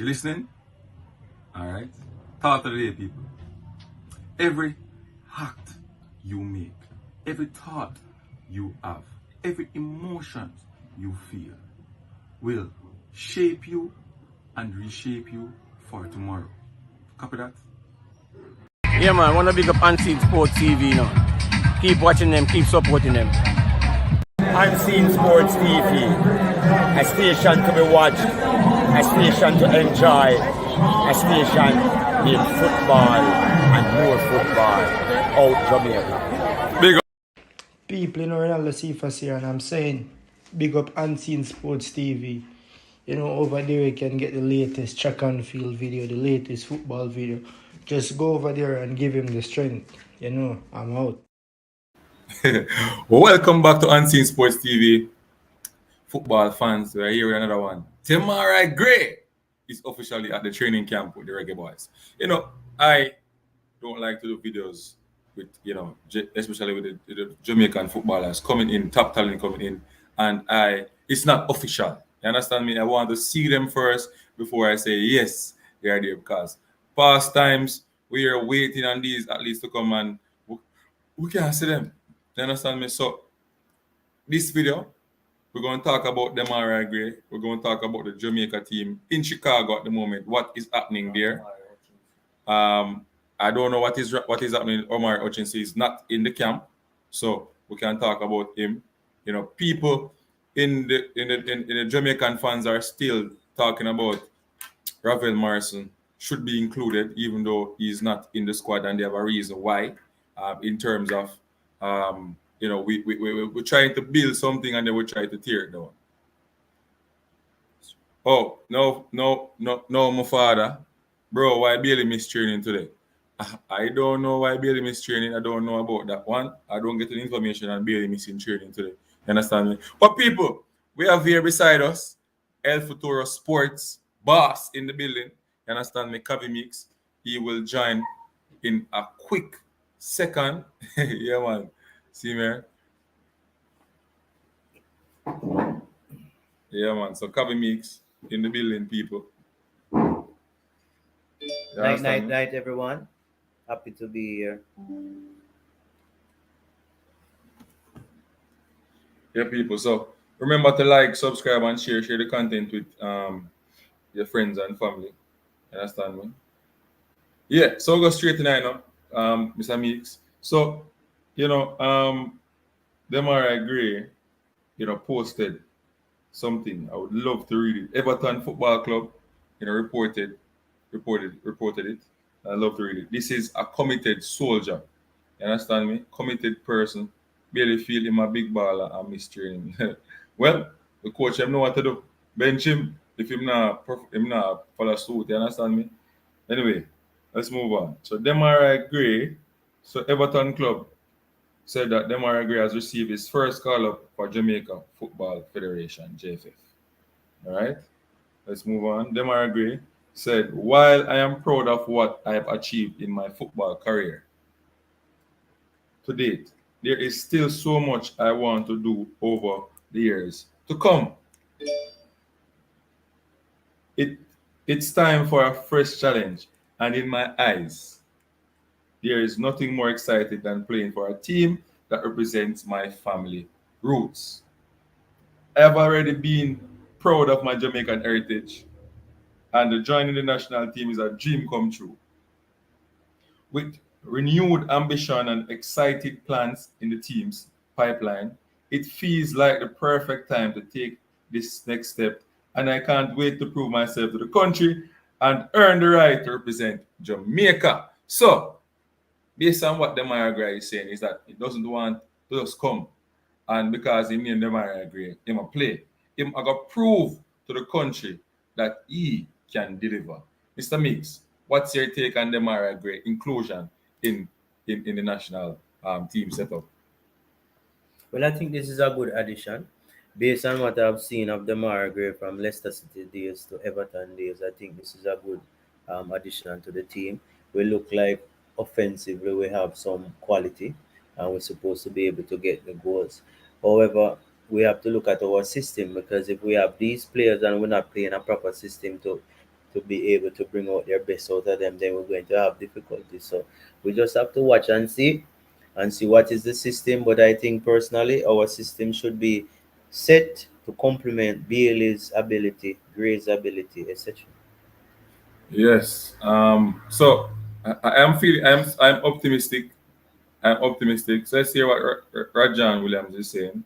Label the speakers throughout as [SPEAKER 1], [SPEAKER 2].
[SPEAKER 1] You listening? Alright? Thought of the day, people. Every act you make, every thought you have, every emotion you feel will shape you and reshape you for tomorrow. Copy that?
[SPEAKER 2] Yeah, man, wanna big up Unseen Sports TV now. Keep watching them, keep supporting them. Unseen Sports TV, a station to be watched, a station to enjoy, a station in football and more football out Jamaica.
[SPEAKER 1] Big up.
[SPEAKER 3] People in Ronaldo Cephas here, and I'm saying, big up Unseen Sports TV. You know, over there you can get the latest track and field video, the latest football video. Just go over there and give him the strength. You know, I'm out.
[SPEAKER 1] Welcome back to Unseen Sports TV. Football fans, we're here with another one. Demarai Gray is officially at the training camp with the Reggae Boys. You know, I don't like to do videos with, especially with the Jamaican footballers coming in, top talent coming in, and it's not official. You understand me? I want to see them first before I say yes, they are there, because past times we are waiting on these at least to come and we can't see them. You understand me? So this video, we're going to talk about Demarai Gray. We're going to talk about the Jamaica team in Chicago at the moment. What is happening there? I don't know what is happening. Omar Hutchinson is not in the camp, so we can talk about him. You know, people in the Jamaican fans are still talking about Ravel Morrison should be included, even though he's not in the squad, and they have a reason why. In terms of we're trying to build something and then we're trying to tear it down. Oh, no, my father. Bro, why Bailey missed training today? I don't know why Bailey missed training. I don't know about that one. I don't get the information on Bailey missing training today. You understand me? But people, we have here beside us El Futuro Sports boss in the building. You understand me? Kavi Mix. He will join in a quick second. Yeah, man. See, man. Yeah, man. So Kavi Mix in the building, people.
[SPEAKER 4] Night, everyone. Happy to be here.
[SPEAKER 1] Yeah, people. So remember to like, subscribe, and share the content with your friends and family. You understand me? Yeah. So we'll go straight tonight now, Mr. Meeks. So, Demarai Gray, posted something. I would love to read it. Everton Football Club, reported it. I love to read it. This is a committed soldier. You understand me? Committed person. Barely feel him a big baller and miss training. Well, the coach him know what to do. Bench him if him not follow suit. You understand me? Anyway, let's move on. So Demarai Gray, so Everton Club said that Demarai Gray has received his first call up for Jamaica Football Federation, JFF. All right, let's move on. Demarai Gray said, "While I am proud of what I have achieved in my football career to date, there is still so much I want to do over the years to come. It's time for a fresh challenge, and in my eyes, there is nothing more exciting than playing for a team that represents my family roots. I have already been proud of my Jamaican heritage, and joining the national team is a dream come true. With renewed ambition and excited plans in the team's pipeline, it feels like the perfect time to take this next step, and I can't wait to prove myself to the country and earn the right to represent Jamaica." So, based on what Demarai Gray is saying, is that he doesn't want to just come and because he named Demarai Gray, he will play. He got prove to the country that he can deliver. Mr. Mix, what's your take on Demarai Gray inclusion in the national team setup?
[SPEAKER 4] Well, I think this is a good addition. Based on what I've seen of Demarai Gray from Leicester City days to Everton days, I think this is a good addition to the team. We look like offensively we have some quality and we're supposed to be able to get the goals. However, we have to look at our system because if we have these players and we're not playing a proper system to to be able to bring out their best out of them, then we're going to have difficulties. So we just have to watch and see what is the system. But I think personally, our system should be set to complement Bailey's ability, Gray's ability, etc.
[SPEAKER 1] Yes. So I am feeling. I'm optimistic. I'm optimistic. So let's hear what Rajan Williams is saying.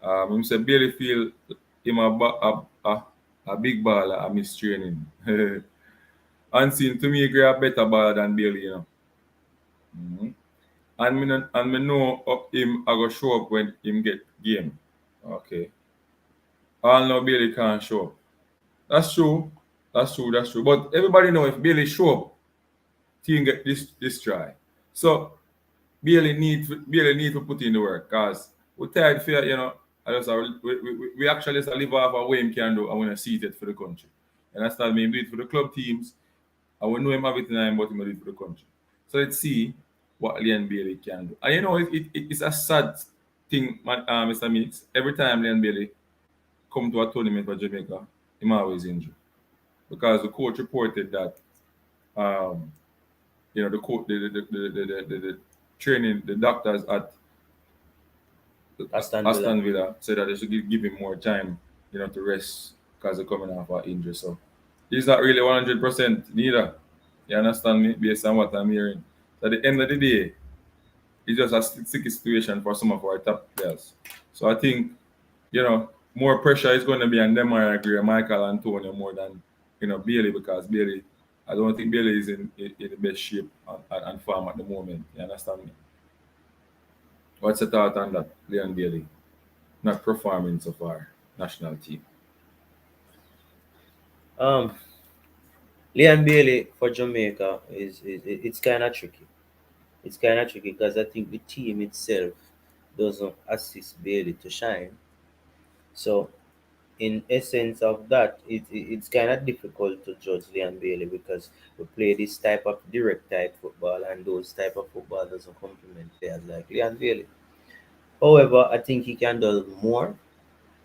[SPEAKER 1] He said Bailey feel him a big baller. I miss training. Unseen to me, Gray a better baller than Bailey. Mhm. And me know him I go show up when him get game. Okay. All know Bailey can't show up. That's true. That's true. That's true. But everybody know if Bailey show up, team get this try. So Bailey need to put in the work because we tired for I just we actually just live off of what him can do and want to see it for the country. And that's not me him do it for the club teams. I will know him have it in him, but him do it for the country. So let's see what Leon Bailey can do. And it's a sad thing, Mr. Meeks. Every time Leon Bailey come to a tournament for Jamaica, him always injured. Because the coach reported that um, the coach the training the doctors at
[SPEAKER 4] Aston Villa.
[SPEAKER 1] Aston Villa said that they should give him more time, to rest because they're coming off an injury. So he's not really 100% neither. You understand me? Based on what I'm hearing. So at the end of the day, it's just a sticky situation for some of our top players. So I think, more pressure is going to be on Demarai Gray, Michael Antonio more than, Bailey because Bailey, I don't think Bailey is in the best shape and form at the moment. You understand me? What's your thought on that, Leon Bailey? Not performing so far, national team.
[SPEAKER 4] Um, Leon Bailey for Jamaica is it's kind of tricky. It's kind of tricky because I think the team itself doesn't assist Bailey to shine. So in essence of that, it's kind of difficult to judge Leon Bailey because we play this type of direct type football, and those type of football doesn't complement players like Leon Bailey. However, I think he can do more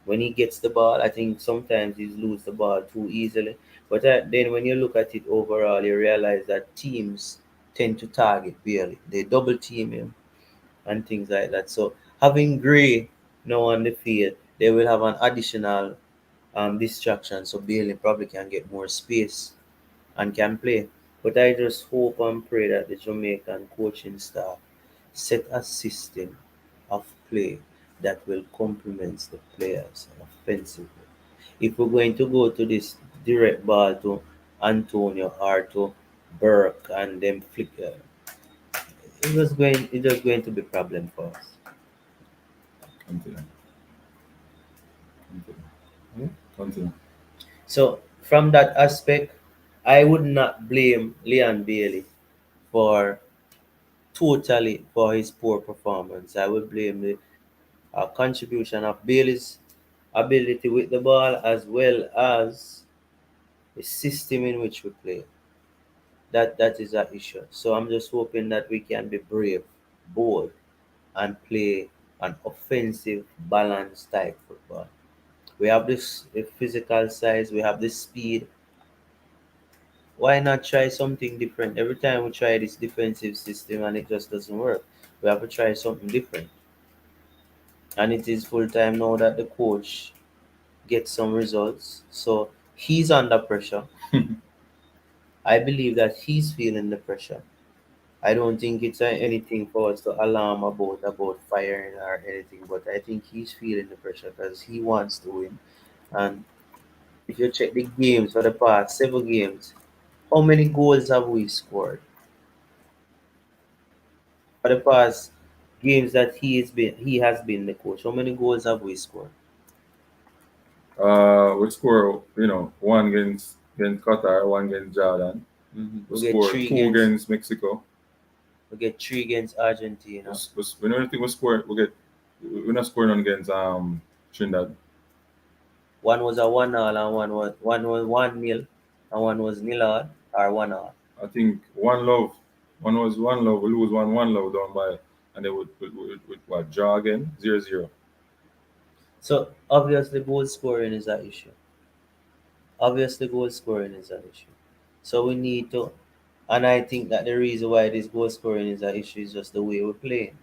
[SPEAKER 4] when he gets the ball. I think sometimes he's lose the ball too easily. But then when you look at it overall, you realize that teams tend to target Bailey. They double team him and things like that. So having Gray now on the field, they will have an additional distraction. So Bailey probably can get more space and can play. But I just hope and pray that the Jamaican coaching staff set a system of play that will complement the players offensively. If we're going to go to this direct ball to Antonio or to Burke and then flick, it was going to be problem for us.
[SPEAKER 1] Continue. Continue.
[SPEAKER 4] Hmm?
[SPEAKER 1] Continue.
[SPEAKER 4] So from that aspect, I would not blame Leon Bailey for totally for his poor performance. I would blame the contribution of Bailey's ability with the ball as well as the system in which we play. That is our issue. So I'm just hoping that we can be brave, bold, and play an offensive, balanced type football. We have this physical size, we have this speed. Why not try something different? Every time we try this defensive system and it just doesn't work, we have to try something different. And it is full time now that the coach gets some results. So he's under pressure. I believe that he's feeling the pressure. I don't think it's anything for us to alarm about firing or anything, but I think he's feeling the pressure because he wants to win. And if you check the games for the past 7 games, how many goals have we scored? For the past games that he has been the coach, how many goals have we scored?
[SPEAKER 1] We score, one against Qatar, one against Jordan. We
[SPEAKER 4] We get
[SPEAKER 1] score
[SPEAKER 4] three
[SPEAKER 1] two
[SPEAKER 4] against
[SPEAKER 1] against Mexico.
[SPEAKER 4] we get three against Argentina.
[SPEAKER 1] We don't think we score. We're not scoring against Trinidad.
[SPEAKER 4] One was a 1-0 and one was 1-0 and one was nil all or 1-0.
[SPEAKER 1] I think one love. One was one love. We lose one love down by, and they would what draw again 0-0.
[SPEAKER 4] So obviously goal scoring is an issue. Obviously, goal scoring is an issue. So we need to, and I think that the reason why this goal scoring is an issue is just the way we play.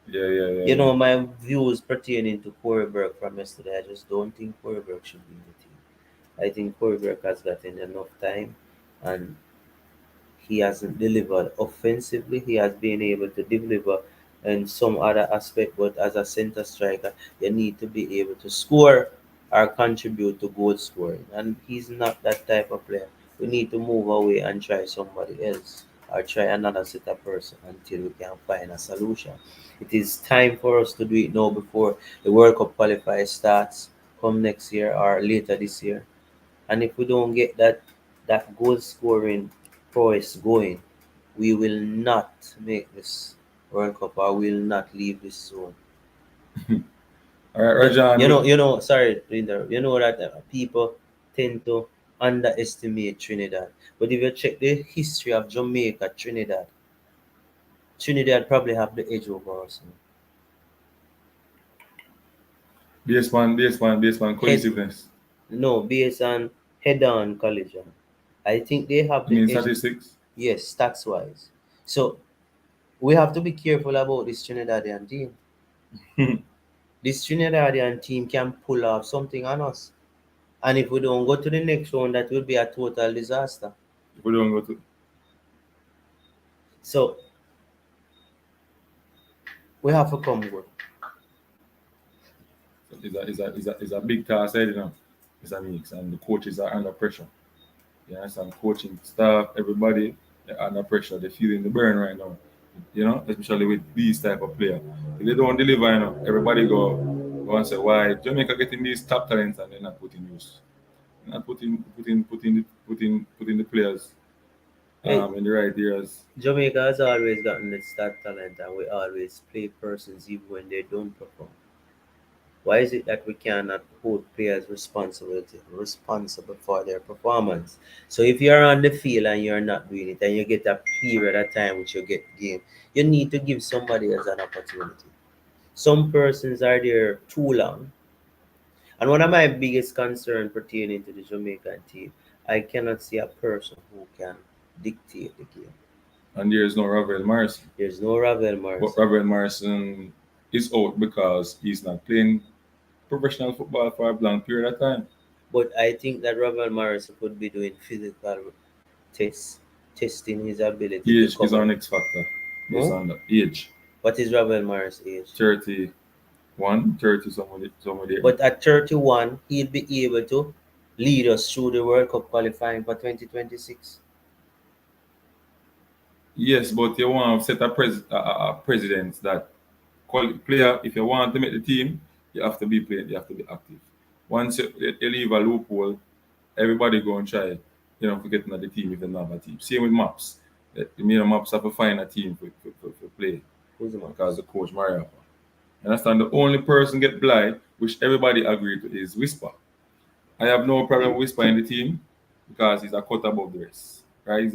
[SPEAKER 1] Yeah.
[SPEAKER 4] You know, my views pertaining to Corey Burke from yesterday, I just don't think Corey Burke should be in the team. I think Corey Burke has gotten enough time, and he hasn't delivered offensively. He has been able to deliver in some other aspect, but as a center striker, you need to be able to score or contribute to goal scoring. And he's not that type of player. We need to move away and try somebody else or try another set of person until we can find a solution. It is time for us to do it now before the World Cup qualifier starts come next year or later this year. And if we don't get that goal scoring prowess going, we will not make this World Cup or will not leave this zone.
[SPEAKER 1] All right,
[SPEAKER 4] But
[SPEAKER 1] Rajan.
[SPEAKER 4] sorry, Linda, you know that people tend to underestimate Trinidad. But if you check the history of Jamaica, Trinidad probably have the edge over us.
[SPEAKER 1] Based on
[SPEAKER 4] Head,
[SPEAKER 1] cohesiveness.
[SPEAKER 4] no, based on head-on collision. I think they have
[SPEAKER 1] I
[SPEAKER 4] the
[SPEAKER 1] mean
[SPEAKER 4] edge,
[SPEAKER 1] statistics.
[SPEAKER 4] yes, stats-wise. So we have to be careful about this Trinidadian team. This Trinidadian team can pull off something on us. And if we don't go to the next round, that will be a total disaster.
[SPEAKER 1] If we don't go to,
[SPEAKER 4] So we have to come good.
[SPEAKER 1] it's a big task, you know. It's a mix, and the coaches are under pressure. You understand? Coaching staff, everybody, they're under pressure. They're feeling the burn right now. You know, especially with these type of players. If they don't deliver, you know, everybody go and say, why Jamaica getting these top talents and they're not putting use, not putting the players
[SPEAKER 4] Hey,
[SPEAKER 1] in the right areas.
[SPEAKER 4] Jamaica has always gotten the star talent, and we always play persons even when they don't perform. Why is it that we cannot hold players responsible for their performance? So if you're on the field and you're not doing it, and you get a period of time which you get game, you need to give somebody else an opportunity. Some persons are there too long. And one of my biggest concerns pertaining to the Jamaican team, I cannot see a person who can dictate the game.
[SPEAKER 1] And there is no Ravel Morrison.
[SPEAKER 4] There's no Ravel
[SPEAKER 1] But
[SPEAKER 4] Morrison.
[SPEAKER 1] Ravel Morrison is out because he's not playing professional football for a long period of time.
[SPEAKER 4] But I think that Ravel Morrison could be doing physical tests, testing his ability to
[SPEAKER 1] Age is our
[SPEAKER 4] cover.
[SPEAKER 1] next factor based
[SPEAKER 4] Huh?
[SPEAKER 1] on the age.
[SPEAKER 4] What is Ravel Morris' age?
[SPEAKER 1] 31, 30, somebody.
[SPEAKER 4] But at 31, he'll be able to lead us through the World Cup qualifying for 2026.
[SPEAKER 1] Yes, but you want to set a precedent that player, if you want to make the team, you have to be playing, you have to be active. Once you leave a loophole, everybody go and try, to get into the team if they don't have a team. Same with Maps. Maps have to find a team for play
[SPEAKER 4] Who's the man?
[SPEAKER 1] because the coach Mario. You understand? The only person get blind, which everybody agree to, is Whisper. I have no problem with Whisper in the team because he's a cut above the rest. Right?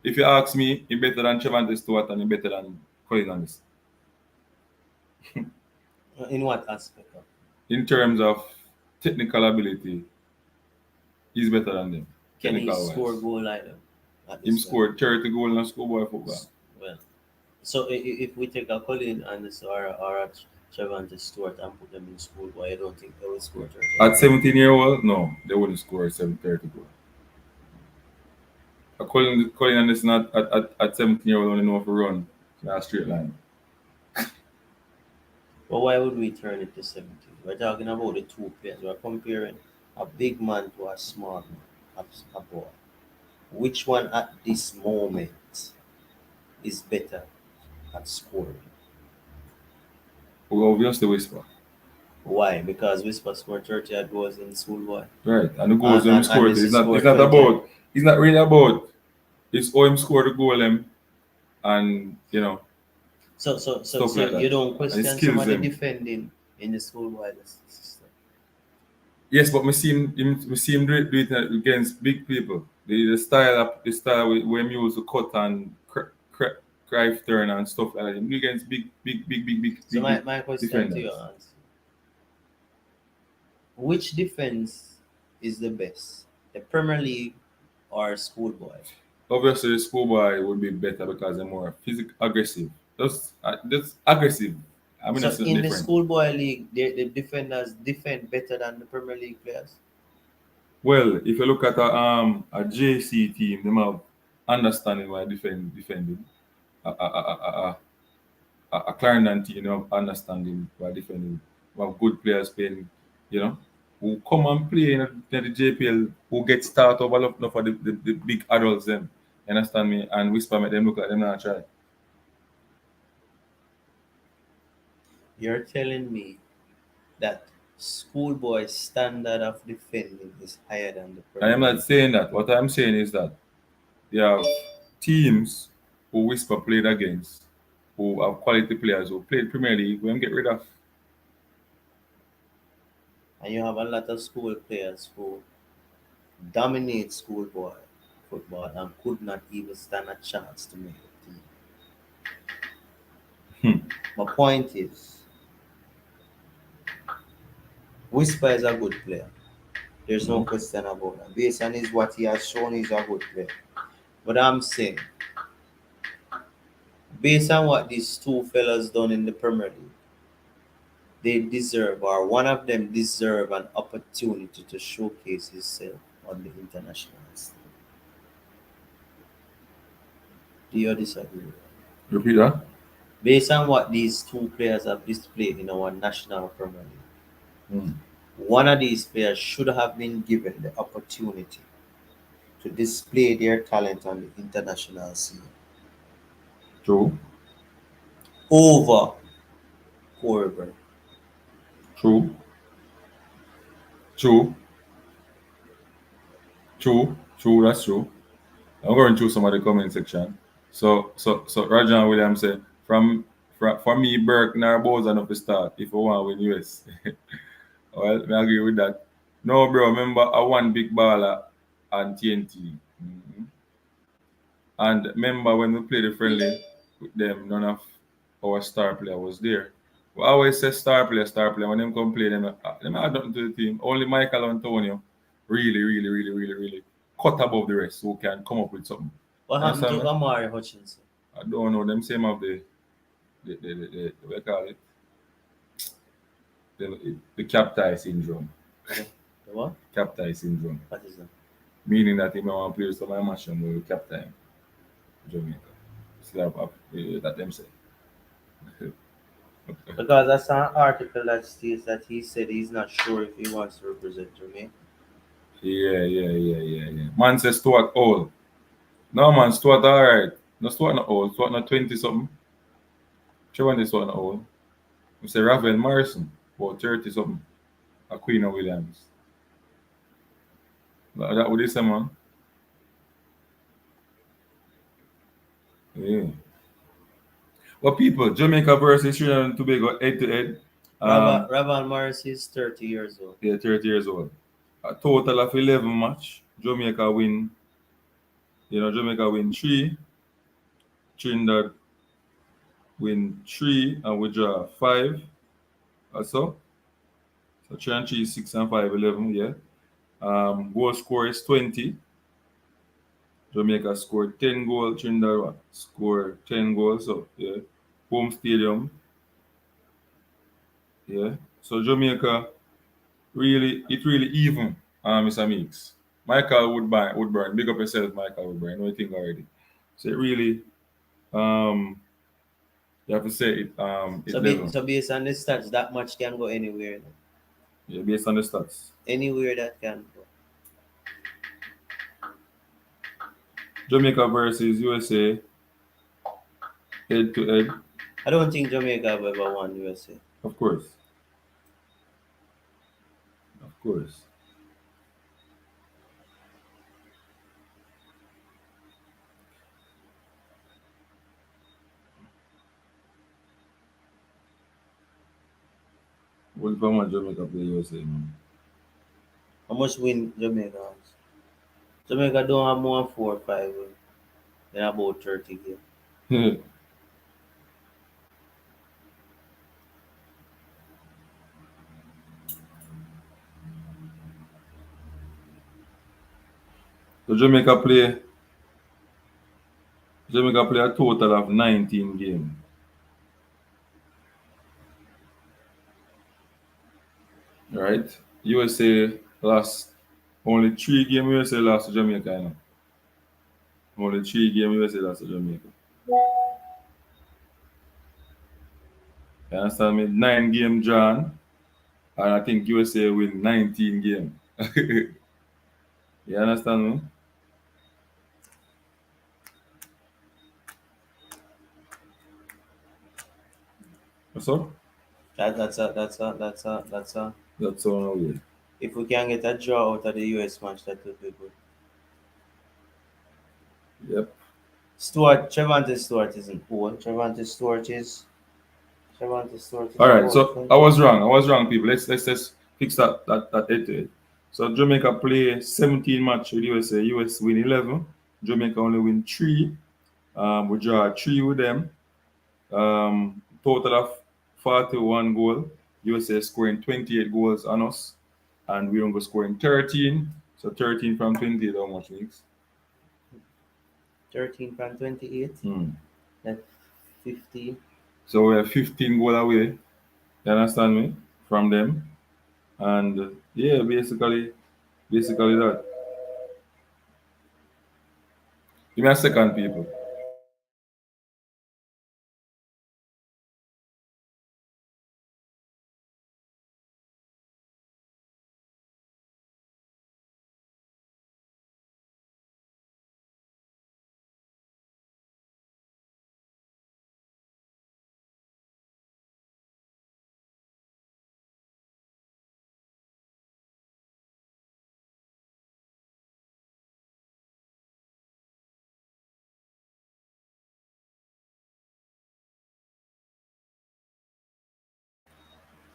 [SPEAKER 1] If you ask me, he's better than Trevante Stewart and he's better than Colin Anderson.
[SPEAKER 4] In what aspect?
[SPEAKER 1] In terms of technical ability, he's better than them.
[SPEAKER 4] Can he
[SPEAKER 1] Technical
[SPEAKER 4] score
[SPEAKER 1] wise.
[SPEAKER 4] goal like them?
[SPEAKER 1] Him scored 30 goals in schoolboy football.
[SPEAKER 4] Well, so if we take a Colin Anderson or a Trevante Stewart and put them in school, why I don't think they will score 30.
[SPEAKER 1] At 17-year-old, no, they wouldn't score 30 goals. Colin Anderson at 17-year-old only know how to run in a straight line.
[SPEAKER 4] But why would we turn it to 17? We're talking about the two players. We're comparing a big man to a small man, a boy. Which one at this moment is better at scoring?
[SPEAKER 1] Well, obviously Whisper.
[SPEAKER 4] Why? Because Whisper scored 30 odd goals in schoolboy.
[SPEAKER 1] Right. And the goals him scored.
[SPEAKER 4] this
[SPEAKER 1] It's
[SPEAKER 4] is
[SPEAKER 1] not
[SPEAKER 4] scored
[SPEAKER 1] it's not
[SPEAKER 4] 20.
[SPEAKER 1] about it's not really about it's how him score the goal and
[SPEAKER 4] So
[SPEAKER 1] stuff like that.
[SPEAKER 4] you don't
[SPEAKER 1] And
[SPEAKER 4] question
[SPEAKER 1] it skills
[SPEAKER 4] somebody
[SPEAKER 1] them.
[SPEAKER 4] defending in the schoolboy system.
[SPEAKER 1] Yes, but we see him do it against big people. The style where him use to cut and cry turn and stuff like that. Him do against big
[SPEAKER 4] So
[SPEAKER 1] big
[SPEAKER 4] my question to you
[SPEAKER 1] defenders.
[SPEAKER 4] is, which defense is the best? The Premier League or schoolboy?
[SPEAKER 1] Obviously, the schoolboy would be better because they're more physical, aggressive. Just aggressive. I mean,
[SPEAKER 4] So
[SPEAKER 1] that's not
[SPEAKER 4] in the
[SPEAKER 1] different.
[SPEAKER 4] schoolboy league, the defenders defend better than the Premier League players.
[SPEAKER 1] Well, if you look at a JC team, they have understanding why defending. A Clarendon team, understanding why defending. We have good players playing, you know, who come and play in the JPL, who get start over enough for the big adults them. You understand me? And whisper make them look like them not try.
[SPEAKER 4] You're telling me that schoolboy standard of defending is higher than the
[SPEAKER 1] I
[SPEAKER 4] Premier
[SPEAKER 1] am not
[SPEAKER 4] League.
[SPEAKER 1] saying that. What I'm saying is that there are teams who Whisper played against, who have quality players who played Premier League, we can get rid of.
[SPEAKER 4] And you have a lot of school players who dominate schoolboy football and could not even stand a chance to make the team.
[SPEAKER 1] Hmm.
[SPEAKER 4] My point is, Whisper is a good player. There's no
[SPEAKER 1] No.
[SPEAKER 4] question about that. Based on his what he has shown, he's a good player. But I'm saying, based on what these two fellas done in the Premier League, they deserve, or one of them deserve, an opportunity to showcase himself on the international stage. Do you disagree?
[SPEAKER 1] Repeat that.
[SPEAKER 4] Based on what these two players have displayed in our national Premier League,
[SPEAKER 1] Hmm.
[SPEAKER 4] one of these players should have been given the opportunity to display their talent on the international scene
[SPEAKER 1] True.
[SPEAKER 4] over Corbin.
[SPEAKER 1] True. True. True. True. That's true. I'm going through some of the comment section. So Rajan Williams said, for me, Burke Narbosa enough to start if I want to win US. Well, I agree with that. No, bro, remember I won big baller and TNT. Mhm. And remember when we played the friendly with them, none of our star player was there. We always say star player, star player. When them come play, them add nothing to the team. Only Michael Antonio really cut above the rest who can come up with something.
[SPEAKER 4] What
[SPEAKER 1] You
[SPEAKER 4] happened
[SPEAKER 1] understand
[SPEAKER 4] to
[SPEAKER 1] me?
[SPEAKER 4] Amari Hutchinson?
[SPEAKER 1] I don't know. Them same of the what you call it? The captai syndrome.
[SPEAKER 4] The what?
[SPEAKER 1] Captai syndrome.
[SPEAKER 4] What is that?
[SPEAKER 1] Meaning that if I want to play with some machine, we will captain Jamaica. Still that them say.
[SPEAKER 4] Because I saw an article that states that he said he's not sure if he wants to represent Jamaica.
[SPEAKER 1] Yeah. Man says Stuart old. No man, Stuart alright. No Stuart not old. Stuart not 20 something. Sure one is Stuart not old. We say Ravel Morrison, about 30 something. A Queen of Williams. That would say man. Yeah. Well people, Jamaica versus Trinidad and Tobago head to head.
[SPEAKER 4] Ravan Morris is 30 years old.
[SPEAKER 1] Yeah, 30 years old. A total of 11 match. Jamaica win 3. Trinidad win 3 and we draw 5. Also. So 3 and 3, 6 and 5, 11, yeah. Goal score is 20. Jamaica scored 10 goals. Trinidad scored 10 goals. So, yeah. Home stadium. Yeah. So Jamaica it really even, Mr. Meeks. Michael Woodburn. Big up yourself, Michael Woodburn. I know you think already. So it really, um, you have to say it level.
[SPEAKER 4] So based on the stats, that much can go anywhere.
[SPEAKER 1] Yeah, based on the stats.
[SPEAKER 4] Anywhere that can go.
[SPEAKER 1] Jamaica versus USA, head to head,
[SPEAKER 4] I don't think Jamaica have ever won USA.
[SPEAKER 1] of course. Of course. What how much Jamaica play USA, man?
[SPEAKER 4] How much win Jamaica has? Jamaica don't have more than 4 or 5 win. Then about 30 games.
[SPEAKER 1] So Jamaica play a total of 19 games. Right? USA lost only 3 games USA lost to Jamaica, you know. Only 3 games USA lost to Jamaica. You understand me? 9 game drawn, and I think USA win 19 games. You understand me? What's up?
[SPEAKER 4] That's a.
[SPEAKER 1] That's all way.
[SPEAKER 4] If we can get a draw out of the US match, that would be good.
[SPEAKER 1] Yep.
[SPEAKER 4] Trevante Stewart isn't old. Trevante Stewart is
[SPEAKER 1] All right.
[SPEAKER 4] about
[SPEAKER 1] So
[SPEAKER 4] 20.
[SPEAKER 1] I was wrong. I was wrong, people. Let's just fix that head to it. So Jamaica play 17 match with USA. US win 11. Jamaica only win 3. We draw 3 with them. Total of 41 goal. USA scoring 28 goals on us, and we only scoring 13. So 13 from 28, how much makes?
[SPEAKER 4] 13 from 28.
[SPEAKER 1] Hmm.
[SPEAKER 4] That's 50.
[SPEAKER 1] So we're 15 goal away. You understand me? From them, and yeah, basically that. Give me a second, people.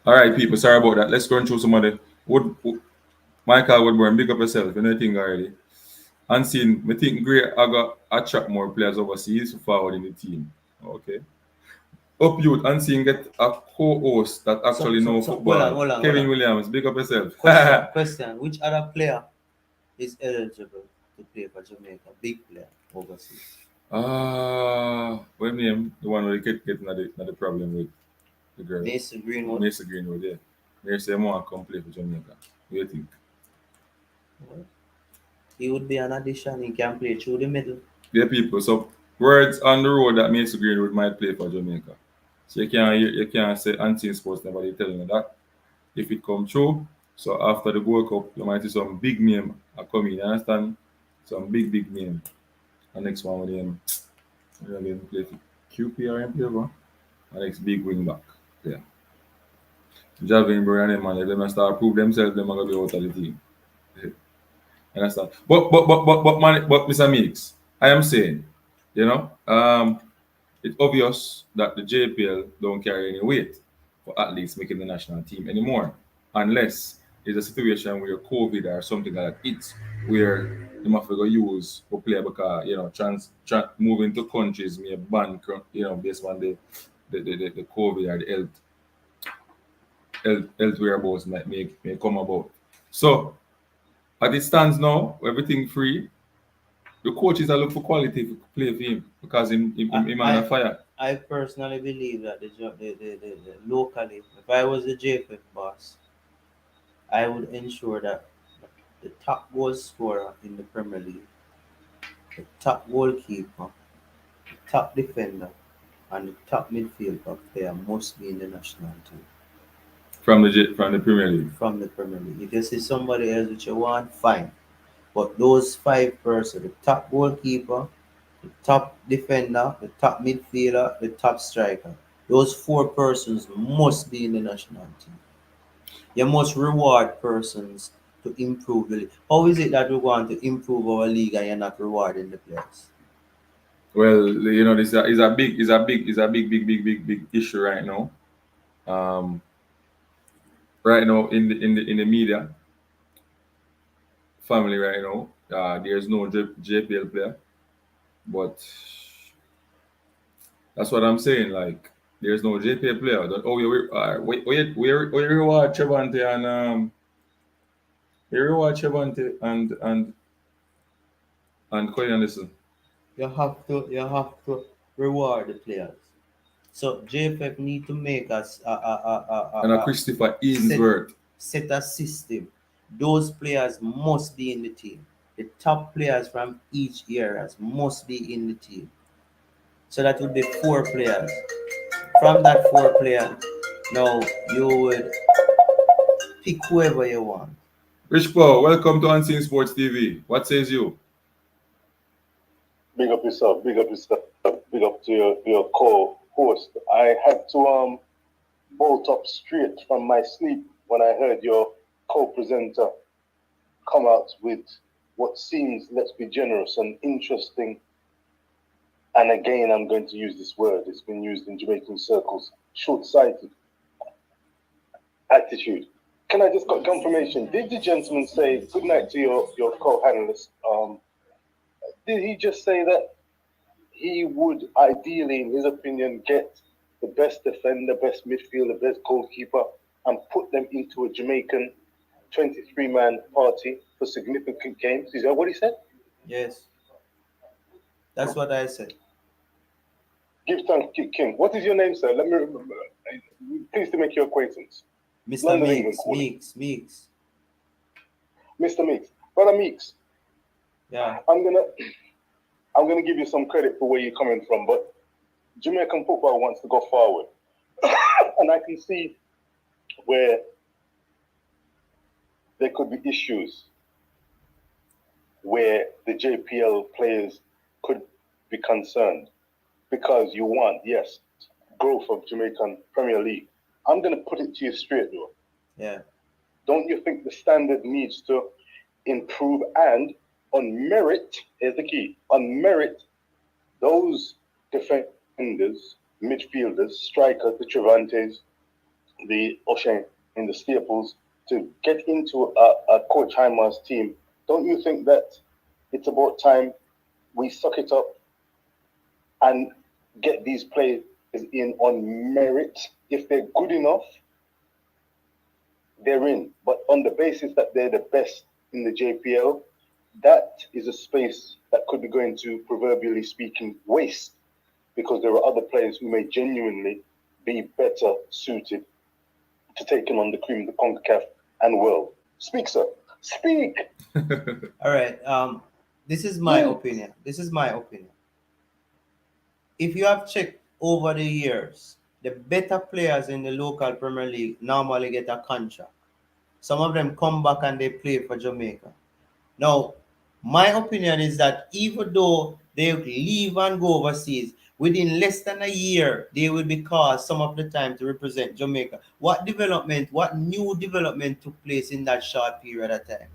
[SPEAKER 1] All right, people. Sorry about that. Let's go through some of the Michael Woodburn. Big up yourself. You know anything already. Unseen, me think Gray I got attract more players overseas forward in the team. Okay. Up youth, Unseen get a co-host that actually know football.
[SPEAKER 4] Hold
[SPEAKER 1] Kevin
[SPEAKER 4] on.
[SPEAKER 1] Williams, big up yourself.
[SPEAKER 4] Question. Which other player is eligible to play for Jamaica? Big player overseas.
[SPEAKER 1] What name? The one where they get getting the problem with the girl.
[SPEAKER 4] Mason Greenwood.
[SPEAKER 1] Mason Greenwood, yeah. They say more come play for Jamaica. What do you think?
[SPEAKER 4] Well, he would be an addition. He can play through the middle.
[SPEAKER 1] Yeah, people. So words on the road that Mason Greenwood might play for Jamaica. So you can't say anti sports nobody telling you that. If it come true, so after the World Cup, you might see some big name are coming. You understand? Some big name. And next one with him, we're going to play for QPR and play for. And next big wing back. Yeah. Javin, bro, and them man, if they must start prove themselves, they're gonna be out of the team. Understand? But Mr. Meeks, I am saying, you know, it's obvious that the JPL don't carry any weight for at least making the national team anymore, unless it's a situation where COVID or something like that it's where they must go use for play because moving to countries may ban based on the COVID or the health whereabouts may come about. So as it stands now, everything free. The coaches are looking for quality to play for him because him on fire.
[SPEAKER 4] I personally believe that the locally, if I was the JFF boss, I would ensure that the top goal scorer in the Premier League, the top goalkeeper, the top defender, and the top midfielder player must be in the national team.
[SPEAKER 1] From the Premier League.
[SPEAKER 4] From the Premier League. If you see somebody else which you want, fine. But those 5 persons, the top goalkeeper, the top defender, the top midfielder, the top striker, those 4 persons must be in the national team. You must reward persons to improve the league. How is it that we want to improve our league and you're not rewarding the players?
[SPEAKER 1] Well, this is a big issue right now. Right now in the media, family right now, there's no JPL player, but that's what I'm saying. Like, there's no JPL player. Oh, we reward Trevante and. You reward Trevante and. And Colin, listen.
[SPEAKER 4] You have to reward the players. So JFF need to make us
[SPEAKER 1] And a Christopher
[SPEAKER 4] set
[SPEAKER 1] Ainsworth.
[SPEAKER 4] set a system. Those players must be in the team. The top players from each areas must be in the team. So that would be 4 players. From that 4 player, now you would pick whoever you want.
[SPEAKER 1] Rich Paul, welcome to Unseen Sports TV. What says you?
[SPEAKER 5] Big up yourself, big up yourself, big up to your co-host. I had to bolt up straight from my sleep when I heard your co-presenter come out with what seems, let's be generous and interesting, and again I'm going to use this word, it's been used in Jamaican circles, short-sighted attitude. Can I just get confirmation? Did the gentleman say good night to your co-analyst? Did he just say that he would ideally, in his opinion, get the best defender, best midfielder, best goalkeeper, and put them into a Jamaican 23-man party for significant games? Is that what he said?
[SPEAKER 4] Yes. That's what I said.
[SPEAKER 5] Give thanks, King. What is your name, sir? Let me remember. Pleased to make your acquaintance.
[SPEAKER 4] Mr.
[SPEAKER 5] London, England,
[SPEAKER 4] Meeks.
[SPEAKER 5] Mr. Meeks. Brother Meeks.
[SPEAKER 4] Yeah.
[SPEAKER 5] I'm gonna give you some credit for where you're coming from, but Jamaican football wants to go forward. And I can see where there could be issues where the JPL players could be concerned because you want, yes, growth of Jamaican Premier League. I'm going to put it to you straight though.
[SPEAKER 4] Yeah.
[SPEAKER 5] Don't you think the standard needs to improve? And on merit, here's the key, on merit, those defenders, midfielders, strikers, the Travantes, the O'Shane and the Staples, to get into a Coach Heimer's team, don't you think that it's about time we suck it up and get these players in on merit? If they're good enough, they're in. But on the basis that they're the best in the JPL, that is a space that could be going to, proverbially speaking, waste, because there are other players who may genuinely be better suited to taking on the cream of the CONCACAF and world. Speak, sir. Speak.
[SPEAKER 4] All right. This is my opinion. If you have checked over the years, the better players in the local Premier League normally get a contract. Some of them come back and they play for Jamaica. Now, my opinion is that even though they leave and go overseas, within less than a year, they will be called some of the time to represent Jamaica. What new development took place in that short period of time?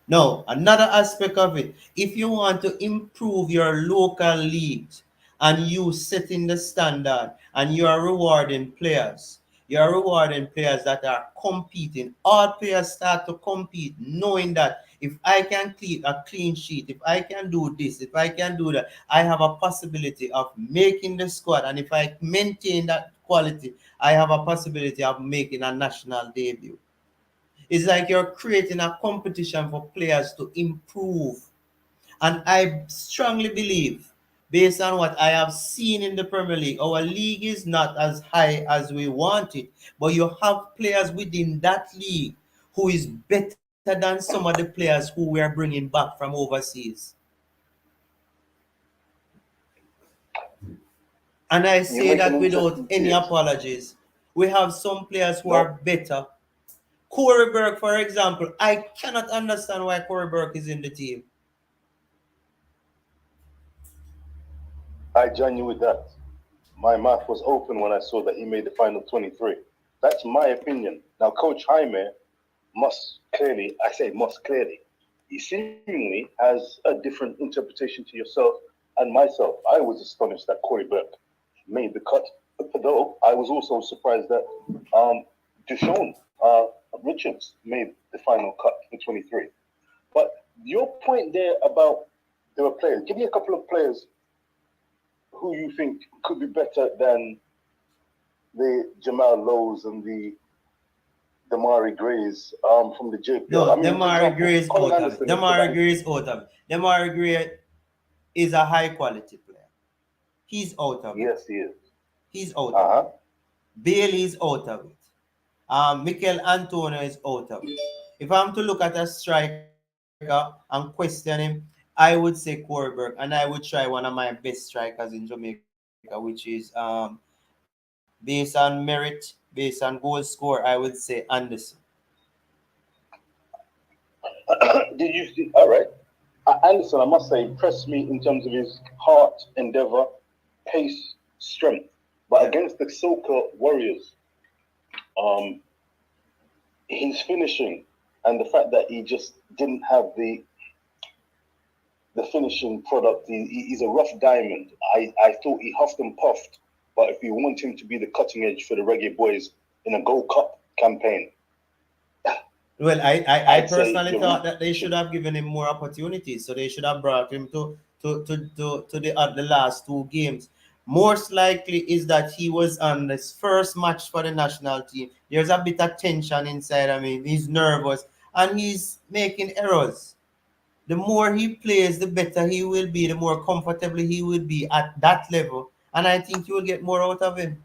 [SPEAKER 4] Now, another aspect of it, if you want to improve your local leagues and you setting the standard and you are rewarding players that are competing, all players start to compete knowing that if I can keep a clean sheet, if I can do this, if I can do that, I have a possibility of making the squad. And if I maintain that quality, I have a possibility of making a national debut. It's like you're creating a competition for players to improve. And I strongly believe, based on what I have seen in the Premier League, our league is not as high as we want it. But you have players within that league who is better than some of the players who we are bringing back from overseas. And I say that without any apologies. We have some players who are better. Corey Burke, for example, I cannot understand why Corey Burke is in the team.
[SPEAKER 5] I join you with that. My mouth was open when I saw that he made the final 23. That's my opinion. Now, Coach Jaime must clearly, he seemingly has a different interpretation to yourself and myself. I was astonished that Corey Burke made the cut, though I was also surprised that Deshaun Richards made the final cut for 23. But your point there about there were players, give me a couple of players who you think could be better than the Jamal Lowe's and the Demarai Gray's from the JPL.
[SPEAKER 4] No,
[SPEAKER 5] I mean, for
[SPEAKER 4] Demarai
[SPEAKER 5] example,
[SPEAKER 4] Gray is
[SPEAKER 5] Colin
[SPEAKER 4] out of it.
[SPEAKER 5] Anderson is
[SPEAKER 4] Demarai Gray is out of it. Demarai Gray is a high quality player. He's out of it.
[SPEAKER 5] Yes, he is.
[SPEAKER 4] He's out of
[SPEAKER 5] Uh-huh.
[SPEAKER 4] it. Bailey's out of it. Mikel Antonio is out of it. If I'm to look at a striker and question him, I would say Corberg, and I would try one of my best strikers in Jamaica, which is based on merit, based on goal score, I would say Anderson.
[SPEAKER 5] Did you see? All right. Anderson, I must say, impressed me in terms of his heart, endeavor, pace, strength. But
[SPEAKER 4] Yeah.
[SPEAKER 5] against the Soca Warriors, his finishing and the fact that he just didn't have the finishing product, he's a rough diamond. I thought he huffed and puffed, but if you want him to be the cutting edge for the Reggae Boys in a Gold Cup campaign,
[SPEAKER 4] Well, I
[SPEAKER 5] I'd say
[SPEAKER 4] personally
[SPEAKER 5] you're
[SPEAKER 4] thought that they
[SPEAKER 5] reaching.
[SPEAKER 4] should have given him more opportunities. So they should have brought him to the last two games. Most likely is that he was on his first match for the national team. There's a bit of tension inside of him. He's nervous and he's making errors. The more he plays, the better he will be, the more comfortable he will be at that level. And I think you will get more out of him.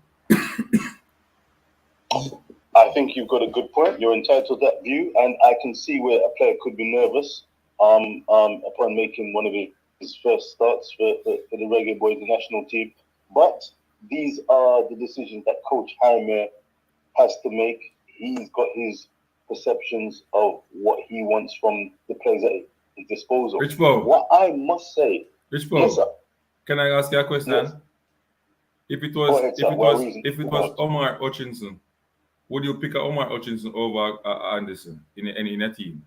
[SPEAKER 5] I think you've got a good point. You're entitled to that view, and I can see where a player could be nervous upon making one of his first starts for the Reggae Boys, the national team. But these are the decisions that Coach Jaime has to make. He's got his perceptions of what he wants from the players at his disposal.
[SPEAKER 1] Rich Bow,
[SPEAKER 5] What I must say,
[SPEAKER 1] Rich Bow,
[SPEAKER 5] yes, sir.
[SPEAKER 1] can I ask you a question?
[SPEAKER 5] Yes.
[SPEAKER 1] If it
[SPEAKER 5] Go
[SPEAKER 1] was
[SPEAKER 5] ahead,
[SPEAKER 1] if
[SPEAKER 5] sir.
[SPEAKER 1] it
[SPEAKER 5] Well,
[SPEAKER 1] was
[SPEAKER 5] reason-
[SPEAKER 1] if it
[SPEAKER 5] go
[SPEAKER 1] was
[SPEAKER 5] on.
[SPEAKER 1] Omar Hutchinson, would you pick a Omar Hutchinson over Anderson in a team?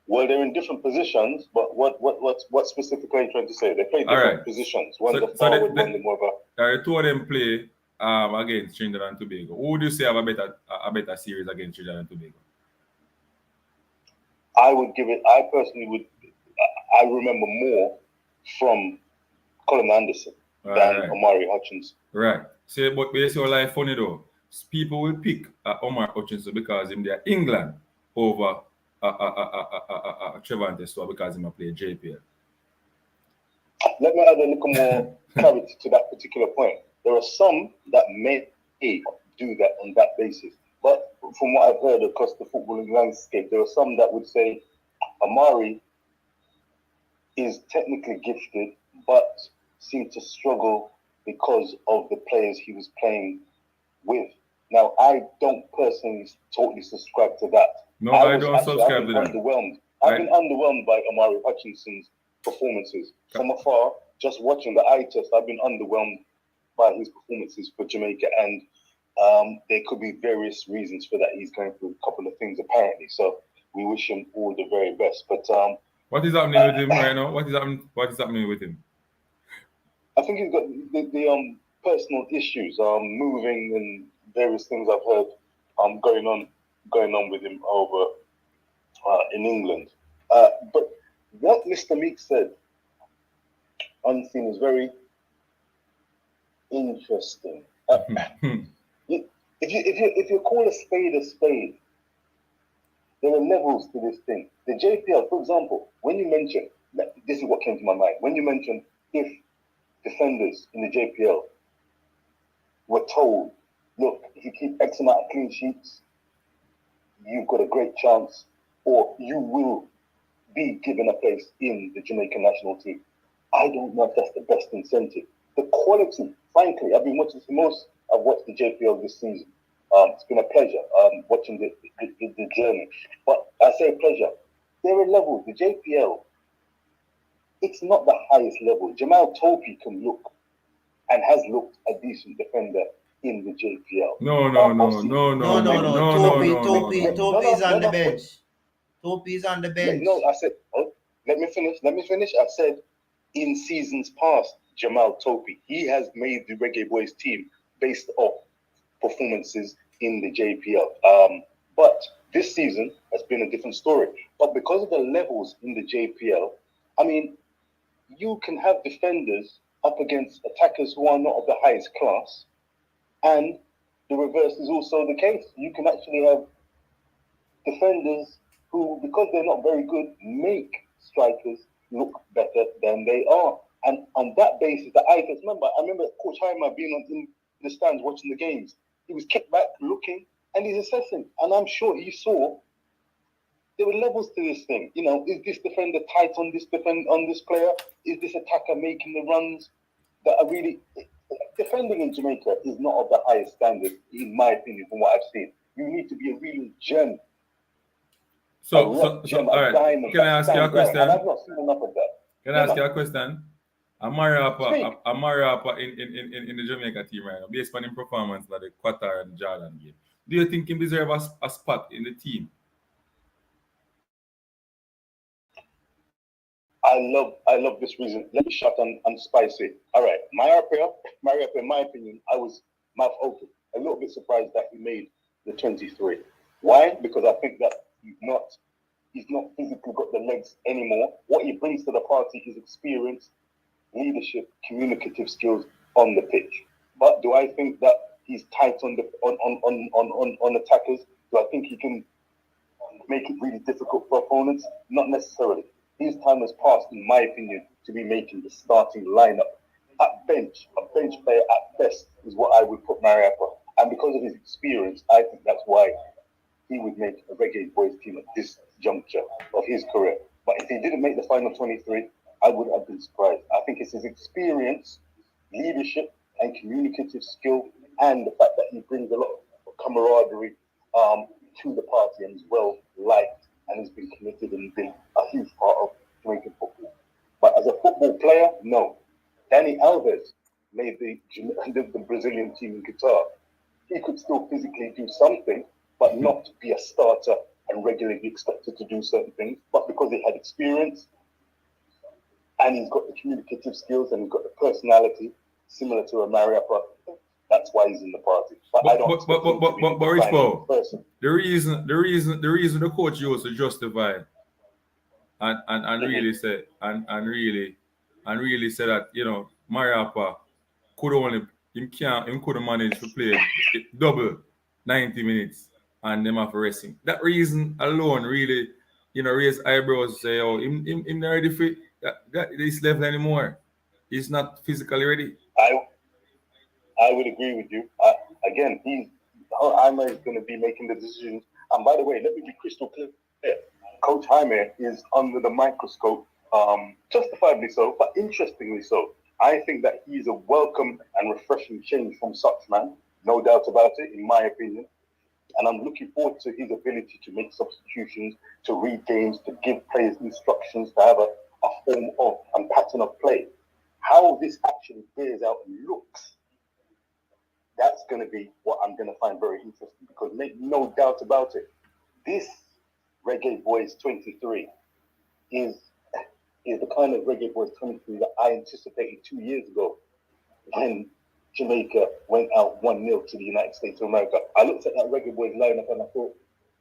[SPEAKER 5] Well, they're in different positions, but what specifically are you trying to say? They play
[SPEAKER 1] All
[SPEAKER 5] different
[SPEAKER 1] right.
[SPEAKER 5] positions. One's
[SPEAKER 1] So-
[SPEAKER 5] a
[SPEAKER 1] so
[SPEAKER 5] forward,
[SPEAKER 1] they-
[SPEAKER 5] one's a more of a.
[SPEAKER 1] The two of them play against Trinidad and Tobago. Who would you say have a better series against Trinidad and Tobago?
[SPEAKER 5] I would give it. I personally would. I remember more from Colin Anderson than
[SPEAKER 1] Right.
[SPEAKER 5] Omari Hutchins.
[SPEAKER 1] Right. So, but you see, life funny though. People will pick Omar Hutchinson because him there England over Trevante Store because him a play JPL.
[SPEAKER 5] Let me add a little more clarity to that particular point. There are some that may do that on that basis, but from what I've heard across the footballing landscape, there are some that would say Amari is technically gifted, but seemed to struggle because of the players he was playing with. Now, I don't personally totally subscribe to that.
[SPEAKER 1] No, I
[SPEAKER 5] was
[SPEAKER 1] don't
[SPEAKER 5] actually-
[SPEAKER 1] subscribe
[SPEAKER 5] I've
[SPEAKER 1] to
[SPEAKER 5] been
[SPEAKER 1] that.
[SPEAKER 5] underwhelmed. I've been underwhelmed by Amari Hutchinson's performances. From afar, just watching the eye test, I've been underwhelmed by his performances for Jamaica, and there could be various reasons for that. He's going through a couple of things apparently, so we wish him all the very best. But
[SPEAKER 1] What is happening with him right now? What is happening with him?
[SPEAKER 5] I think he's got the personal issues, moving and various things I've heard going on with him over in England. But what Mr. Meek said unseen is very interesting. If you call a spade, there are levels to this thing. The JPL, for example, when you mention, this is what came to my mind. When you mentioned if defenders in the JPL were told, look, if you keep X amount of clean sheets, you've got a great chance, or you will be given a place in the Jamaican national team. I don't know if that's the best incentive. The quality, frankly, I've watched the JPL this season. It's been a pleasure watching the journey. But I say pleasure. There are levels. The JPL, it's not the highest level. Jamal Topi can look and has looked a decent defender in the JPL.
[SPEAKER 1] No.
[SPEAKER 4] Topi is on the bench. Topi is on the bench.
[SPEAKER 5] No, I said, let me finish. I said, in seasons past, Jamal Topi, he has made the Reggae Boys team based off performances in the JPL. But this season has been a different story. But because of the levels in the JPL, I mean, you can have defenders up against attackers who are not of the highest class, and the reverse is also the case. You can actually have defenders who, because they're not very good, make strikers look better than they are. And on that basis, I remember Coach Heimer being in the stands watching the games. He was kicked back, looking, and he's assessing. And I'm sure he saw there were levels to this thing. You know, is this defender tight on this player? Is this attacker making the runs that are really defending in Jamaica is not of the highest standard, in my opinion, from what I've seen. You need to be a real gem.
[SPEAKER 1] So all right.
[SPEAKER 5] Diamond,
[SPEAKER 1] Can I ask you a question?
[SPEAKER 5] And I've not seen enough of that.
[SPEAKER 1] Can I ask you a question? Amariapa in the Jamaica team right now, based on his performance like the Qatar and Jordan game. Do you think he deserves a spot in the team?
[SPEAKER 5] I love this reason. Let me shut and spicy. All right, Mariapa, in my opinion, I was mouth open. A little bit surprised that he made the 23. Why? Because I think that he's not physically got the legs anymore. What he brings to the party is experience, leadership, communicative skills on the pitch. But do I think that he's tight on attackers? Do I think he can make it really difficult for opponents? Not necessarily. His time has passed, in my opinion, to be making the starting lineup. At bench, a bench player at best is what I would put Mariapa. And because of his experience, I think that's why he would make a Reggae Boys team at this juncture of his career. But if he didn't make the final 23, I would have been surprised. I think it's his experience, leadership, and communicative skill, and the fact that he brings a lot of camaraderie to the party and is well liked and has been committed and been a huge part of Jamaican football. But as a football player, no. Danny Alves made the Brazilian team in Qatar. He could still physically do something, but not be a starter and regularly be expected to do certain things. But because he had experience and he's got the communicative skills and he's got the personality similar to a Mariapa, that's why he's in the party. But
[SPEAKER 1] Rich Paul, the reason the coach used to justify and really say and really say that, you know, Mariapa couldn't manage to play double 90 minutes and them have racing. That reason alone really, you know, raise eyebrows, say, oh, him not ready for this level anymore. He's not physically ready.
[SPEAKER 5] I would agree with you. Again, Jaime is going to be making the decisions. And by the way, let me be crystal clear. Coach Jaime is under the microscope, justifiably so, but interestingly so. I think that he is a welcome and refreshing change from such man, no doubt about it, in my opinion. And I'm looking forward to his ability to make substitutions, to read games, to give players instructions, to have a form of and pattern of play. How this actually bears out and looks, that's going to be what I'm going to find very interesting, because make no doubt about it, this Reggae Boys 23 is the kind of Reggae Boys 23 that I anticipated 2 years ago when Jamaica went out 1-0 to the United States of America. I looked at that Reggae Boys lineup and I thought,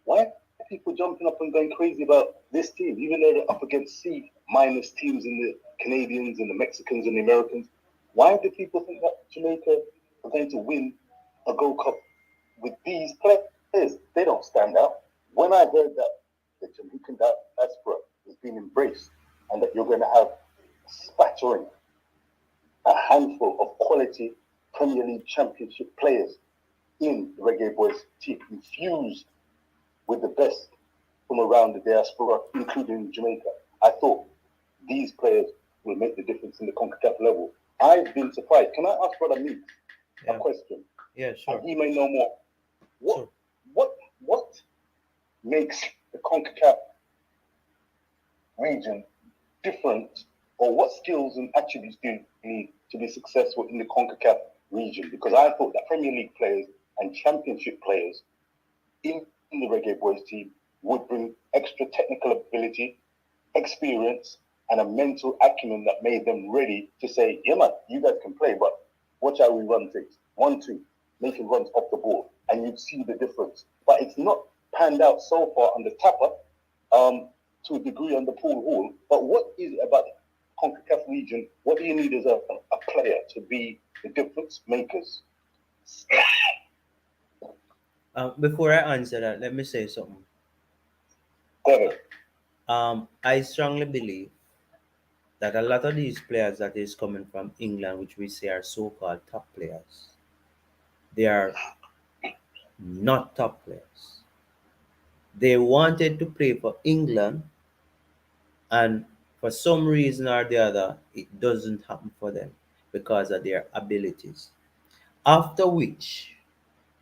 [SPEAKER 5] why are people jumping up and going crazy about this team, even though they're up against C-minus teams in the Canadians and the Mexicans and the Americans? Why do people think that Jamaica are going to win a Gold Cup with these players? They don't stand out. When I heard that the Jamaican diaspora is being embraced and that you're going to have spattering a handful of quality Premier League Championship players in the Reggae Boys team, infused with the best from around the diaspora, including Jamaica, I thought these players will make the difference in the CONCACAF level. I've been surprised. Can I ask Brother Meeks a question?
[SPEAKER 4] Yeah, sure.
[SPEAKER 5] And he may know more. What makes the CONCACAF region different, or what skills and attributes do you need to be successful in the CONCACAF region? Because I thought that Premier League players and Championship players in the Reggae Boys team would bring extra technical ability, experience, and a mental acumen that made them ready to say, yeah man, you guys can play, but watch how we run things. 1-2, making runs off the ball, and you'd see the difference. But it's not panned out so far on the Tapper, to a degree on the Pool Hall. But what is it about the CONCACAF region? What do you need as a player to be the difference makers?
[SPEAKER 4] Before I answer that, let me say something.
[SPEAKER 5] Go ahead.
[SPEAKER 4] I strongly believe that a lot of these players that is coming from England, which we say are so-called top players, they are not top players. They wanted to play for England, and for some reason or the other, it doesn't happen for them because of their abilities. After which,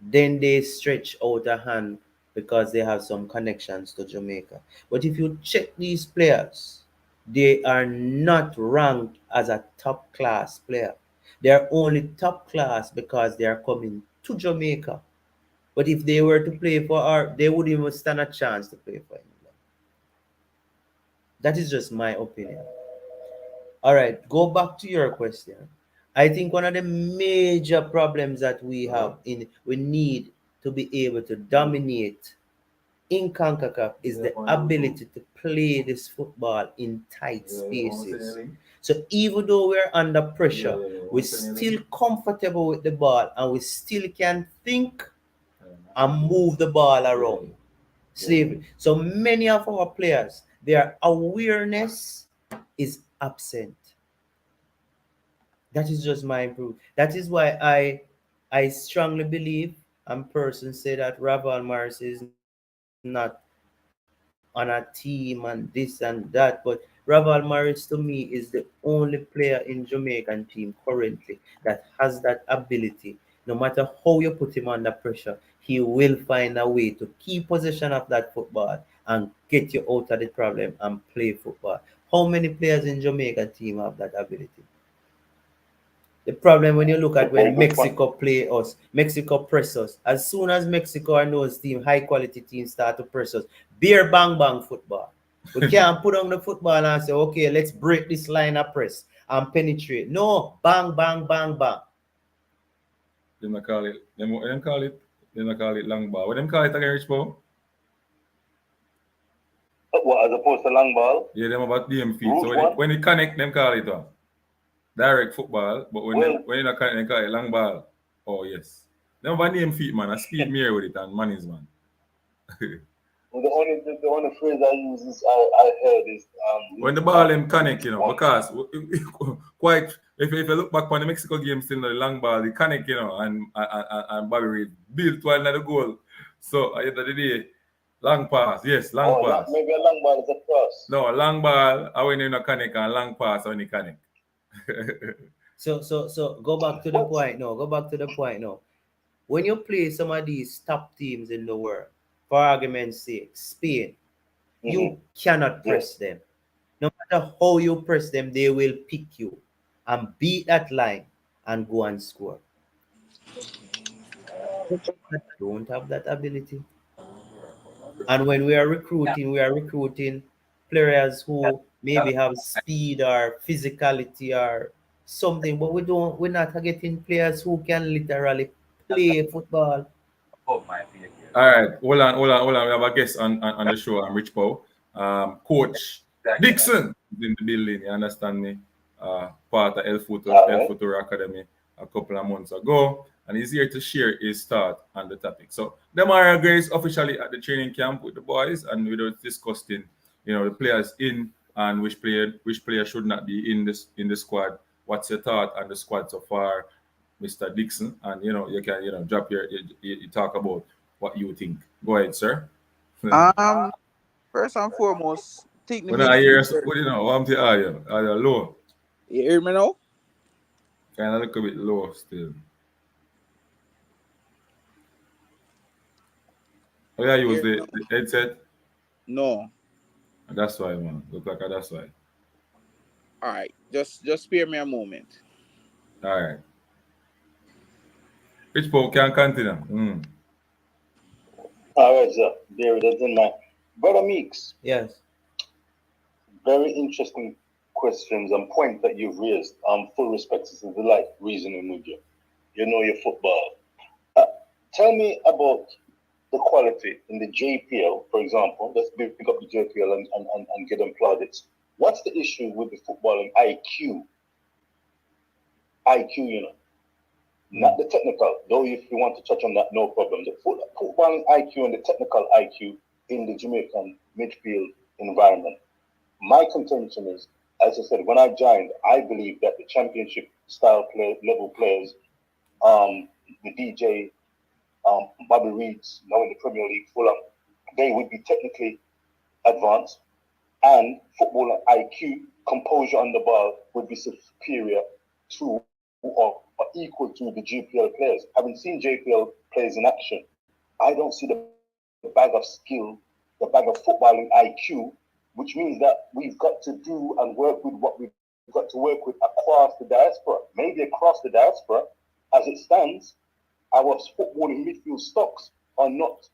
[SPEAKER 4] then they stretch out a hand because they have some connections to Jamaica. But if you check these players, they are not ranked as a top class player. They are only top class because they are coming to Jamaica. But if they were to play for our, they wouldn't even stand a chance to play for England. That is just my opinion. All right, go back to your question. I think one of the major problems that we have in we need to be able to dominate in CONCACAF is the ability to play this football in tight spaces. So even though we're under pressure, we're still comfortable with the ball and we still can think and move the ball around. Slavery. So many of our players, their awareness is absent. That is just my proof. That is why I strongly believe and person say that Raval Morris is not on a team and this and that. But Raval Morris to me is the only player in Jamaican team currently that has that ability. No matter how you put him under pressure, he will find a way to keep possession of that football and get you out of the problem and play football. How many players in Jamaican team have that ability? The problem when you look at when Mexico play us, Mexico press us. As soon as Mexico and those team, high quality teams start to press us, beer bang bang football. We can't put on the football and say, okay, let's break this line of press and penetrate. No, bang bang bang bang.
[SPEAKER 1] Them call it. Them call it. Them call it long ball. What them call it again, Rich Paul?
[SPEAKER 5] What, as opposed to long ball?
[SPEAKER 1] Yeah, them about DM feet.
[SPEAKER 5] Root
[SPEAKER 1] So when they connect, them call it direct football. But when when you not connect, they call it long ball. Oh yes. Them about DM feet, man. I speed me with it and money's man.
[SPEAKER 5] The only phrase I use is I heard is
[SPEAKER 1] when the ball them connect, you know, because quite if you look back on the Mexico game, still the long ball, the connect, you know, and Bobby Reid built one another goal. So at the end of the day, long pass, yes, long pass.
[SPEAKER 5] Maybe a long ball is a cross.
[SPEAKER 1] No, a long ball, I when you not connect, and long pass when you connect.
[SPEAKER 4] So go back to the point now. Go back to the point now. When you play some of these top teams in the world, for argument's sake, Spain, you cannot press them. No matter how you press them, they will pick you and beat that line and go and score. Don't have that ability. And when we are recruiting players who maybe have speed or physicality or something, but we're not getting players who can literally play football.
[SPEAKER 1] All right, hold on. We have a guest on the show. I'm Rich Pow. Coach Dixon is in the building. You understand me? Part of El Futuro Academy a couple of months ago, and he's here to share his thought on the topic. So, Demarai Gray is officially at the training camp with the boys, and we were discussing, you know, the players in and which player should not be in the squad. What's your thought on the squad so far, Mr. Dixon? And you know, you can drop you talk about what you think. Go ahead, sir.
[SPEAKER 6] First and foremost, take the
[SPEAKER 1] When I hear
[SPEAKER 6] midfielder.
[SPEAKER 1] what you know, I'm to are you low?
[SPEAKER 6] You hear me now?
[SPEAKER 1] Kind of look a bit low still. Oh yeah, use the headset.
[SPEAKER 6] No.
[SPEAKER 1] That's why, man. Look like that's why.
[SPEAKER 6] All right. Just spare me a moment.
[SPEAKER 1] All right. Which Pope can continue?
[SPEAKER 5] All right, sir. There it is in my brother Meeks.
[SPEAKER 4] Yes.
[SPEAKER 5] Very interesting questions and points that you've raised. Full respect. This is the light reasoning with you. You know your football. Tell me about the quality in the JPL, for example. Let's pick up the JPL and get them plaudits. What's the issue with the footballing IQ? IQ, you know. Not the technical, though if you want to touch on that, no problem. The footballing IQ and the technical IQ in the Jamaican midfield environment. My contention is, as I said, when I joined, I believe that the championship style level players, the DJ, Bobby Reeds, now in the Premier League, Fulham, they would be technically advanced, and footballer IQ, composure on the ball would be superior to or equal to the JPL players. Having seen JPL players in action, I don't see the bag of skill, the bag of footballing IQ, which means that we've got to do and work with what we've got to work with across the diaspora. Maybe across the diaspora, as it stands, our footballing midfield stocks are not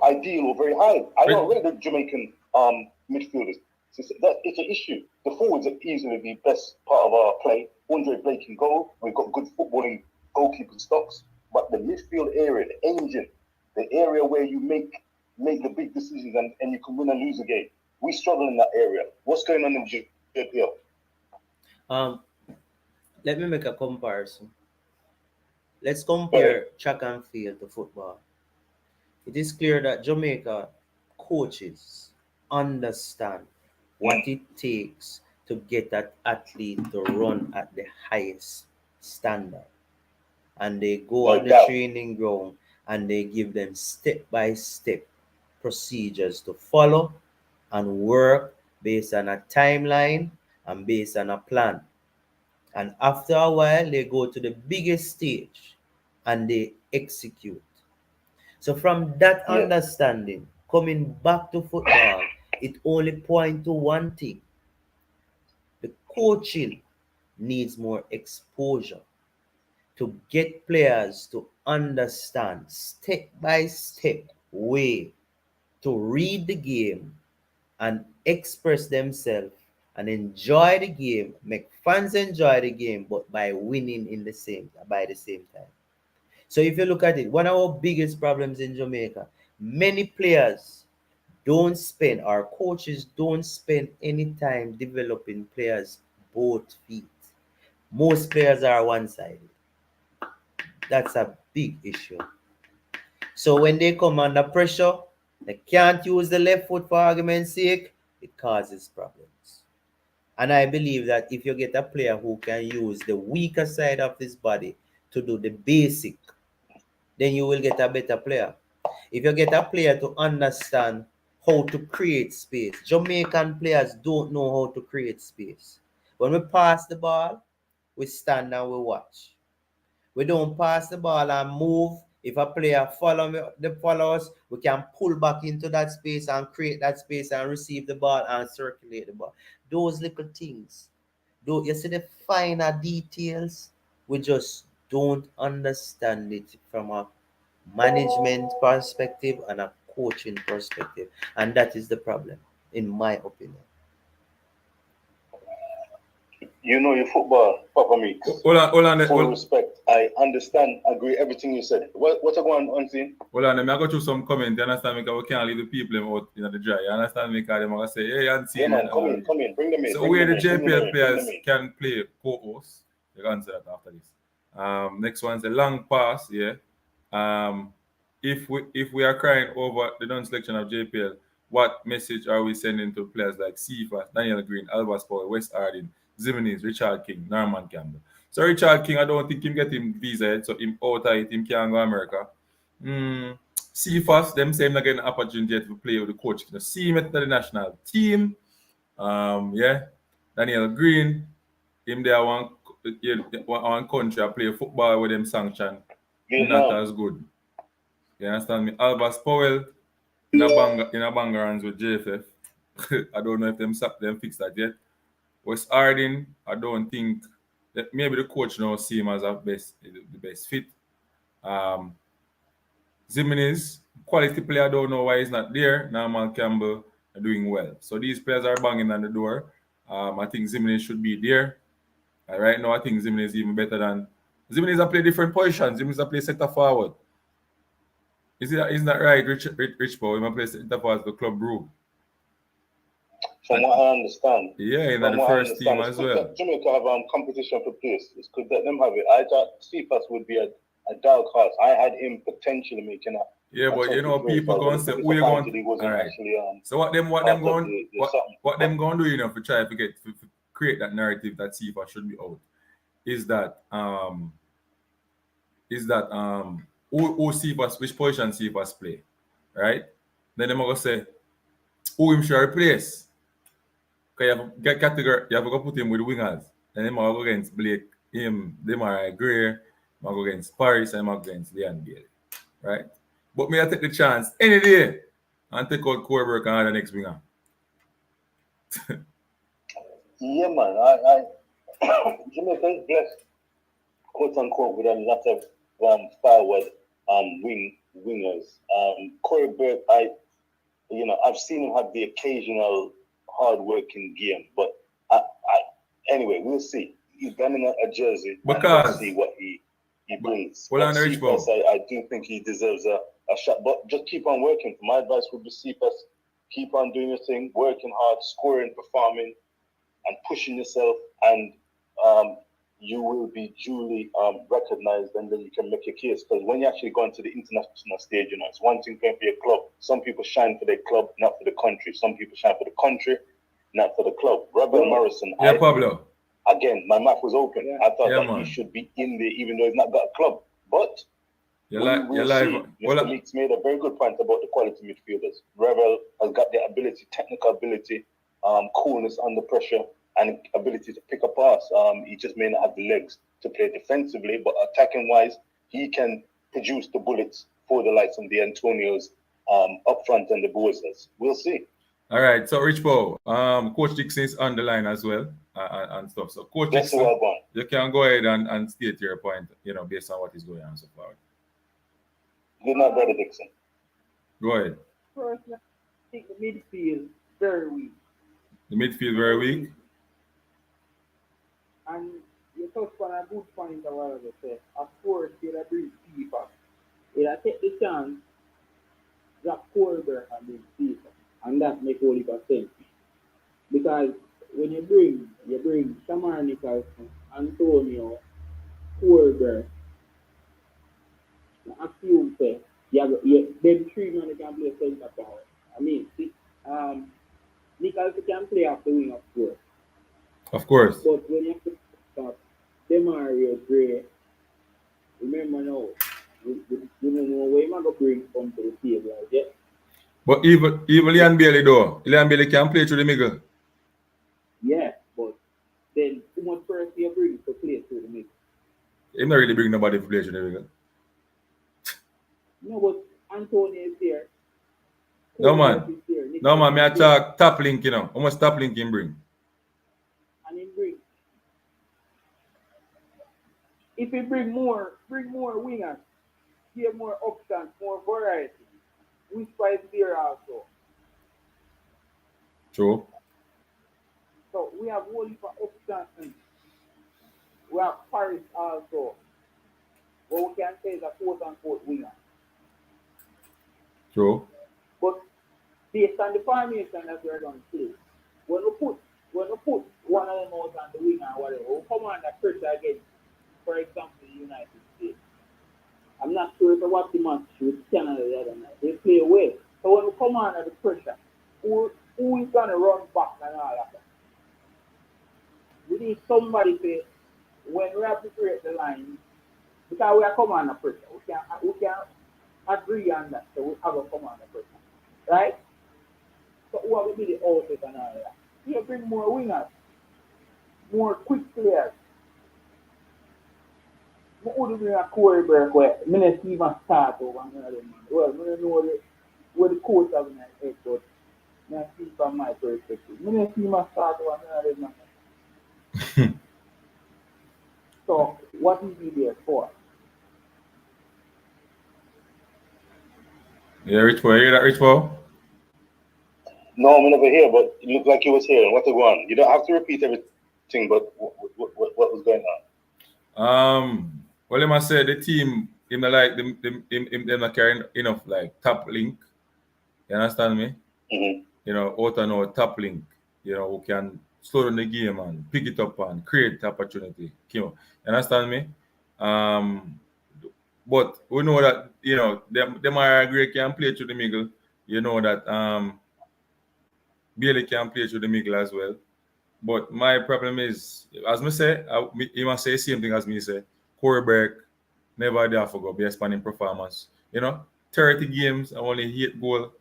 [SPEAKER 5] ideal or very high. I don't rate the Jamaican midfielders. It's an issue. The forwards are easily the best part of our play. Andre Blake can go. We've got good footballing goalkeeping stocks. But the midfield area, the engine, the area where you make the big decisions and you can win and lose a game, we struggle in that area. What's going on in JPL?
[SPEAKER 4] Let me make a comparison. Let's compare track and field to football. It is clear that Jamaica coaches understand what it takes to get that athlete to run at the highest standard. And they go on the training ground and they give them step-by-step procedures to follow and work based on a timeline and based on a plan. And after a while, they go to the biggest stage and they execute. So from that understanding, coming back to football, it only points to one thing. The coaching needs more exposure to get players to understand step-by-step way to read the game and express themselves and enjoy the game, make fans enjoy the game, but by winning by the same time. So if you look at it, one of our biggest problems in Jamaica, many players don't spend, our coaches don't spend any time developing players both feet. Most players are one-sided. That's a big issue. So when they come under pressure, they can't use the left foot for argument's sake, it causes problems. And I believe that if you get a player who can use the weaker side of his body to do the basic, then you will get a better player. If you get a player to understand how to create space, Jamaican players don't know how to create space. When we pass the ball, we stand and we watch. We don't pass the ball and move. If a player follow us, we can pull back into that space and create that space and receive the ball and circulate the ball. Those little things. Though you see the finer details, we just don't understand it from a management perspective and a coaching perspective. And that is the problem, in my opinion.
[SPEAKER 5] You know your football, Papa Meeks.
[SPEAKER 1] Hold on.
[SPEAKER 5] Full respect. I understand, agree everything you said. What are going on, Unseen?
[SPEAKER 1] Hold on, let me go through some comments. You understand me? Because we can't leave the people out in the dry. You understand me? Because they're going to say, hey, Unseen.
[SPEAKER 5] Yeah, man, come in, bring them in.
[SPEAKER 1] So where the JPL players can play co-host, you can answer that after this. Next one's a long pass, yeah. If we are crying over the non-selection of JPL, what message are we sending to players like Sifa, Daniel Green, Albert Powell, West Hardin, Zimenez, Richard King, Norman Campbell? So Richard King, I don't think him get him visa yet, so him out of it, him can't go to America. Cephas, them same not getting an opportunity to play with the coach. You know, see him at the national team. Yeah. Daniel Green, him there one country I play football with them sanction. Not as good. You understand me? Albert Powell in a banger hands with JFF. I don't know if them fix that yet. West Hardin, I don't think that maybe the coach now see him as the best fit. Zimenez, quality player, I don't know why he's not there. Norman Campbell are doing well. So these players are banging on the door. I think Zimenez should be there. Right now, I think Zimenez is even better than Zimenez. Play different positions. Zimenez play center forward. Isn't that right, Rich Paul? He play center forward the club group.
[SPEAKER 5] From what I understand.
[SPEAKER 1] Yeah, in
[SPEAKER 5] From
[SPEAKER 1] the
[SPEAKER 5] what I
[SPEAKER 1] first team
[SPEAKER 5] understand,
[SPEAKER 1] as
[SPEAKER 5] it's good
[SPEAKER 1] well.
[SPEAKER 5] that Jamaica have competition for place. It's good that them have it. I thought Cephas would be a dark horse. I had him potentially making a
[SPEAKER 1] Yeah, but you know, people
[SPEAKER 5] but
[SPEAKER 1] going to say, who you going?
[SPEAKER 5] he wasn't
[SPEAKER 1] All right.
[SPEAKER 5] actually
[SPEAKER 1] So what them
[SPEAKER 5] part of
[SPEAKER 1] going
[SPEAKER 5] the
[SPEAKER 1] what
[SPEAKER 5] something.
[SPEAKER 1] them going to do, you know, to try to get to create that narrative that Sifa should be out is that who Sifa, which position Sifa's play, right? Then them gonna say who him should replace. Cause you have to get category, you have to go put him with wingers. Then them go against Blake, him, Demarai Gray, go against Paris, and go against Leon Bailey, right? But me I take the chance any day and take out Corbett and the next winger.
[SPEAKER 5] Yeah, man. I Jamaica is blessed, quote unquote, with a lot of forward wingers. Corey Burke, I've seen him have the occasional hard working game, but anyway, we'll see. He's done in a jersey, and we'll see what he brings.
[SPEAKER 1] Well, on the rich ball.
[SPEAKER 5] I do think he deserves a shot, but just keep on working. My advice would be Cephas, keep on doing your thing, working hard, scoring, performing, and pushing yourself, and you will be duly recognized, and then you can make your case. Because when you actually go into the international stage, it's one thing playing for your club. Some people shine for their club, not for the country. Some people shine for the country, not for the club. Rebel Morrison.
[SPEAKER 1] Yeah, Pablo.
[SPEAKER 5] Again, my mouth was open.
[SPEAKER 3] Yeah.
[SPEAKER 5] I thought that
[SPEAKER 1] man.
[SPEAKER 5] he should be in there, even though he's not got a club. But
[SPEAKER 1] You're
[SPEAKER 5] we'll see. Mr. Leaks made a very good point about the quality midfielders. Rebel has got the ability, technical ability, coolness under pressure, and ability to pick a pass. He just may not have the legs to play defensively, but attacking wise, he can produce the bullets for the likes of the Antonios up front and the Bozas. We'll see.
[SPEAKER 1] All right, so Rich Bo, Coach Dixon is on the line as well and stuff. So Coach
[SPEAKER 5] That's
[SPEAKER 1] Dixon,
[SPEAKER 5] well gone.
[SPEAKER 1] you can go ahead and state your point, based on what is going on so far.
[SPEAKER 5] Good night, Brother Dixon.
[SPEAKER 1] Go ahead.
[SPEAKER 7] First, I think the midfield very weak.
[SPEAKER 1] The midfield very weak.
[SPEAKER 7] And you touched on a good point a while ago. Say, of course, you'll bring people. You'll take the chance that Corbett and bring people. And that makes all the sense. Because when you bring Shamar Nicholson, Antonio, Corbett, I assume say, them three men can play centre power. I mean, Nicholson can play off the wing, of course.
[SPEAKER 1] Of course.
[SPEAKER 7] But when you have to stop Demarai Gray, remember now, you don't know where you're going to bring from to the table, right?
[SPEAKER 1] But even Leon Bailey though, Leon Bailey can play through the middle.
[SPEAKER 7] Yeah, but then too much person you bring to play through the middle.
[SPEAKER 1] He not really bring nobody to play through the middle.
[SPEAKER 7] No, but Antonio is there.
[SPEAKER 1] No man. No man, me I talk top link, How much top link him bring?
[SPEAKER 7] And he bring. If he bring more wingers, give more options, more variety. Whisper is there also.
[SPEAKER 1] True.
[SPEAKER 7] So we have only for options. We have Paris also. But we can say the quote unquote winger.
[SPEAKER 1] True.
[SPEAKER 7] But based on the formation that we're going to play, when we put one of them out on the wing or whatever, we come under pressure against, for example, the United States. I'm not sure if I watched the match with Canada the other night. They play away. So when we come under the pressure, who is going to run back and all of that? We need somebody to, when we have to create the line, because we are coming under pressure. We can agree on that. So we have a come under pressure. Right? So who will be the outlet and all that? You bring more wingers, more quick players. But who do bring a Corey Burke where I don't even start over another man? Well, I don't know where the coach has in his head, but I see from my perspective. I don't even start over another man. So what is he there for?
[SPEAKER 1] Yeah, Rich Bo, you hear that, Rich Bo?
[SPEAKER 5] No, I'm never here, but it looked like he was here. What to go on? You don't have to repeat everything, but what was going on?
[SPEAKER 1] Well, I must say the team, him like them not carrying enough top link. You understand me?
[SPEAKER 5] Mm-hmm.
[SPEAKER 1] Out and out top link. who can slow down the game and pick it up and create opportunity. You understand me? But we know that Demarai Gray can play through the middle. You know that Bailey can play through the middle as well. But my problem is, as me say, he must say the same thing as me say. Corey Burke never there for go best spanning performance. 30 games and only 8 goals.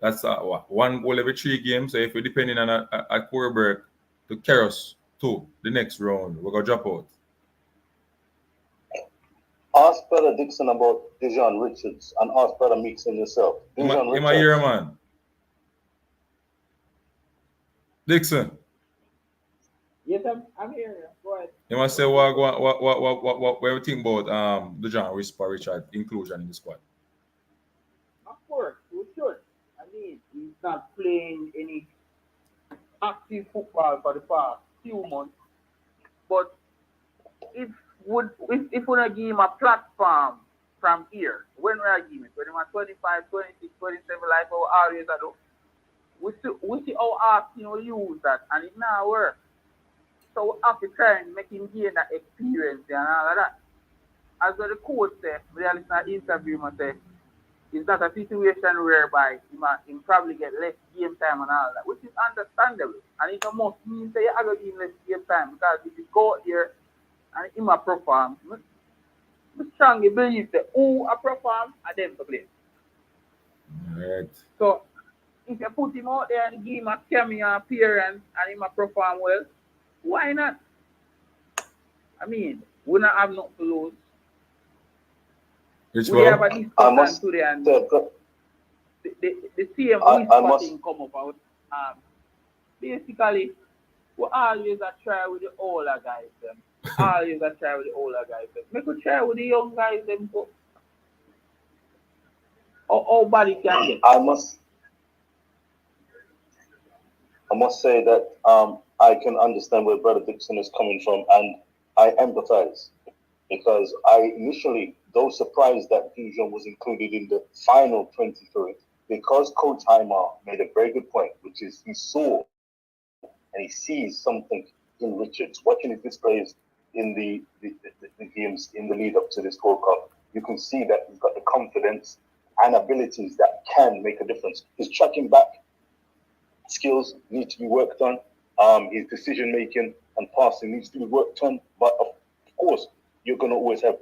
[SPEAKER 1] That's one goal every 3 games. So if we're depending on a Corey Burke to carry us to the next round, we're gonna drop out.
[SPEAKER 5] Ask Brother Dixon about Dejan Richards and ask Brother Meeks and yourself.
[SPEAKER 1] Am I here, man? Dixon.
[SPEAKER 7] Yes, I'm here. Go ahead.
[SPEAKER 1] You must say what you think about Dejan Richard inclusion in the squad?
[SPEAKER 7] Of course, we should. I mean, he's not playing any active football for the past few months. But if we give him a platform from here, when we are giving it, when he was 25, 26, 27, like how always I do, we see how often we use that, and it now works. So we have to try and make him gain that experience and all of that. As the coach said, we are listening to the interview, and say, it's not a situation whereby he probably get less game time and all that, which is understandable. And it must mean that you are going to give less game time, because if you go here and him a perform, I strongly believe that who a perform are them to play.
[SPEAKER 1] Right.
[SPEAKER 7] So if you put him out there and give him a cameo appearance and him a perform well, why not? I mean, we don't have nothing to lose. We have a discussion today, and the same thing come about. Basically, we always try with the older guys. Make we try with the young guys. Them go. How body can get.
[SPEAKER 5] I must say that I can understand where Brother Dixon is coming from, and I empathize, because I initially, though surprised that Dijon was included in the final 23, because Coach Heimer made a very good point, which is he saw and he sees something in Richards. Watching his displays in the games in the lead up to this World Cup, you can see that he's got the confidence and abilities that can make a difference. His tracking back skills need to be worked on. His decision making and passing needs to be worked on. But of course, you're going to always have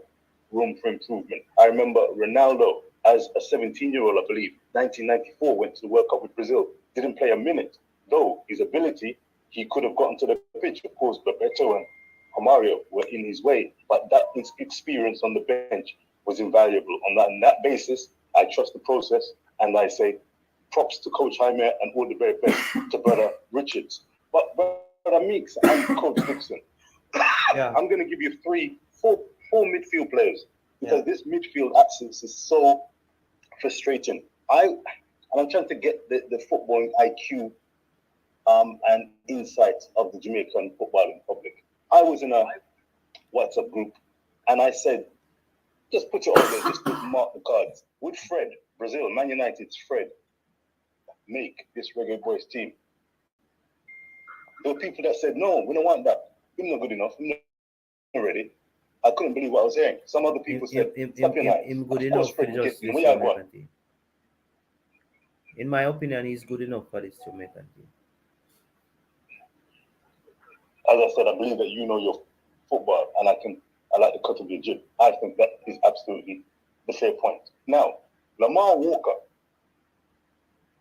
[SPEAKER 5] room for improvement. I remember Ronaldo, as a 17-year-old, I believe, 1994, went to the World Cup with Brazil, didn't play a minute. Though his ability, he could have gotten to the pitch. Of course, Bebeto and Romario were in his way. But that experience on the bench was invaluable. On that basis, I trust the process, and I say props to Coach Jaime and all the very best to Brother Richards. But Brother Meeks and Coach Dixon, I'm going to give you four midfield players, because this midfield absence is so frustrating. I'm trying to get the footballing IQ and insights of the Jamaican footballing public. I was in a WhatsApp group, and I said, just put it on there, just mark the cards. Would Fred, Brazil, Man United's Fred, make this Reggae Boys team? There were people that said, no, we don't want that. We're not good enough. We're not ready. I couldn't believe what I was hearing. Some other people said, stop your night.
[SPEAKER 4] Him good enough for just this Jamaican team. In my opinion, he's good enough for this Jamaican team.
[SPEAKER 5] As I said, I believe that you know your football, and I like the cut of your jib. I think that is absolutely the fair point. Now, Lamar Walker,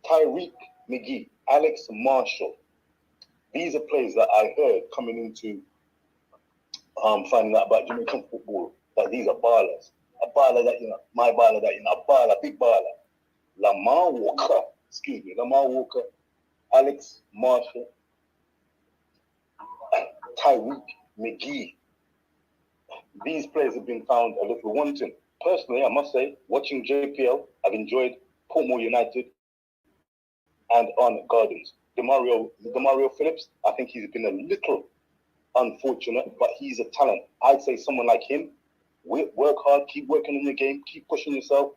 [SPEAKER 5] Tyreek McGee, Alex Marshall, these are players that I heard coming into finding out about Jamaican football, that these are ballers. A baller that, my baller that, a baller, big baller. Lamar Walker, Alex Marshall, Tyreek McGee. These players have been found a little wanting. Personally, I must say, watching JPL, I've enjoyed Portmore United and on Gardens. Demario Phillips, I think he's been a little unfortunate, but he's a talent. I'd say someone like him, work hard, keep working on your game, keep pushing yourself,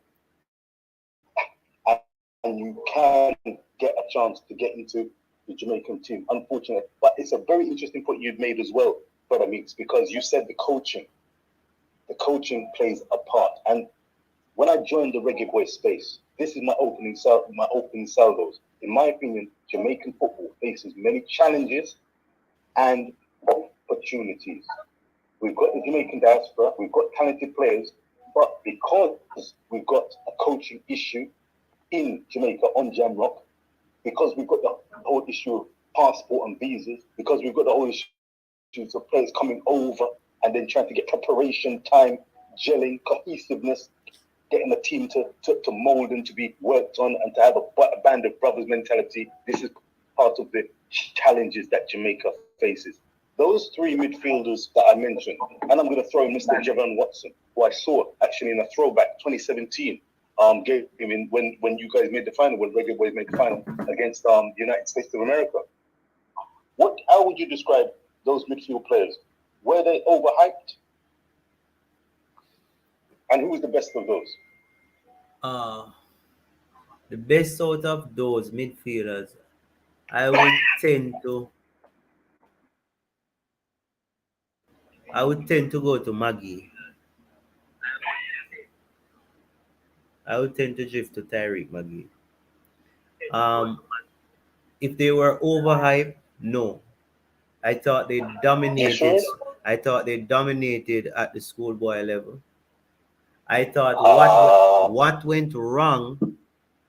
[SPEAKER 5] and you can get a chance to get into the Jamaican team, unfortunately. But it's a very interesting point you've made as well, Brother Meeks, because you said the coaching plays a part. And when I joined the Reggae Boy space, this is my opening salvos. In my opinion, Jamaican football faces many challenges and opportunities. We've got the Jamaican diaspora, we've got talented players, but because we've got a coaching issue in Jamaica on Jamrock, because we've got the whole issue of passport and visas, because we've got the whole issue of players coming over and then trying to get preparation time, gelling, cohesiveness, getting the team to mold and to be worked on and to have a band of brothers mentality. This is part of the challenges that Jamaica faces. Those three midfielders that I mentioned, and I'm going to throw in Mr. Javon Watson, who I saw actually in a throwback 2017 game when you guys made the final, when Reggae Boys made the final against the United States of America. How would you describe those midfield players? Were they overhyped? And who was the best of those?
[SPEAKER 4] The best out of those midfielders, I would tend to go to Maggie. I would tend to drift to Tyreek Maggie. If they were overhyped, no. I thought they dominated. I thought they dominated at the schoolboy level. I thought what went wrong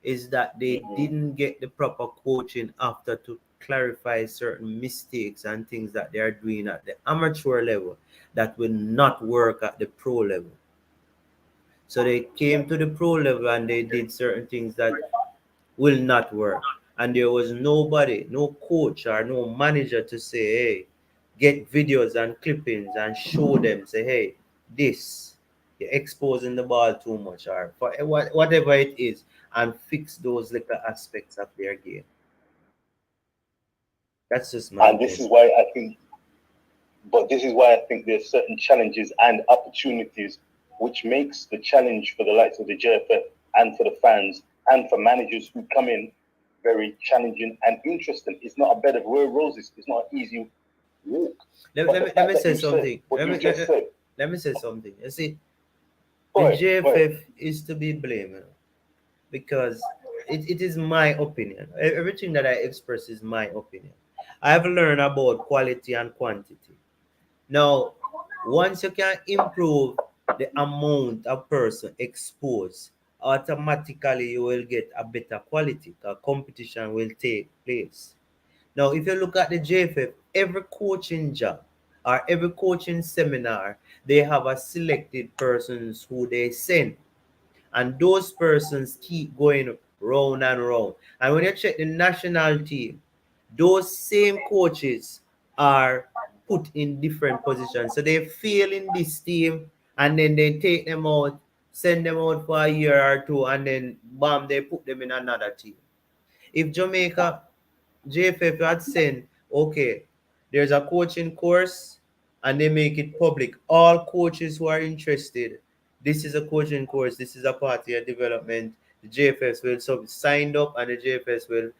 [SPEAKER 4] is that they didn't get the proper coaching after to clarify certain mistakes and things that they are doing at the amateur level that will not work at the pro level. So they came to the pro level and they did certain things that will not work. And there was nobody, no coach or no manager to say, hey, get videos and clippings and show them, say, hey, this, you're exposing the ball too much, or whatever it is, and fix those little aspects of their game. That's just my
[SPEAKER 5] opinion. This is why I think there's certain challenges and opportunities which makes the challenge for the likes of the JFF and for the fans and for managers who come in very challenging and interesting. It's not a bed of roses. It's not an easy walk.
[SPEAKER 4] Let me say something. Let me say something. You see, the JFF is to be blamed because it is my opinion. Everything that I express is my opinion. I have learned about quality and quantity. Now, once you can improve the amount of person exposed, automatically you will get a better quality because competition will take place. Now, if you look at the JFF, every coaching job or every coaching seminar, they have a selected persons who they send. And those persons keep going round and round. And when you check the national team, those same coaches are put in different positions. So they fail in this team and then they take them out, send them out for a year or two, and then bam, they put them in another team. If Jamaica JFF had sent, okay, there's a coaching course and they make it public. All coaches who are interested, this is a coaching course, this is a part of your development. The JFS will sign up and the JFS will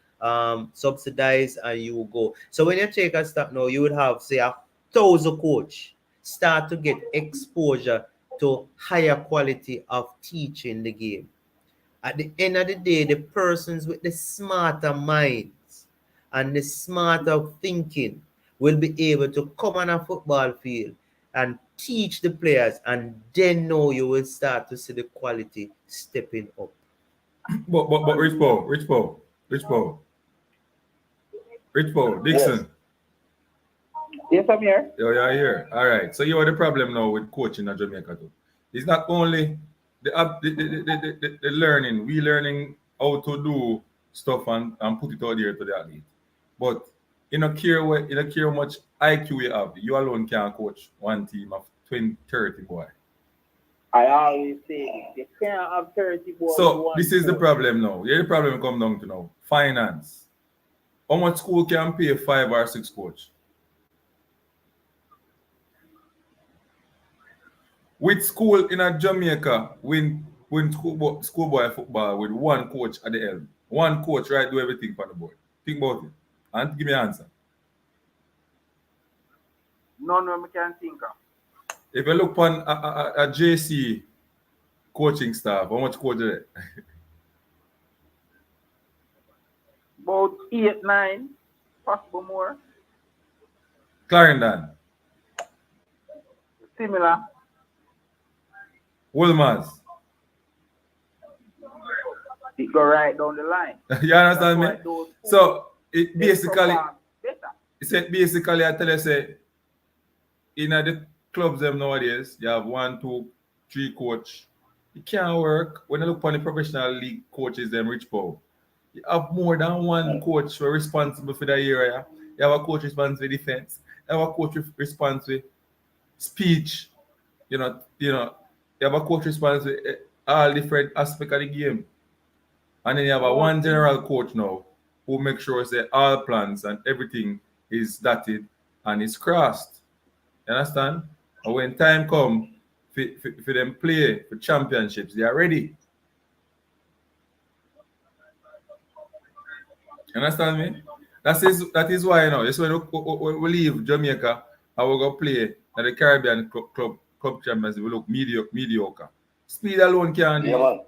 [SPEAKER 4] subsidize and you will go. So when you take a step now, you would have, say, 1,000 coach start to get exposure to higher quality of teaching the game. At the end of the day, the persons with the smarter minds and the smarter thinking will be able to come on a football field and teach the players, and then now you will start to see the quality stepping up.
[SPEAKER 1] But Rich Paul, Dixon.
[SPEAKER 7] Yes, I'm here.
[SPEAKER 1] You're here. All right. So you are the problem now with coaching at Jamaica too. It's not only the learning, we learning how to do stuff and put it out there to the athlete. But you don't care how much IQ you have. You alone can't coach one team of 20, 30 boy.
[SPEAKER 7] I always say you can't have 30 boys.
[SPEAKER 1] So this is the problem now. Yeah, the problem come down to now. Finance. How much school can pay 5 or 6 coach? With school in a Jamaica, when schoolboy football with one coach at the helm. One coach right do everything for the board. Think about it. And give me an answer.
[SPEAKER 7] None of me can think of.
[SPEAKER 1] If you look on a JC coaching staff, how much coach is it?
[SPEAKER 7] About 8, 9, possible more.
[SPEAKER 1] Clarendon,
[SPEAKER 7] Similar.
[SPEAKER 1] Wilmers.
[SPEAKER 7] It go right down the line.
[SPEAKER 1] You understand me?
[SPEAKER 7] That's why those
[SPEAKER 1] So it
[SPEAKER 7] they
[SPEAKER 1] basically,
[SPEAKER 7] perform better.
[SPEAKER 1] it said basically I tell you say in the clubs them nowadays, you have 1, 2, 3 coach. It can't work. When you look on the professional league coaches, them rich power. You have more than one coach who are responsible for the area. You have a coach responsible for defense. You have a coach responsible for speech. You have a coach responsible for all different aspects of the game. And then you have a one general coach now who makes sure that all plans and everything is dotted and is crossed. You understand? And when time comes for them play for championships, they are ready. You understand me? That is why, that's when we leave Jamaica and we go play at the Caribbean club champions, we look mediocre. Speed alone can't do it.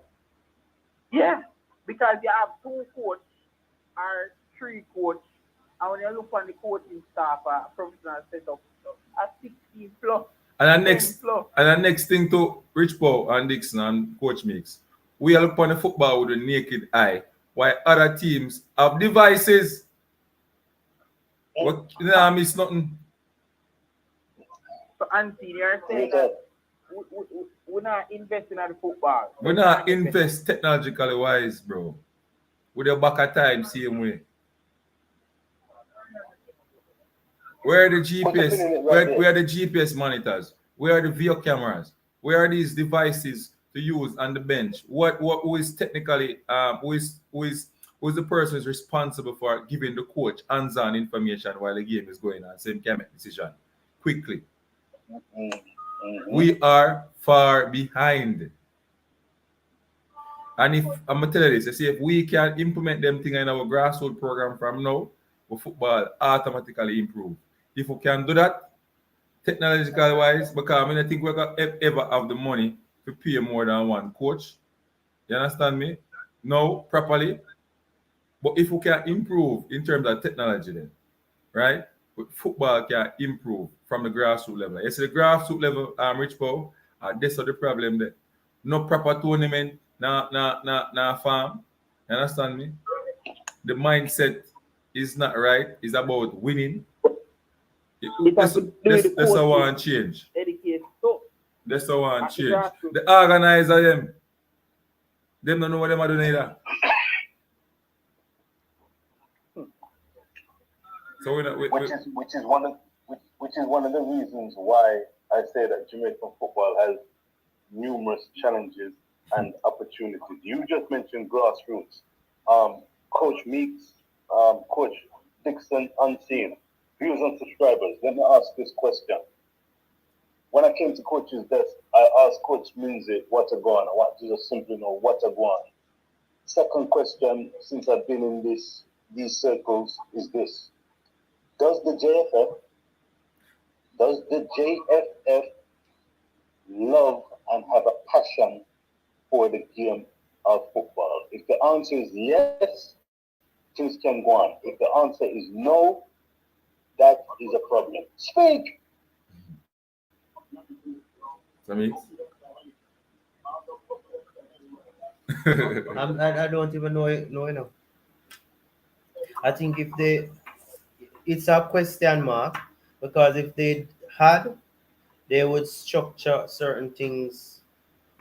[SPEAKER 7] Yeah, because you have 2 coach or 3 coach, and when you look on the coaching staff, professional setup, a 16 plus.
[SPEAKER 1] And the next thing to Rich Paul and Dixon and Coach Mix, we look upon the football with a naked eye, while other teams have devices. What I miss nothing.
[SPEAKER 7] So Anthony, you're saying that we're not investing in the football.
[SPEAKER 1] We're not invest technologically wise, bro. With the back of time, same way. Where are the GPS? Where are the GPS monitors? Where are the video cameras? Where are these devices to use on the bench? Who is technically who is the person who's responsible for giving the coach hands-on information while the game is going on, so he can make decision quickly. We are far behind. And if I'm gonna tell you this, I say if we can implement them things in our grassroots program from now, our football automatically improve. If we can do that, technological wise, because I think we're gonna ever have the money to pay more than one coach. You understand me? No, properly. But if we can improve in terms of technology, then, right? But football can improve from the grassroots level. You see, the grassroots level, Rich Paul, this is the problem there. No proper tournament, na farm. You understand me? The mindset is not right. It's about winning. That's a one change. That's a one change. The organizer them don't know what them are doing either. So
[SPEAKER 5] which is one of the reasons why I say that Jamaican football has numerous challenges and opportunities. You just mentioned grassroots. Coach Meeks, Coach Dixon, Unseen, viewers and subscribers. Let me ask this question. When I came to Coach's desk, I asked Coach Minzy what a go on. I want to just simply know what a go on. Second question, since I've been in these circles, is this. Does the JFF love and have a passion for the game of football? If the answer is yes, things can go on. If the answer is no, that is a problem. Speak!
[SPEAKER 1] Sammy?
[SPEAKER 4] I don't even know enough. I think it's a question mark, because if they had, they would structure certain things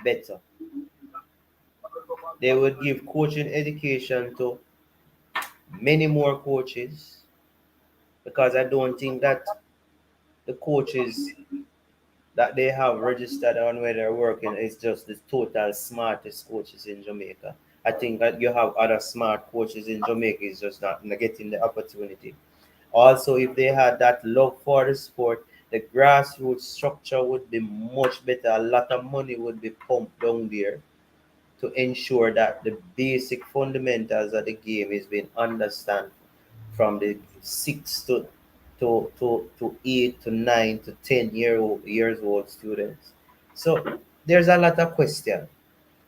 [SPEAKER 4] better. They would give coaching education to many more coaches, because I don't think that the coaches that they have registered on where they're working is just the total smartest coaches in Jamaica. I think that you have other smart coaches in Jamaica, is just not getting the opportunity. Also, if they had that love for the sport, the grassroots structure would be much better. A lot of money would be pumped down there to ensure that the basic fundamentals of the game is being understood from the 6 to 8 to 9 to 10 years old students. So there's a lot of question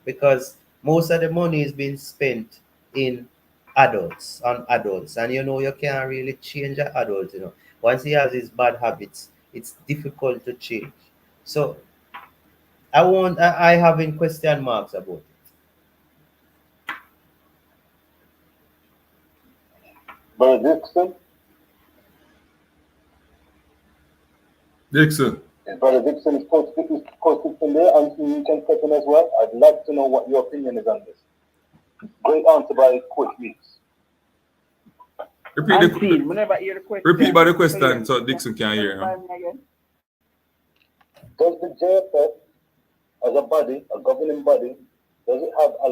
[SPEAKER 4] because most of the money is being spent in on adults, and you can't really change an adult. Once he has his bad habits, it's difficult to change. So I having question marks about it.
[SPEAKER 5] Brother Dixon,
[SPEAKER 1] Dixon.
[SPEAKER 5] Brother Dixon is Coach Dixon there, and you can step in as well. I'd like to know what your opinion is on this. Great answer by Coach Meeks.
[SPEAKER 1] Repeat
[SPEAKER 7] the question.
[SPEAKER 1] Repeat by the question so Dixon can hear.
[SPEAKER 5] Does the JFF, as a body, a governing body, does it have a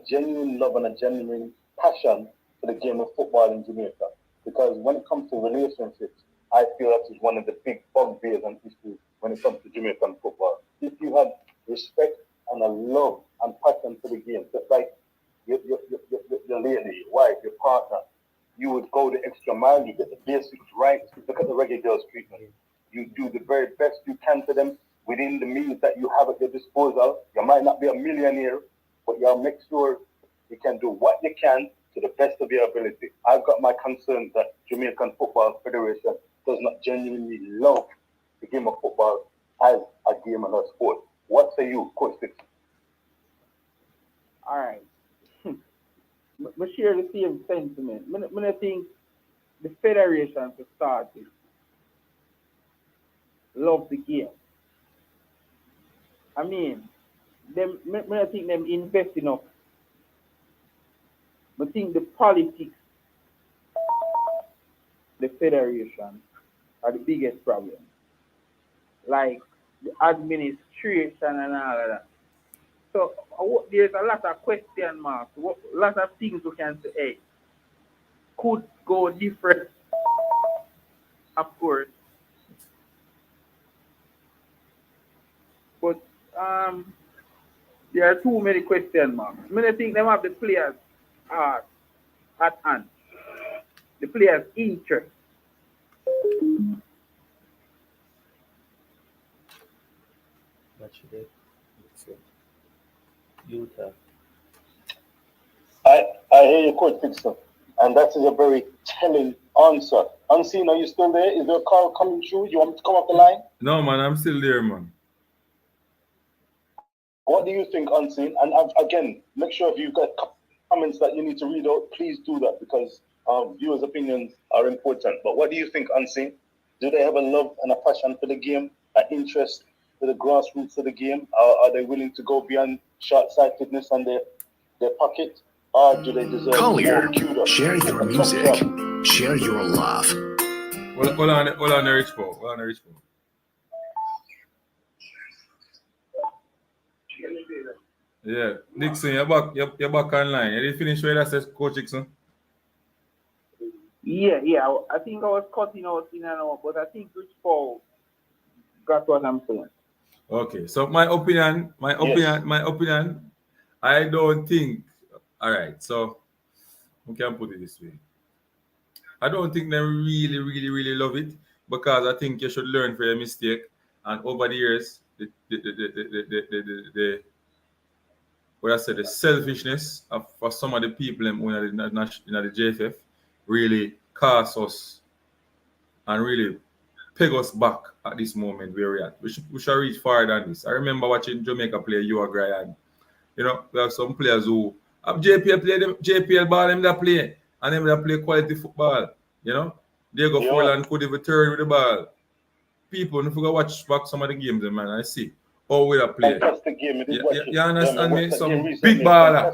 [SPEAKER 5] genuine love and a genuine passion for the game of football in Jamaica? Because when it comes to relationships, I feel that is one of the big bugbears and issues when it comes to Jamaican football. If you have respect and a love and passion for the game, just like your lady, your wife, your partner, you would go the extra mile, you get the basics right. Look at the reggae girls treatment. You do the very best you can for them within the means that you have at your disposal. You might not be a millionaire, but you'll make sure you can do what you can to the best of your ability. I've got my concerns that Jamaican Football Federation does not genuinely love the game of football as a game and a sport. What say you, Coach Dixon?
[SPEAKER 7] All right. I share the same sentiment. I think the federation to start with love the game. I mean, I think them invest enough. I think the politics, the federation, are the biggest problem. Like the administration and all of that. So there's a lot of question marks, a lot of things we can say, hey, could go different, of course. But there are too many question marks. I think they have the players at hand. The players' interest.
[SPEAKER 4] What should they say? Utah.
[SPEAKER 5] I hear you, Coach Dixon, and that is a very telling answer. Unseen, are you still there? Is there a call coming through? You want me to come off the line?
[SPEAKER 1] No, man, I'm still there, man.
[SPEAKER 5] What do you think, Unseen? And again, make sure if you've got comments that you need to read out, please do that because viewers' opinions are important. But what do you think, Unseen? Do they have a love and a passion for the game, an interest for the grassroots of the game? Are they willing to go beyond short-sightedness and their pocket? Or do they deserve
[SPEAKER 8] Collier,
[SPEAKER 5] more
[SPEAKER 8] share your music, share your love.
[SPEAKER 1] Hold on, Rich Paul. Yeah, Dixon, you're back online. You did finish where that says Coach Dixon?
[SPEAKER 7] Yeah. I think I was cutting out in and out, but I think Rich Paul got what I'm saying.
[SPEAKER 1] Okay, so my opinion, I don't think. All right, so we can put it this way. I don't think they really love it because I think you should learn from your mistake. And over the years, the selfishness for some of the people in the JFF really cost us and really peg us back at this moment where we're at. We should reach farther than this. I remember watching Jamaica play Demarai Gray, and we have some players who have JPL ball them that play and them that play quality football. Diego Forlan could even turn with the ball. People, if you go watch back some of the games, man, I see how we are playing.
[SPEAKER 5] Fantastic game.
[SPEAKER 1] You understand me? Some big baller.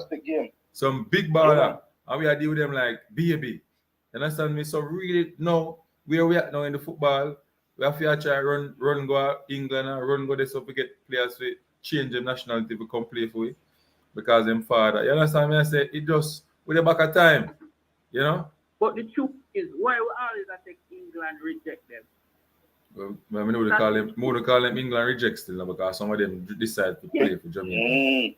[SPEAKER 1] Some big baller. And we are dealing with them like baby. You understand me? So really, now, where we at now in the football, we have to try run go England and run go this up to get players to change their nationality to come play for it. Because them father. You understand me? I say it just with the back of time.
[SPEAKER 7] But the truth is, why we always take England reject them?
[SPEAKER 1] Well, I mean, we call them England rejects still because some of them decide to play for Jamaica.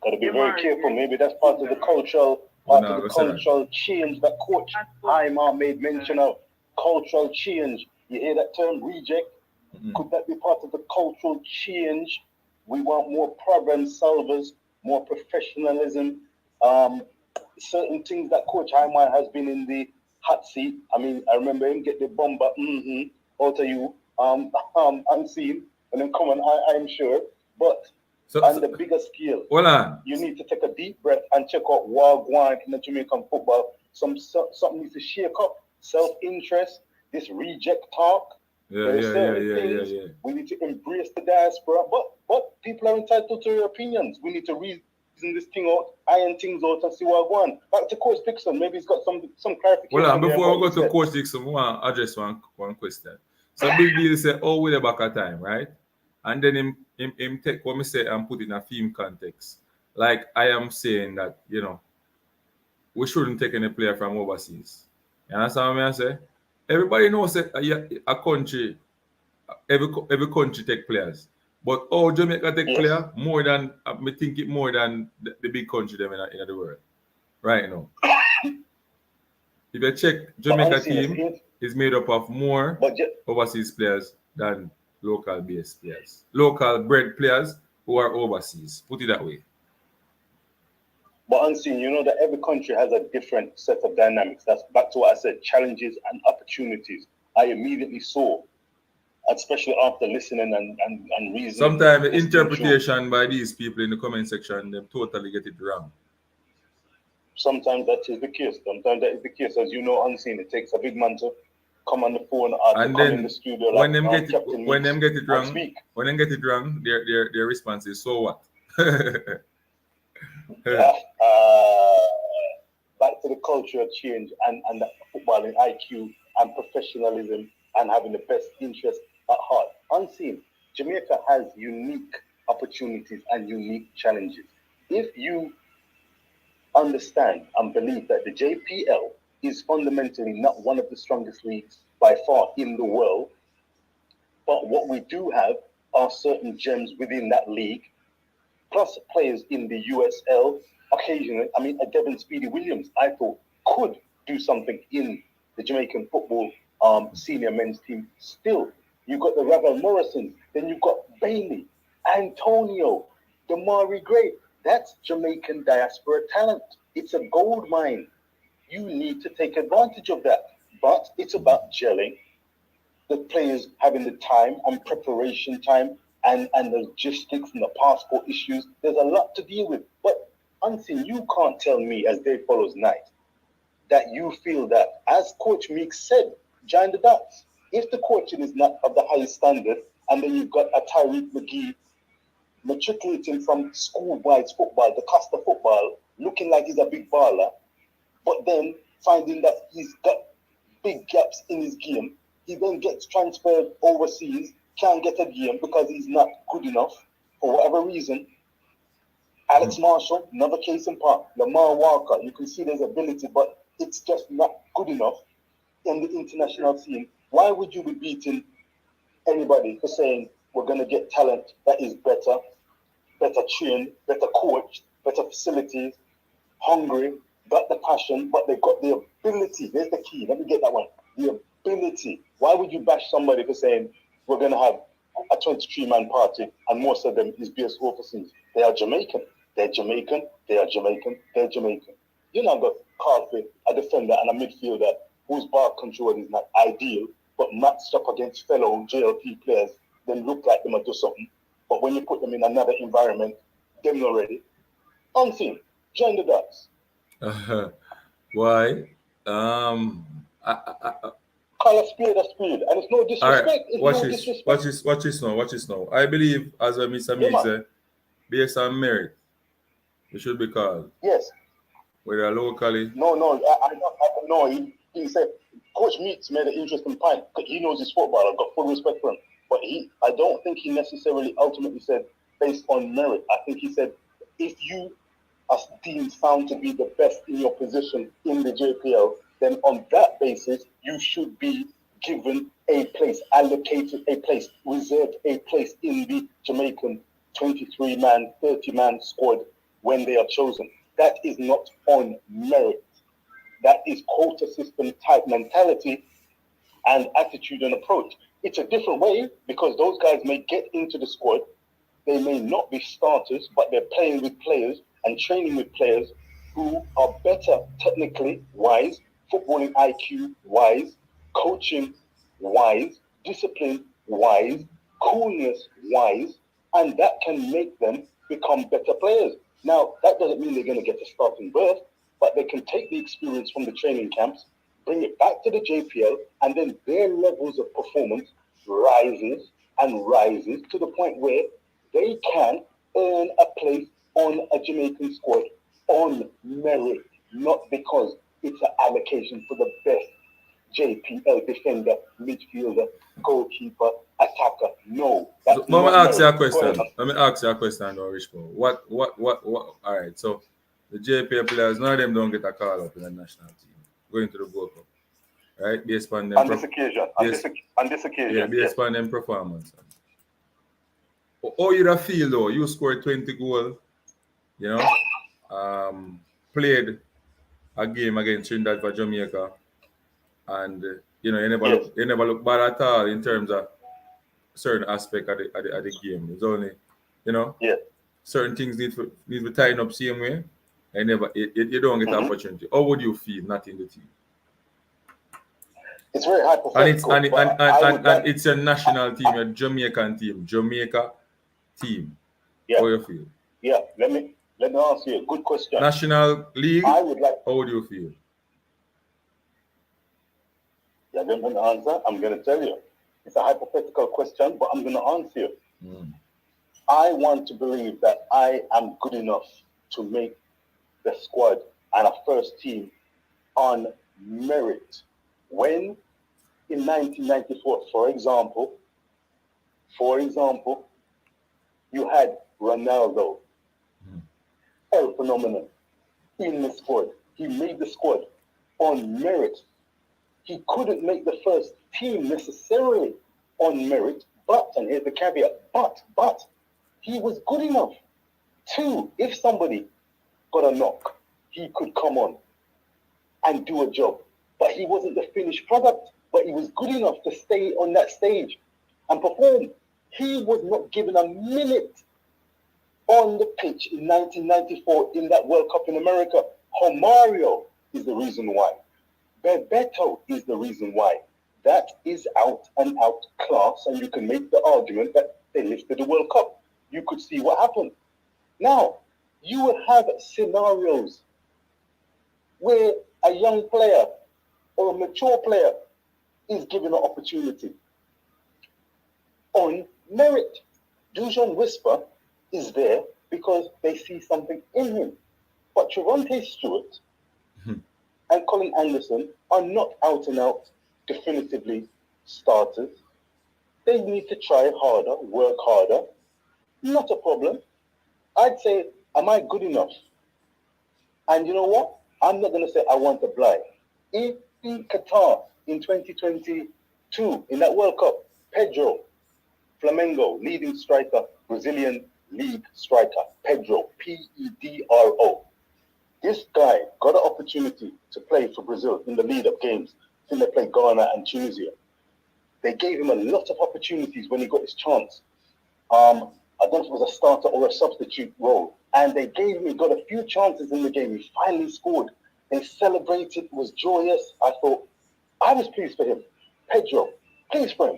[SPEAKER 5] Got to be very careful. Maybe that's part of the cultural part
[SPEAKER 1] no,
[SPEAKER 5] of the
[SPEAKER 1] go say that.
[SPEAKER 5] cultural change that Coach Hyman made mention of. Cultural change. You hear that term, reject? Could that be part of the cultural change? We want more problem solvers, more professionalism. Certain things that Coach Hyman has been in the hot seat. I mean, I remember him get the bomber out of you unseen, and then come on, I'm sure. But on the bigger scale,
[SPEAKER 1] hold on.
[SPEAKER 5] you need to take a deep breath and check out Wagwan in the Jamaican football. Something needs to shake up. Self-interest, this reject talk.
[SPEAKER 1] Yeah.
[SPEAKER 5] We need to embrace the diaspora, but people are entitled to their opinions. We need to reason this thing out, iron things out, and see what I want. Back to Coach Dixon, maybe he's got some clarification.
[SPEAKER 1] Well, before we go to Coach Dixon, we want to address one question. So Big Deal say, "Oh, with the back of time, right?" And then him take what me say and put in a theme context. Like I am saying that we shouldn't take any player from overseas. You understand what I say? Everybody knows that a country, every country take players. But Jamaica take player more than me think it more than the big country them in the world right now. If you check, Jamaica team is made up of more overseas players than local based players, local bred players who are overseas. Put it that way.
[SPEAKER 5] But unseen, you know that every country has a different set of dynamics. That's back to what I said, challenges and opportunities. I immediately saw, especially after listening and reasoning.
[SPEAKER 1] Sometimes the interpretation by these people in the comment section, they totally get it wrong.
[SPEAKER 5] Sometimes that is the case. As you know, unseen, it takes a big man to come on the phone
[SPEAKER 1] and
[SPEAKER 5] come
[SPEAKER 1] then
[SPEAKER 5] in the studio.
[SPEAKER 1] When them get it wrong, their response is, so what?
[SPEAKER 5] Back to the cultural change and the footballing IQ and professionalism and having the best interest at heart. Unseen, Jamaica has unique opportunities and unique challenges. If you understand and believe that the JPL is fundamentally not one of the strongest leagues by far in the world, but what we do have are certain gems within that league, plus players in the USL occasionally. I mean, a Devin Speedy Williams, I thought, could do something in the Jamaican football senior men's team. Still, you've got the Ravel Morrisons, then you've got Bailey, Antonio, Demarai Gray. That's Jamaican diaspora talent. It's a gold mine. You need to take advantage of that. But it's about gelling, the players having the time and preparation time and the logistics and the passport issues. There's a lot to deal with. But unseen, you can't tell me as day follows night that you feel that, as Coach Meeks said, join the dots. If the coaching is not of the highest standard, and then you've got a Tyreek McGee matriculating from school-wide football, the Costa football, looking like he's a big baller, but then finding that he's got big gaps in his game, he then gets transferred overseas, can't get a game because he's not good enough for whatever reason. Alex Marshall, another case in point. Lamar Walker, you can see there's ability, but it's just not good enough in the international scene. Why would you be beating anybody for saying we're going to get talent that is better trained, better coached, better facilities, hungry, got the passion, but they've got the ability. There's the key. Let me get that one. The ability. Why would you bash somebody for saying we're going to have a 23-man party and most of them is based overseas? They are Jamaican. They're Jamaican. They are Jamaican. They're Jamaican. You're not going to call for a defender and a midfielder whose ball control is not ideal, but matched up against fellow JLP players, then look like them and do something. But when you put them in another environment, they're not ready. Unseen. Join the dots.
[SPEAKER 1] Why?
[SPEAKER 5] Call a spade, and it's no disrespect.
[SPEAKER 1] Right.
[SPEAKER 5] It's
[SPEAKER 1] Watch this now. I believe, as Mr. Meeks said, based on merit, it should be called.
[SPEAKER 5] Yes.
[SPEAKER 1] Whether locally.
[SPEAKER 5] No. I know. He said Coach Meeks made an interesting point. He knows his football. I've got full respect for him. But I don't think he necessarily ultimately said based on merit. I think he said if you are deemed found to be the best in your position in the JPL, then on that basis, you should be given a place, allocated a place, reserved a place in the Jamaican 23-man, 30-man squad when they are chosen. That is not on merit. That is quota system type mentality and attitude and approach. It's a different way because those guys may get into the squad. They may not be starters, but they're playing with players and training with players who are better technically wise, footballing IQ wise, coaching wise, discipline wise, coolness wise, and that can make them become better players. Now, that doesn't mean they're going to get a starting berth, but they can take the experience from the training camps, bring it back to the JPL, and then their levels of performance rises and rises to the point where they can earn a place on a Jamaican squad on merit, not because it's an allocation for the best JPL defender, midfielder, goalkeeper, attacker. No.
[SPEAKER 1] Let me ask you a question. Let me ask you a question, though, Richbo. What? All right. So the JPL players, none of them don't get a call up in the national team going to the World Cup, right? Based on them.
[SPEAKER 5] On this occasion.
[SPEAKER 1] Yeah, based on them performance. How you feel though? You scored 20 goals, you know, played a game against Trinidad for Jamaica, and you know you never look bad at all in terms of certain aspect of the game. It's only, you know, certain things need to tighten up same way. And you don't get the opportunity. How would you feel not in the team?
[SPEAKER 5] It's very hypothetical.
[SPEAKER 1] And it's a national team, a Jamaica team.
[SPEAKER 5] Yeah.
[SPEAKER 1] How you feel?
[SPEAKER 5] Yeah. Let me ask you a good question.
[SPEAKER 1] National League.
[SPEAKER 5] I would like.
[SPEAKER 1] How would you feel?
[SPEAKER 5] Yeah, I'm going to answer. I'm going to tell you. It's a hypothetical question, but I'm going to answer you. I want to believe that I am good enough to make the squad and a first team on merit. When in 1994, for example, you had Ronaldo, El Phenomenon, in the squad. He made the squad on merit. He couldn't make the first team necessarily on merit, but, and here's the caveat, but he was good enough to, if somebody got a knock, he could come on and do a job. But he wasn't the finished product, but he was good enough to stay on that stage and perform. He was not given a minute on the pitch in 1994 in that World Cup in America. Romario is the reason why. Bebeto is the reason why. That is out and out class, and you can make the argument that they lifted the World Cup. You could see what happened. Now, you will have scenarios where a young player or a mature player is given an opportunity on merit. Dujon Whisper is there because they see something in him. But Trevante Stewart and Colin Anderson are not out and out definitively starters. They need to try harder, work harder. Not a problem. I'd say, am I good enough? And you know what? I'm not going to say I want to blind. In Qatar in 2022, in that World Cup, Pedro, Flamengo, leading striker, Brazilian league striker, Pedro, Pedro. This guy got an opportunity to play for Brazil in the lead-up games. I think they played Ghana and Tunisia. They gave him a lot of opportunities when he got his chance. I don't know if it was a starter or a substitute role. And they gave him, he got a few chances in the game. He finally scored. They celebrated, it was joyous. I was pleased for him. Pedro, pleased for him.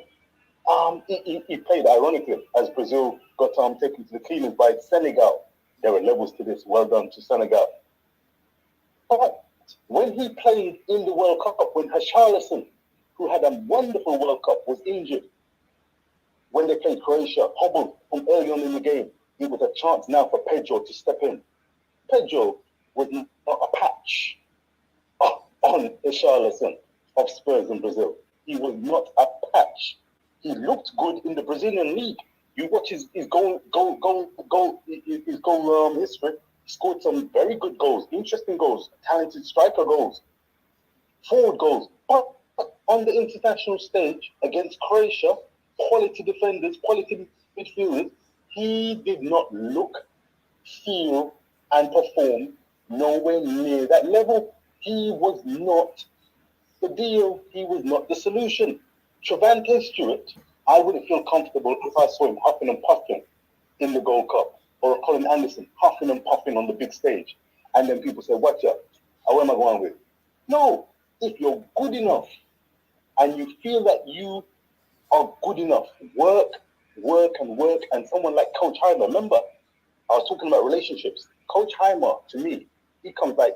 [SPEAKER 5] He played ironically as Brazil got taken to the cleaners by Senegal. There were levels to this. Well done to Senegal. But when he played in the World Cup, when Richarlison, who had a wonderful World Cup, was injured, when they played Croatia, hobbled from early on in the game, it was a chance now for Pedro to step in. Pedro was not a patch on Richarlison of Spurs in Brazil. He was not a patch. He looked good in the Brazilian league. You watch his goal history. He scored some very good goals, interesting goals, talented striker goals, forward goals. But on the international stage against Croatia, quality defenders, quality midfielders, he did not look, feel, and perform nowhere near that level. He was not the deal. He was not the solution. Trevante Stewart, I wouldn't feel comfortable if I saw him huffing and puffing in the Gold Cup, or Colin Anderson huffing and puffing on the big stage. And then people say, watch out, where am I going with? No, if you're good enough and you feel that you are good enough, work. And someone like Coach Heimer, remember, I was talking about relationships. Coach Heimer, to me, he comes like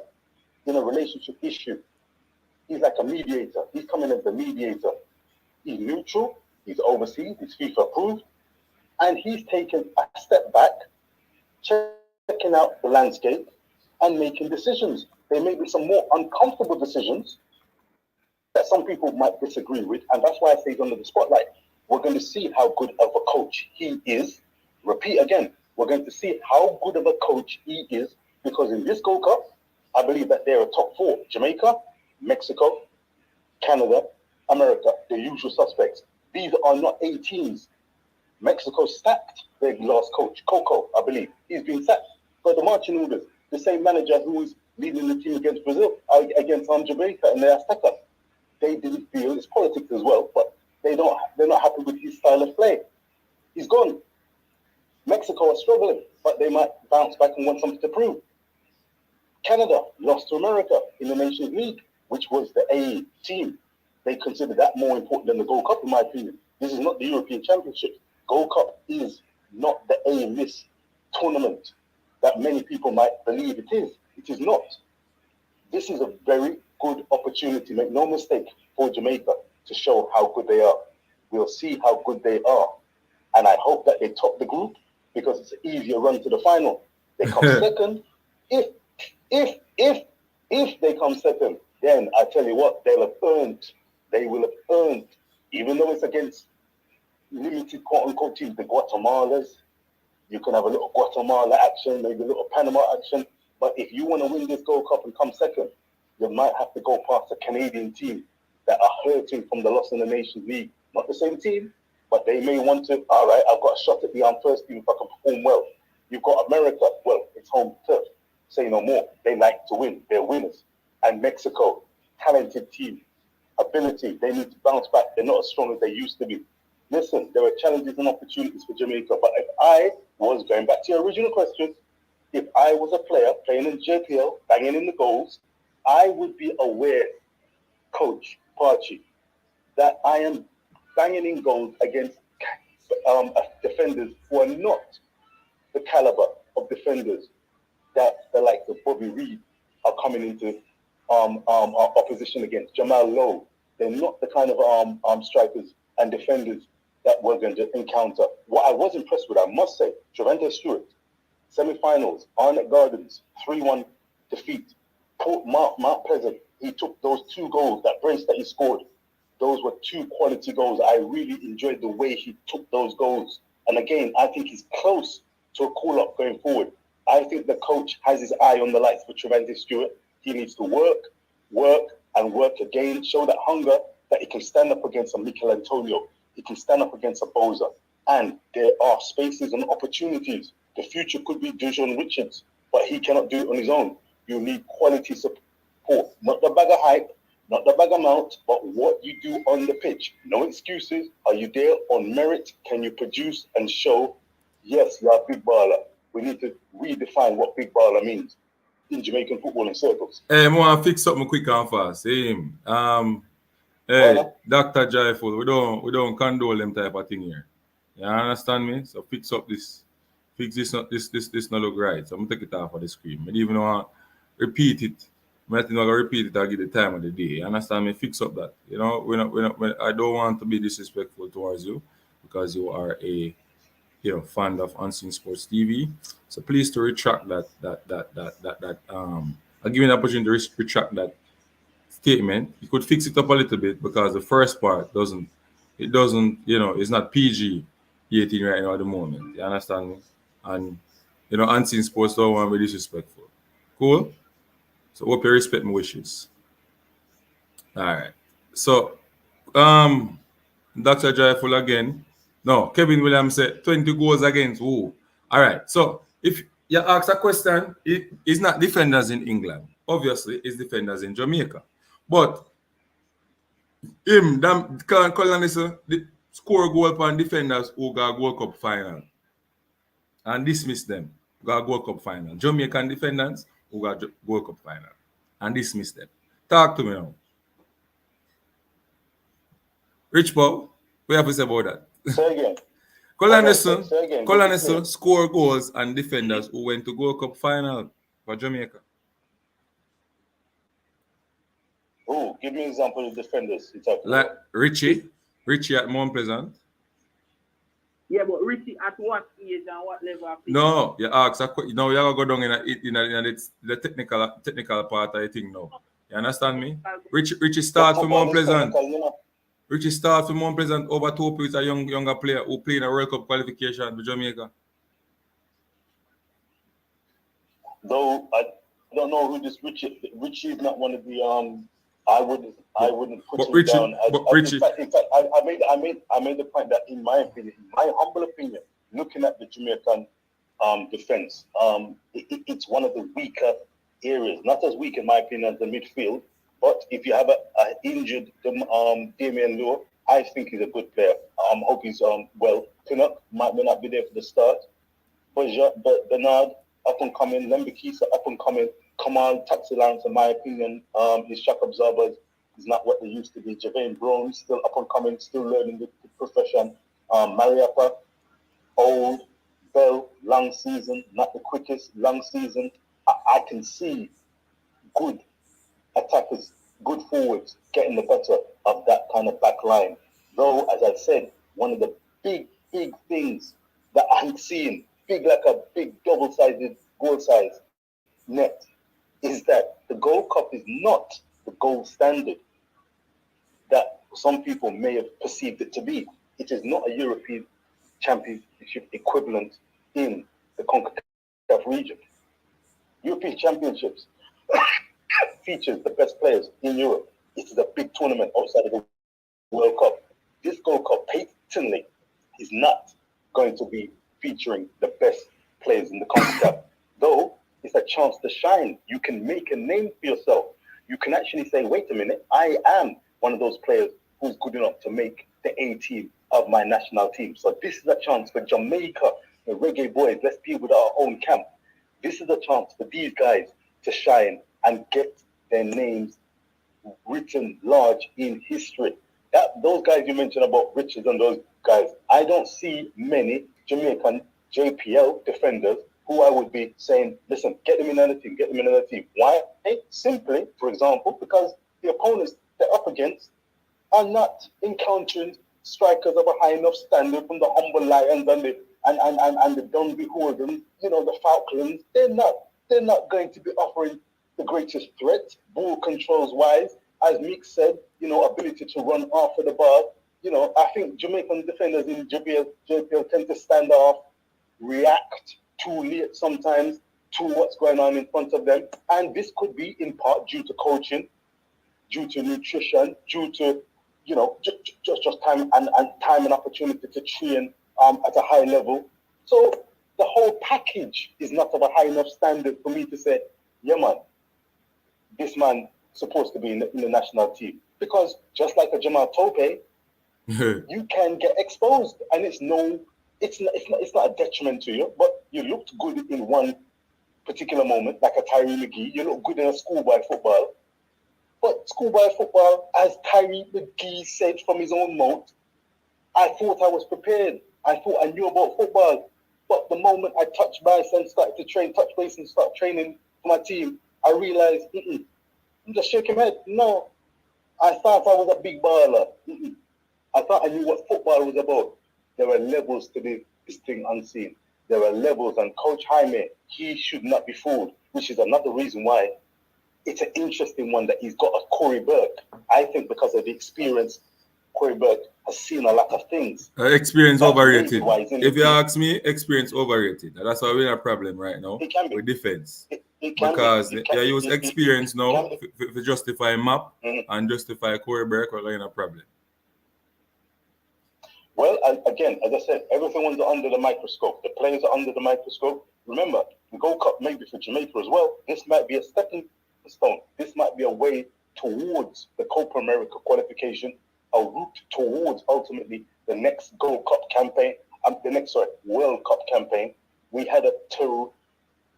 [SPEAKER 5] in a relationship issue. He's like a mediator. He's coming as the mediator. He's neutral. He's overseas. He's FIFA approved. And he's taken a step back, checking out the landscape and making decisions. There may be some more uncomfortable decisions that some people might disagree with. And that's why I say he's under the spotlight. We're going to see how good of a coach he is. Repeat again, we're going to see how good of a coach he is, because in this Gold Cup, I believe that they're a top 4. Jamaica, Mexico, Canada, America, the usual suspects. These are not A teams. Mexico sacked their last coach, Coco, I believe. He's been sacked. Got the marching orders. The same manager who was leading the team against Brazil, against Jamaica in the Azteca. They didn't feel, it's politics as well, but they're not happy with his style of play. He's gone. Mexico are struggling, but they might bounce back and want something to prove. Canada lost to America in the Nations League, which was the A team. They consider that more important than the Gold Cup, in my opinion. This is not the European Championship. Gold Cup is not the A-list tournament that many people might believe it is. It is not. This is a very good opportunity, make no mistake, for Jamaica to show how good they are. We'll see how good they are. And I hope that they top the group, because it's an easier run to the final. They come second. If they come second, then I tell you what, they will have earned, even though it's against limited quote-unquote teams, the Guatemalas. You can have a little Guatemala action, maybe a little Panama action. But if you want to win this Gold Cup and come second, you might have to go past a Canadian team that are hurting from the loss in the Nations League. Not the same team, but they may want to, all right, I've got a shot at the first team if I can perform well. You've got America, well, it's home turf. Say no more. They like to win. They're winners. And Mexico, talented team, ability. They need to bounce back. They're not as strong as they used to be. Listen, there are challenges and opportunities for Jamaica. But if I was, going back to your original question, if I was a player playing in JPL, banging in the goals, I would be aware, Coach Parchi, that I am banging in goals against defenders who are not the caliber of defenders that the likes of Bobby Reed are coming into opposition against. Jamal Lowe, they're not the kind of strikers and defenders that we're going to encounter. What I was impressed with, I must say, Trevante Stewart, semi-finals, Arnett Gardens, 3-1 defeat. Mount Pleasant, he took those 2 goals, that brace that he scored. Those were 2 quality goals. I really enjoyed the way he took those goals. And again, I think he's close to a call-up going forward. I think the coach has his eye on the lights for Trevante Stewart. He needs to work again, show that hunger that he can stand up against a Mikel Antonio. He can stand up against a Boza. And there are spaces and opportunities. The future could be Dijon Richards, but he cannot do it on his own. You need quality support, not the bag of hype, not the bag amount, but what you do on the pitch. No excuses. Are you there on merit? Can you produce and show, yes, you're a big baller? We need to redefine what big baller means in Jamaican football in circles.
[SPEAKER 1] Hey, I want to fix something quick and fast. Hey, Dr. Joyful, we don't condole them type of thing here. You understand me? So fix up this. Fix this not look right. So I'm gonna take it off of the screen. I even want to repeat it. I'm not gonna repeat it. I'll give the time of the day. You understand me? Fix up that. You know, I don't want to be disrespectful towards you because you are a fan of Unseen Sports TV. So please to retract that I'll give you an opportunity to retract that statement. You could fix it up a little bit because the first part doesn't, it's not PG 18 right now at the moment. You understand me? And Unseen Sports don't want to be disrespectful. Cool? So hope you respect my wishes. Alright. So Dr. Joyful again. No, Kevin Williams said 20 goals against who? Alright. So if You ask a question, it's not defenders in England. Obviously, it's defenders in Jamaica. But him, damn, can't call on this, score goal upon defenders who got World Cup final and dismiss them. Got World Cup final. Jamaican defenders who got World Cup final and dismiss them. Talk to me now. Rich Paul, what have to say about that?
[SPEAKER 5] Say again.
[SPEAKER 1] Colonison score goals and defenders who went to World Cup final for Jamaica.
[SPEAKER 5] Oh, give me an example of defenders.
[SPEAKER 1] Like Richie at Mount Pleasant.
[SPEAKER 7] Yeah, but Richie at what age and what level of
[SPEAKER 1] No, you ask. No, you have to go down in the technical part of the thing now. You understand me? Richie start from Mount Pleasant. Richie starts from Mount Pleasant over two with a younger player who played in a World Cup qualification with Jamaica.
[SPEAKER 5] Though I don't know who this Richie. Richie is not one of the I wouldn't put him down. In fact, I made the point that in my opinion, in my humble opinion, looking at the Jamaican defense, it's one of the weaker areas. Not as weak in my opinion as the midfield, but if you have a injured Damian Lure, I think he's a good player. I hope he's well. Pinnock may not be there for the start, but Bernard up and coming, Lembikisa up and coming. Kamal Taxi Lance, in my opinion, his shock absorbers is not what they used to be. Javane Brown still up and coming, still learning the profession. Mariappa, old, Bell, long season, not the quickest, long season. I can see good attackers, good forwards getting the better of that kind of back line. Though, as I said, one of the big things that I'm seeing, like a big double-sided goal size net, is that the Gold Cup is not the gold standard that some people may have perceived it to be. It is not a European Championship equivalent in the CONCACAF region. European Championships features the best players in Europe. It is a big tournament outside of the World Cup. This Gold Cup patently is not going to be featuring the best players in the CONCACAF. Though it's a chance to shine. You can make a name for yourself. You can actually say, wait a minute, I am one of those players who's good enough to make the A team of my national team. So this is a chance for Jamaica, the reggae boys. Let's be with our own camp. This is a chance for these guys to shine and get their names written large in history. Those guys you mentioned about Richards and those guys, I don't see many Jamaican JPL defenders who I would be saying, listen, get them in another team, Why? Simply, for example, because the opponents they're up against are not encountering strikers of a high enough standard from the Humble Lions and the Dundee Holdens, the Falklands. They're not going to be offering the greatest threat, ball controls wise, as Meek said, ability to run off of the bar. I think Jamaican defenders in JPL tend to stand off, react too late sometimes to what's going on in front of them. And this could be in part due to coaching, due to nutrition, due to, just time and opportunity to train at a high level. So the whole package is not of a high enough standard for me to say, yeah, man, this man supposed to be in the national team. Because just like a Jamal Tope, you can get exposed, and it's not a detriment to you, but you looked good in one particular moment, like a Tyree McGee. You look good in a schoolboy football. But schoolboy football, as Tyree McGee said from his own mouth, I thought I was prepared. I thought I knew about football. But the moment I touched base and started to touch base and start training for my team, I realized, I'm just shaking my head. No, I thought I was a big baller. I thought I knew what football was about. There are levels to this thing unseen. There are levels, and Coach Jaime, he should not be fooled, which is another reason why it's an interesting one that he's got a Corey Burke. I think because of the experience, Corey Burke has seen a lot of things.
[SPEAKER 1] Experience overrated. If you ask me, experience overrated. That's why we have a problem right now with defense. Because they use experience now to justify map and justify Corey Burke, we're in a problem.
[SPEAKER 5] Well, again, as I said, everything was under the microscope. The players are under the microscope. Remember, the Gold Cup maybe for Jamaica as well. This might be a stepping stone. This might be a way towards the Copa America qualification, a route towards ultimately the next Gold Cup campaign, World Cup campaign. We had a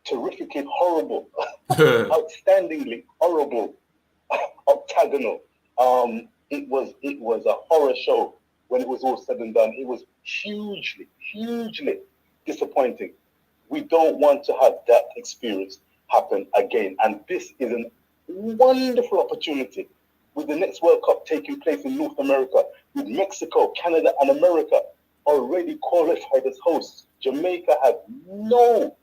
[SPEAKER 5] terrifically horrible, outstandingly horrible octagonal. It was a horror show when it was all said and done. It was hugely disappointing. We don't want to have that experience happen again. And this is a wonderful opportunity with the next World Cup taking place in North America, with Mexico, Canada, and America already qualified as hosts. Jamaica have no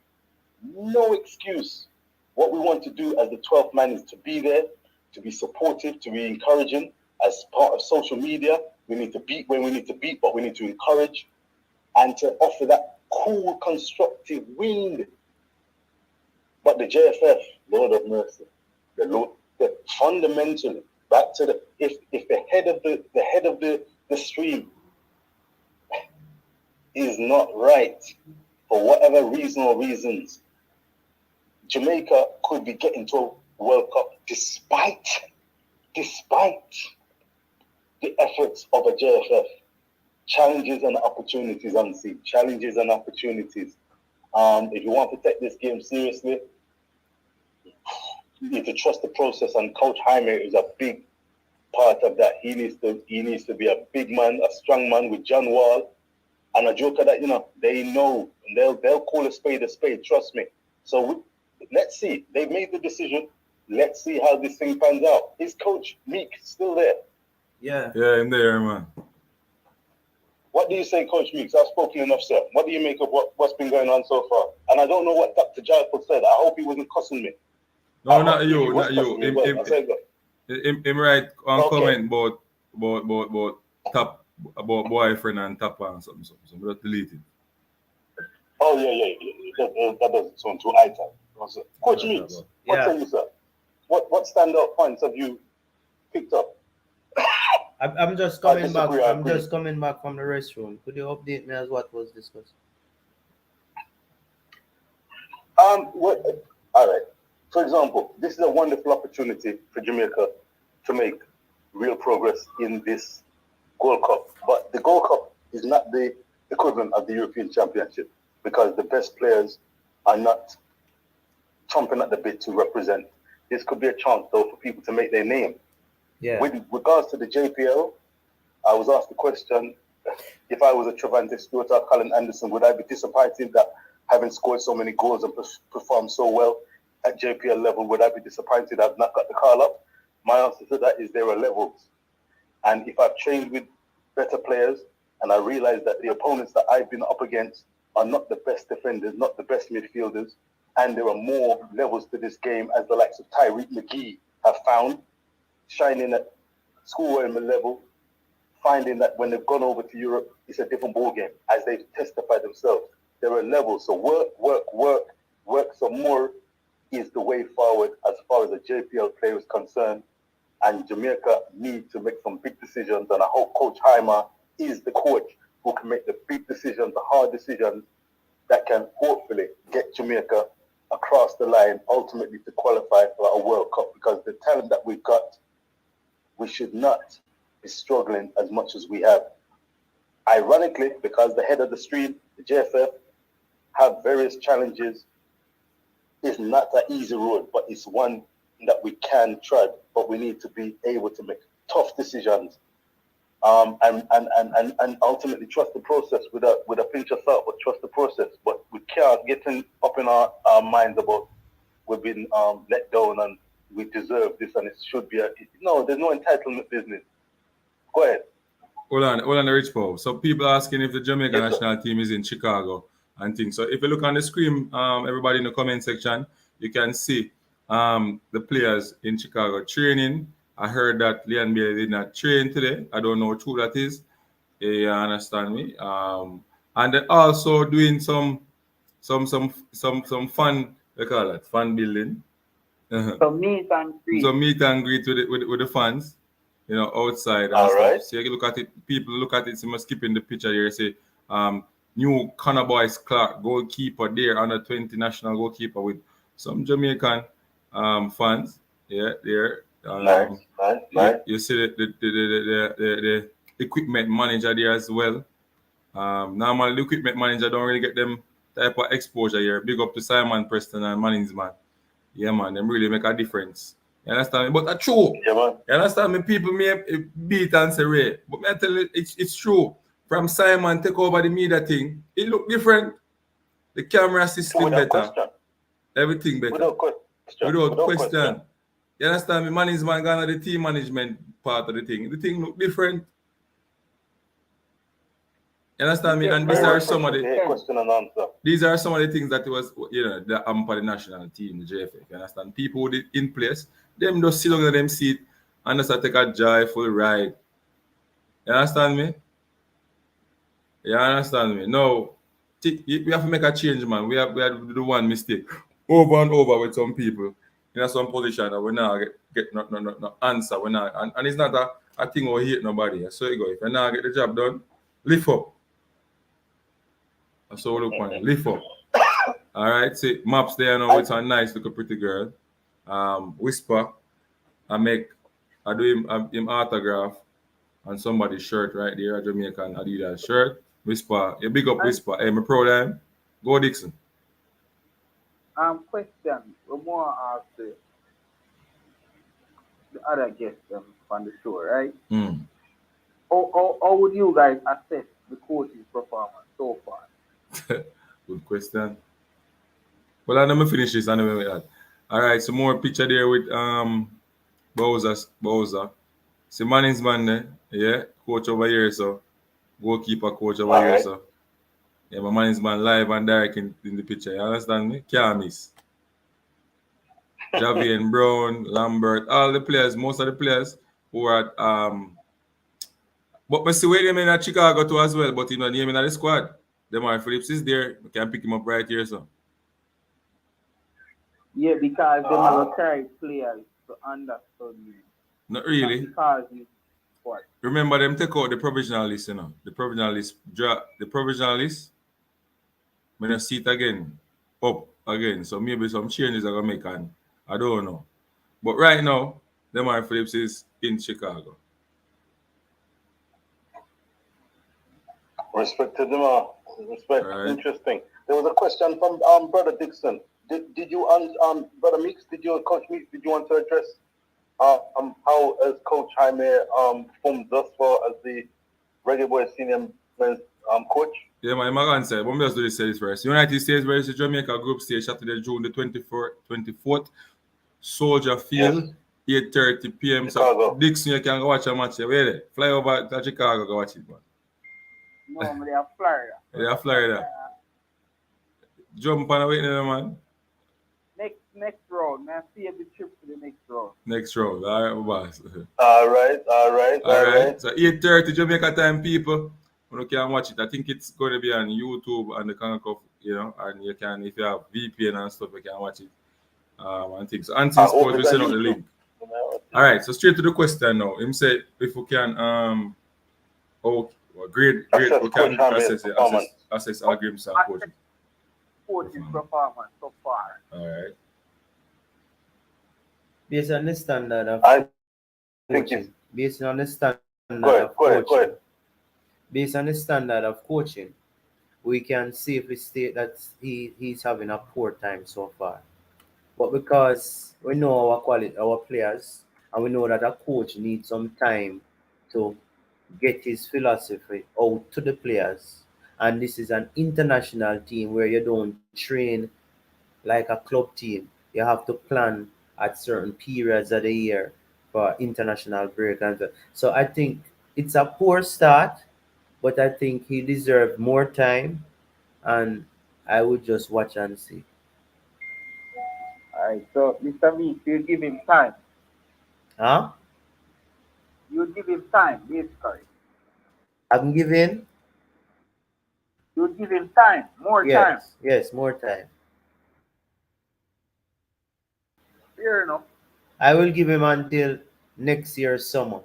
[SPEAKER 5] excuse. What we want to do as the 12th man is to be there, to be supportive, to be encouraging. As part of social media, we need to beat when we need to beat, but we need to encourage and to offer that cool, constructive wind. But the JFF, Lord of mercy, the fundamentally back to the if the head of the stream is not right for whatever reason or reasons, Jamaica could be getting to a World Cup despite the efforts of a JFF. Challenges and opportunities unseen. Challenges and opportunities. If you want to take this game seriously, you need to trust the process, and Coach Jaime is a big part of that. He needs to be a big man, a strong man with John Wall, and a joker that they know, and they'll call a spade, trust me. So let's see. They've made the decision. Let's see how this thing pans out. Is Coach Meek still there?
[SPEAKER 4] Yeah.
[SPEAKER 1] Yeah, I'm there, man.
[SPEAKER 5] What do you say, Coach Meeks? I've spoken enough, sir. What do you make of what's been going on so far? And I don't know what Dr. Jaipur said. I hope he wasn't cussing me.
[SPEAKER 1] No, not you. Him right on comment about boyfriend and tap and something. So we just delete it.
[SPEAKER 5] Oh, yeah. That doesn't sound too high time. Coach Meeks, what say you, sir? What standout points have you picked up?
[SPEAKER 4] I'm just coming back. I'm just coming back from the restroom. Could you update me as what was discussed?
[SPEAKER 5] All right. For example, this is a wonderful opportunity for Jamaica to make real progress in this Gold Cup. But the Gold Cup is not the equivalent of the European Championship, because the best players are not chomping at the bit to represent. This could be a chance, though, for people to make their name.
[SPEAKER 4] Yeah.
[SPEAKER 5] With regards to the JPL, I was asked the question, if I was a Trevante Stewart or Colin Anderson, would I be disappointed that having scored so many goals and performed so well at JPL level, would I be disappointed I've not got the call up? My answer to that is there are levels. And if I've trained with better players and I realize that the opponents that I've been up against are not the best defenders, not the best midfielders, and there are more levels to this game, as the likes of Tyreek McGee have found, shining at schoolroom level, finding that when they've gone over to Europe, it's a different ballgame, as they've testified themselves. There are levels, so work some more is the way forward as far as the JPL player is concerned, and Jamaica need to make some big decisions, and I hope Coach Jaime is the coach who can make the big decisions, the hard decisions that can hopefully get Jamaica across the line, ultimately to qualify for a World Cup, because the talent that we've got, we should not be struggling as much as we have. Ironically, because the head of the street, the JFF, have various challenges, it's not an easy road, but it's one that we can tread, but we need to be able to make tough decisions, and ultimately trust the process with a pinch of salt, but trust the process. But we can't get up in our minds about we've been let down and we deserve this and it should be no, there's no entitlement business. Go ahead.
[SPEAKER 1] Hold on, Rich Paul. So people asking if the Jamaica national team is in Chicago and things. So if you look on the screen, everybody in the comment section, you can see the players in Chicago training. I heard that Leon Bailey did not train today. I don't know what true that is. You understand me? And then also doing some fun, they call it fun building.
[SPEAKER 7] So meet and greet.
[SPEAKER 1] So meet and greet with the fans. outside and
[SPEAKER 5] All
[SPEAKER 1] stuff.
[SPEAKER 5] right.
[SPEAKER 1] So you look at it, people look at it, so must skip in the picture here, say, new Connor Boys Clark, goalkeeper there, under 20 national goalkeeper with some Jamaican fans. Yeah, there.
[SPEAKER 5] Nice.
[SPEAKER 1] You see the equipment manager there as well. Normally the equipment manager don't really get them type of exposure here. Big up to Simon Preston and Mannings, man. Yeah, man, them really make a difference. You understand me? But that's true.
[SPEAKER 5] Yeah, man.
[SPEAKER 1] You understand me? People may beat and say, Ray. But me I tell you, it's true. From Simon take over the media thing, it look different. The camera system
[SPEAKER 5] Without
[SPEAKER 1] better.
[SPEAKER 5] question.
[SPEAKER 1] Everything better.
[SPEAKER 5] Without question.
[SPEAKER 1] Without question. You understand me? Mannings man gone to the team management part of the thing. The thing look different. You understand me? And these are some of the
[SPEAKER 5] question and answer.
[SPEAKER 1] These are some of the things that was, the for the national team, the JFF. You understand? People with it in place, them just sit down in them seat and just take a joyful ride. You understand me? You understand me? No, we have to make a change, man. We have to do one mistake over and over with some people in some position that we now get no answer. We now, and it's not a thing we hate nobody. So you go. If you now get the job done, lift up. That's all we look on it. Lift up. All right. See, maps there now with a nice little pretty girl. Whisper. I do him autograph on somebody's shirt right there, a Jamaican Adidas shirt. Whisper. You big up Whisper. Hey, me proud of him. Go Dixon.
[SPEAKER 7] Question. We more ask the other guests on the show, right? How would you guys assess the coach's performance so far?
[SPEAKER 1] Good question. Well, I'm gonna finish this anyway with that. All right, so more picture there with Bowser. See, Manning's man there, yeah, coach over here, so goalkeeper coach over here, so yeah, my Manning's man live and direct in the picture. You understand me? Can't miss. Javian Brown, Lambert, all the players, most of the players who are but I see where them in at Chicago too as well, but name in the squad. Demarai Phillips is there. We can pick him up right here, so.
[SPEAKER 7] Yeah, because they will carry players to understand.
[SPEAKER 1] Not really.
[SPEAKER 7] Because he's what?
[SPEAKER 1] Remember them take out the provisional list, The provisional list. The provisional list. I'm gonna see it again. Up again. So maybe some changes are gonna make, and I don't know. But right now, Demarai Phillips is in Chicago.
[SPEAKER 5] Respect to them. Respect.
[SPEAKER 1] Right.
[SPEAKER 5] Interesting. There was a question from Brother Dixon. Did you Brother Meeks? Coach Meeks? Did you want to address how has Coach Jaime performed thus far as the Reggae Boys senior men's coach?
[SPEAKER 1] Yeah, man, I'm going to say, let me just do this first. United States versus Jamaica group stage Saturday, June the 24th. Soldier Field, 8:30 p.m.
[SPEAKER 5] Chicago.
[SPEAKER 1] So Dixon, you can go watch a match. Where fly over to Chicago, go watch it, man.
[SPEAKER 7] No, they are Florida.
[SPEAKER 1] They are Florida. Jump on away there, man.
[SPEAKER 7] Next round, man. See the trip to the next round.
[SPEAKER 1] Next round, all right, boss.
[SPEAKER 5] All right.
[SPEAKER 1] So 8:30 Jamaica time, people. You can watch it. I think it's going to be on YouTube and the Concoff, and you can, if you have VPN and stuff, you can watch it. And things. So Anthony Sports will send out the link. All right, so straight to the question now. Him said if we can great we can assess our games and coaching.
[SPEAKER 7] Coaching performance so far.
[SPEAKER 1] All right.
[SPEAKER 4] Based on the standard of
[SPEAKER 5] coaching.
[SPEAKER 4] Based on the standard
[SPEAKER 5] of coaching.
[SPEAKER 4] Based on the standard of coaching, we can safely state that he's having a poor time so far. But because we know our players, and we know that a coach needs some time to get his philosophy out to the players, and this is an international team where you don't train like a club team. You have to plan at certain periods of the year for international break. And so I think it's a poor start, but I think he deserves more time, and I would just watch and see.
[SPEAKER 7] All right, so Mr. Meeks, you give him time.
[SPEAKER 4] Huh?
[SPEAKER 7] You give him time, basically.
[SPEAKER 4] I'm giving?
[SPEAKER 7] You give him time, more time.
[SPEAKER 4] Yes, more time.
[SPEAKER 7] Fair enough.
[SPEAKER 4] I will give him until next year's summer.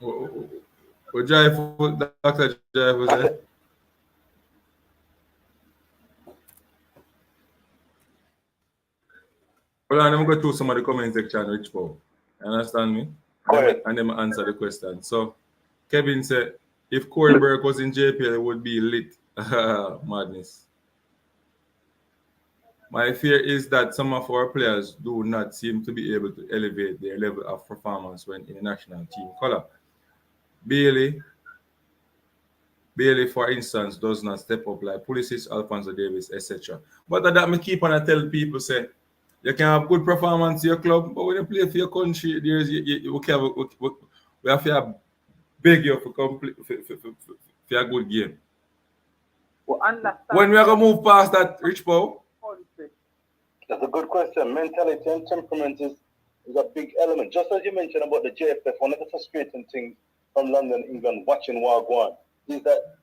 [SPEAKER 1] What Joyful, Dr. Joyful said? Well, I'm going to go through some of the comment section, Rich Paul. You understand me?
[SPEAKER 5] Go ahead.
[SPEAKER 1] And then answer the question. So, Kevin said, if Corey Burke was in JPL, it would be lit. Madness. My fear is that some of our players do not seem to be able to elevate their level of performance when in the national team color. Bailey, for instance, does not step up like Pulisic, Alphonso Davis, etc. But that me keep on I tell people say you can have good performance in your club, but when you play for your country, there's we have to beg you for complete for a good game.
[SPEAKER 7] We understand
[SPEAKER 1] When we are gonna move past that, Rich Paul?
[SPEAKER 7] country.
[SPEAKER 5] That's a good question. Mentality and temperament is a big element. Just as you mentioned about the JFF, one of the frustrating things from London, England, watching Wagwan is that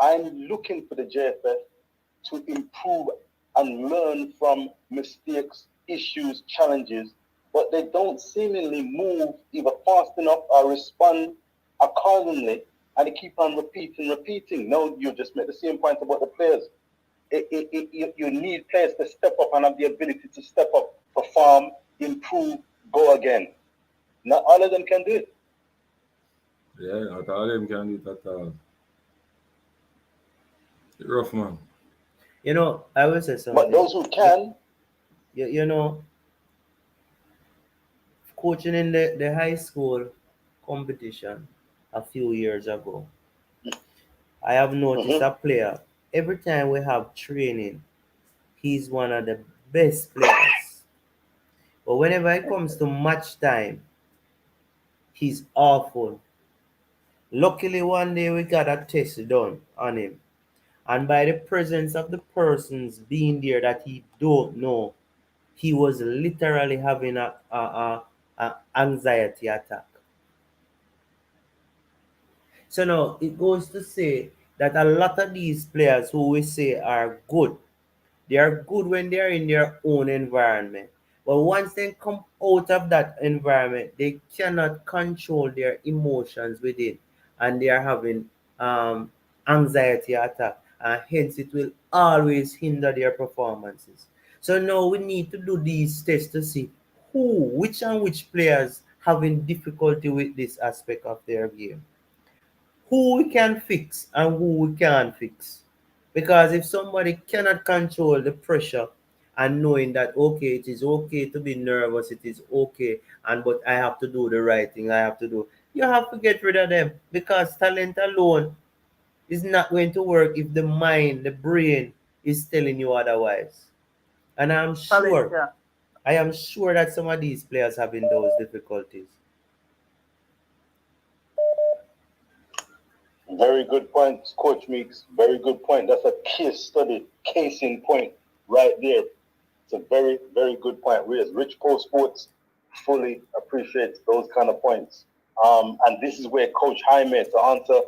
[SPEAKER 5] I'm looking for the JFF to improve and learn from mistakes, issues, challenges, but they don't seemingly move either fast enough or respond accordingly, and they keep on repeating. No, you just made the same point about the players. You need players to step up and have the ability to step up, perform, improve, go again. Not all of them can do it.
[SPEAKER 1] Yeah, not all of them can do it at all. Rough man.
[SPEAKER 4] You know, I will say something.
[SPEAKER 5] But those who can,
[SPEAKER 4] you know, coaching in the high school competition a few years ago, I have noticed a player. Every time we have training, he's one of the best players. But whenever it comes to match time, he's awful. Luckily, one day we got a test done on him. And by the presence of the persons being there that he don't know, he was literally having a anxiety attack. So now it goes to say that a lot of these players who we say are good, they are good when they are in their own environment. But once they come out of that environment, they cannot control their emotions within, and they are having anxiety attack, and hence it will always hinder their performances. So now we need to do these tests to see which players having difficulty with this aspect of their game, who we can fix and who we can't fix. Because if somebody cannot control the pressure and knowing that okay, it is okay to be nervous, it is okay, and but I have to do the right thing, I have to do, you have to get rid of them, because talent alone is not going to work if the mind, the brain is telling you otherwise. And
[SPEAKER 7] Talent, yeah.
[SPEAKER 4] I am sure that some of these players having those difficulties.
[SPEAKER 5] very good point, Coach Meeks. Very good point. That's a case study, case in point right there. It's a very, very good point. We as Rich Pro Sports fully appreciate those kind of points. And this is where Coach Jaime, to answer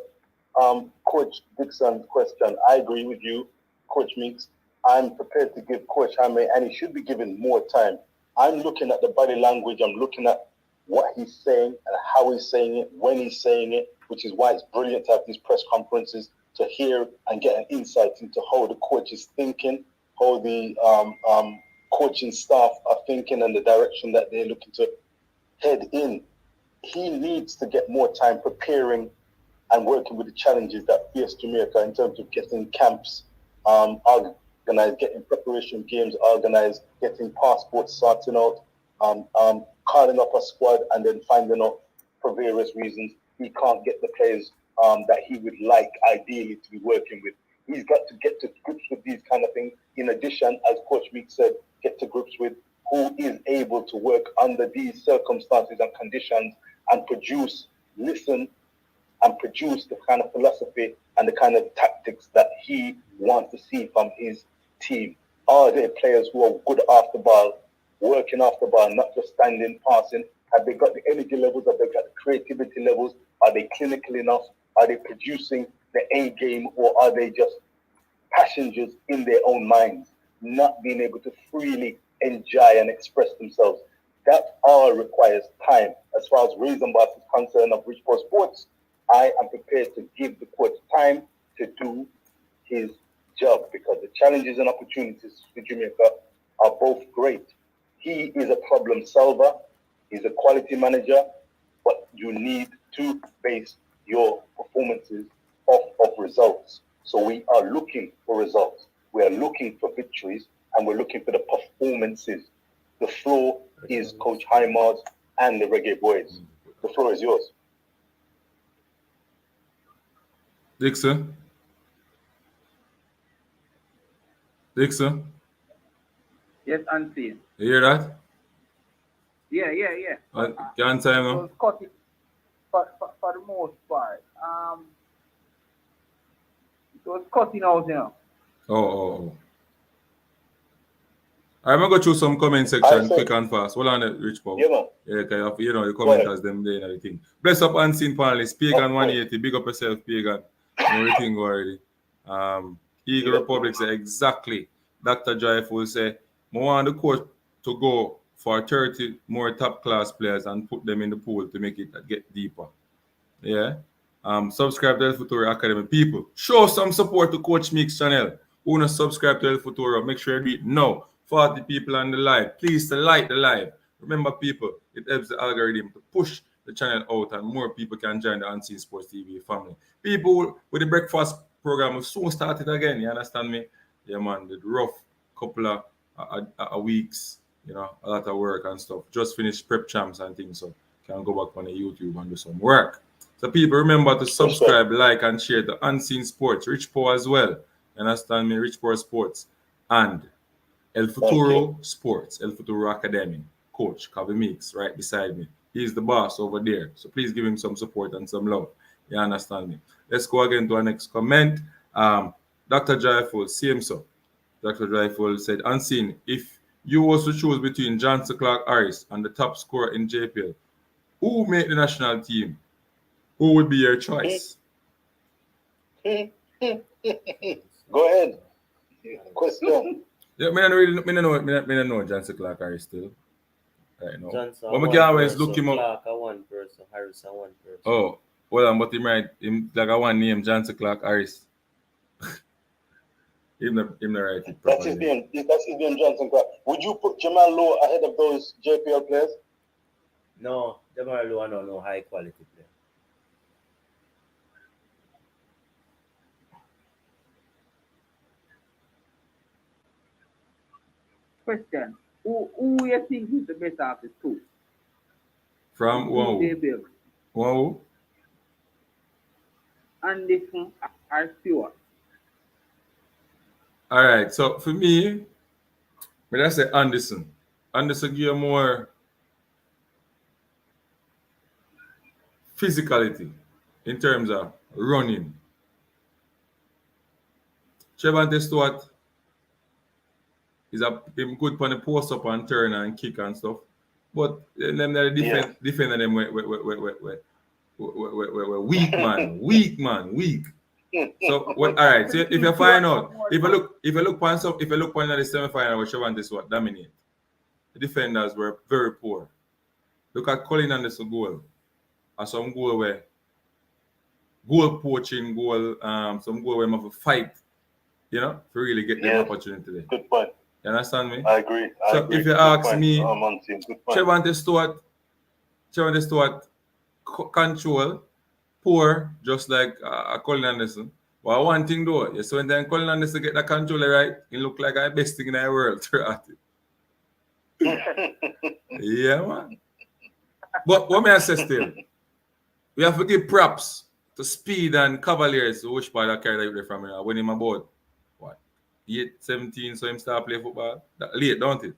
[SPEAKER 5] Coach Dixon's question, I agree with you, Coach Meeks. I'm prepared to give Coach Jaime, and he should be given more time. I'm looking at the body language. I'm looking at what he's saying and how he's saying it, when he's saying it, which is why it's brilliant to have these press conferences to hear and get an insight into how the coach is thinking, how the coaching staff are thinking, and the direction that they're looking to head in. He needs to get more time preparing and working with the challenges that face Jamaica in terms of getting camps organized, getting preparation games organized, getting passports sorted out, calling up a squad, and then finding out for various reasons he can't get the players that he would like ideally to be working with. He's got to get to grips with these kind of things. In addition, as Coach Meek said, get to grips with who is able to work under these circumstances and conditions and produce, listen, and produce the kind of philosophy and the kind of tactics that he wants to see from his team. Are there players who are good off the ball, working off the ball, not just standing, passing? Have they got the energy levels? Have they got the creativity levels? Are they clinical enough? Are they producing the A game, or are they just passengers in their own minds, not being able to freely enjoy and express themselves? That all requires time. As far as Reasonboss is concerned of Richport Sports, I am prepared to give the coach time to do his job because the challenges and opportunities for Jamaica are both great. He is a problem solver. He's a quality manager, but you need to base your performances off of results. So we are looking for results. We are looking for victories, and we're looking for the performances. The floor is Coach Highmar's and the Reggae Boys. The floor is yours.
[SPEAKER 1] Dixon? Dixon?
[SPEAKER 7] Yes, unseen.
[SPEAKER 1] You hear that?
[SPEAKER 7] Yeah.
[SPEAKER 1] Can't time now?
[SPEAKER 7] So cut it for the most part. So it's cutting out now.
[SPEAKER 1] Oh. I'm going to go through some comment section quick and fast. Hold on, Rich Paul.
[SPEAKER 5] Yeah, man.
[SPEAKER 1] Yeah, the commenters, them there and everything. Bless up unseen panelists. Pagan 180. Big up yourself, Pagan. Everything already. Eagle Republic say exactly. Dr. Joyful say, I want the coach to go for 30 more top class players and put them in the pool to make it get deeper. Yeah. Subscribe to El Futuro Academy. People, show some support to Coach Meeks channel. Who not subscribe to El Futuro, make sure you do it now. 40 people on the live. Please to like the live. Remember, people, it helps the algorithm to push the channel out and more people can join the Unseen Sports TV family. People with the breakfast program will soon start it again. You understand me? Yeah, man. The rough couple of weeks, a lot of work and stuff. Just finished prep champs and things, so can go back on the YouTube and do some work. So people, remember to subscribe, like, and share the Unseen Sports, Rich Power as well. You understand me? Rich Power Sports and El Futuro Sports, El Futuro Academy. Coach Kavi Meeks right beside me. He's the boss over there. So please give him some support and some love. You understand me? Let's go again to our next comment. Dr. Joyful, same so. Dr. Joyful said, Unseen, if you was to choose between Johnson Clark Harris and the top scorer in JPL, who made the national team? Who would be your choice?
[SPEAKER 5] Go ahead. Question.
[SPEAKER 1] Yeah, I don't know Johnson Clark Harris still. Right now.
[SPEAKER 4] Johnson,
[SPEAKER 1] but I can always look him up.
[SPEAKER 4] Clark, one person, Harris, one person.
[SPEAKER 1] Oh, well, but him like I want name Johnson Clark Harris. him not write it
[SPEAKER 5] That's his name. That's his name, Johnson Clark. Would you put Jamal Lowe ahead of those JPL players?
[SPEAKER 4] No, Demarai Gray no high quality player.
[SPEAKER 7] Question. Who you think is the best of the two?
[SPEAKER 1] From wow. Wow.
[SPEAKER 7] Anderson or Stewart?
[SPEAKER 1] All right. So for me, I say Anderson. Anderson give you more physicality in terms of running. Trevante Stewart is him good for the post up and turn and kick and stuff. But them the defender them we weak man. So what? All right. So if you find out, if you look on the semi-final where Trevante Stewart dominate, the defenders were very poor. Look at Colin Anderson goal. And some goal where goal poaching, some goal where you have to fight, to really get the opportunity there.
[SPEAKER 5] Good point.
[SPEAKER 1] You understand me?
[SPEAKER 5] I agree.
[SPEAKER 1] If you ask me,
[SPEAKER 5] Trevante
[SPEAKER 1] Stewart control, poor, just like Colin Anderson. But one thing though, so when Colin Anderson get the controller right, he look like the best thing in the world throughout it. Yeah, man. But what may I say still? We have to give props to Speed and Cavaliers, which part I carried away from when him about 17, so him start play football. That late, don't it?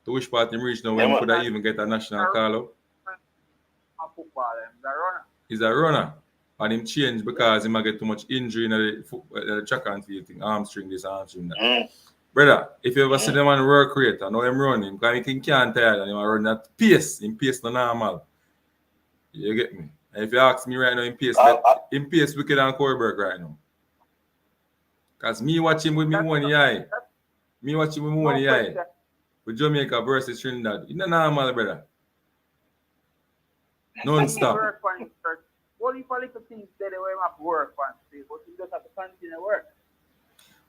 [SPEAKER 1] To which part him reach now when he could have even get a national call up. He's a runner. And him change because he might get too much injury in the track and field thing. Armstring this, armstring that. Brother, if you ever see them on work rate, I know him running, because he can't tire and he run that pace. In pace no normal. You get me? And if you ask me right now, in pace wicked and Corberg right now. Because me watching with me one eye. with Jamaica versus Trinidad. It's not normal, brother. Non-stop.
[SPEAKER 7] Work for him first. What if a little things that they will have to work for him, but he just have to continue work.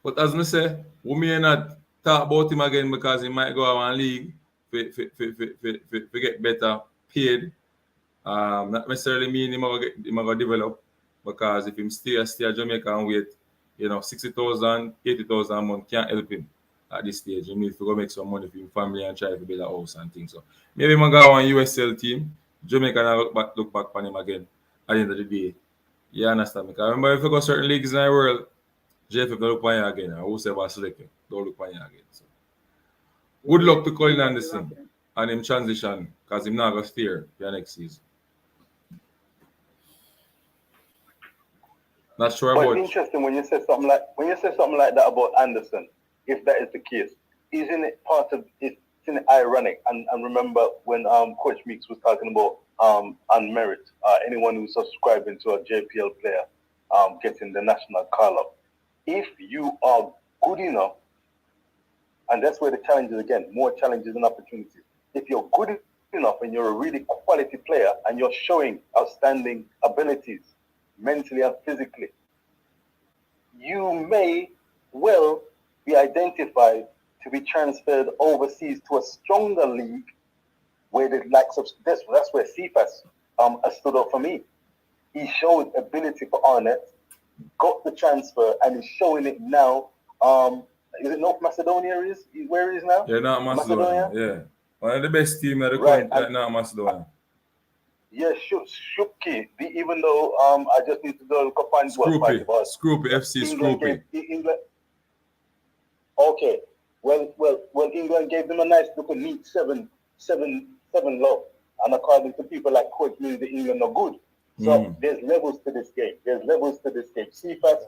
[SPEAKER 1] But as I say, we may not talk about him again because he might go out and league to get better paid. Not necessarily mean he might go develop, because if him stay at Jamaica and wait, 60,000, 80,000 a month can't help him at this stage. He needs to go make some money for his family and try to build a house and things. So maybe he might go on USL team. Jamaica and look back on him again at the end of the day. You understand me? Because remember, if you go certain leagues in the world, JFF don't look on you again, or whoever select you, don't look on you again. So good luck to Colin Anderson and him transition, because him not going to steer for next season. Not sure
[SPEAKER 5] But
[SPEAKER 1] about.
[SPEAKER 5] it's interesting when you say something like that about Anderson. If that is the case, isn't it part of it? Isn't it ironic? And remember when Coach Meeks was talking about on merit, anyone who's subscribing to a JPL player getting the national call up. If you are good enough, and that's where the challenge is again, more challenges and opportunities. If you're good enough and you're a really quality player and you're showing outstanding abilities mentally and physically, you may well be identified to be transferred overseas to a stronger league where the likes of this. That's where Cephas has stood up for me. He showed ability for Arnett, got the transfer, and is showing it now. Is it North Macedonia? Where he is now?
[SPEAKER 1] Yeah, not Macedonia. Yeah, one of the best team that not Macedonia.
[SPEAKER 5] Yeah, Shupki. Even though I just need to go look up and
[SPEAKER 1] Scroopy FC Scroopy.
[SPEAKER 5] England. Okay. Well, England gave them a nice little neat 7 love, and according to people like Coach Mills, the England are good. So there's levels to this game. Cephas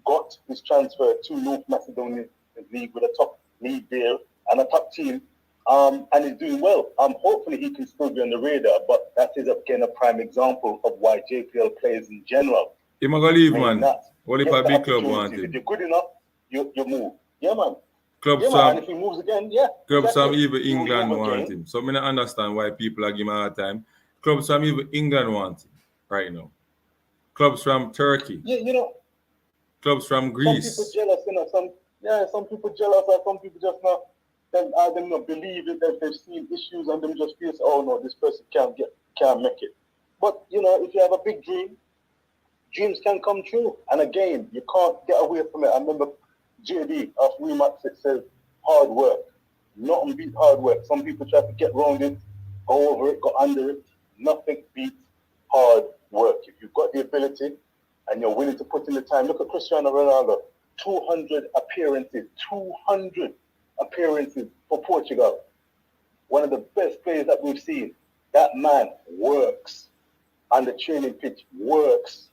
[SPEAKER 5] got his transfer to North Macedonia League with a top league there and a top team, and he's doing well. Hopefully he can still be on the radar, but that is again a prime example of why JPL players in general.
[SPEAKER 1] He might go leave, man. What if a big club want him?
[SPEAKER 5] If you're good enough, you move. Yeah, man.
[SPEAKER 1] Clubs
[SPEAKER 5] and if he moves again,
[SPEAKER 1] clubs from even England want him. So I don't understand why people are giving him a hard time. Clubs from even England want him right now. Clubs from Turkey.
[SPEAKER 5] Yeah,
[SPEAKER 1] clubs from Greece.
[SPEAKER 5] Some people jealous, some people jealous, or some people just not. Them not believe it, that they've seen issues and them just feel, oh no, this person can't make it. But if you have a big dream, dreams can come true. And again, you can't get away from it. I remember JD of Remax, it says hard work. Nothing beats hard work. Some people try to get around it, go over it, go under it. Nothing beats hard work. If you've got the ability and you're willing to put in the time, look at Cristiano Ronaldo, 200 appearances for Portugal. One of the best players that we've seen. That man works on the training pitch, works,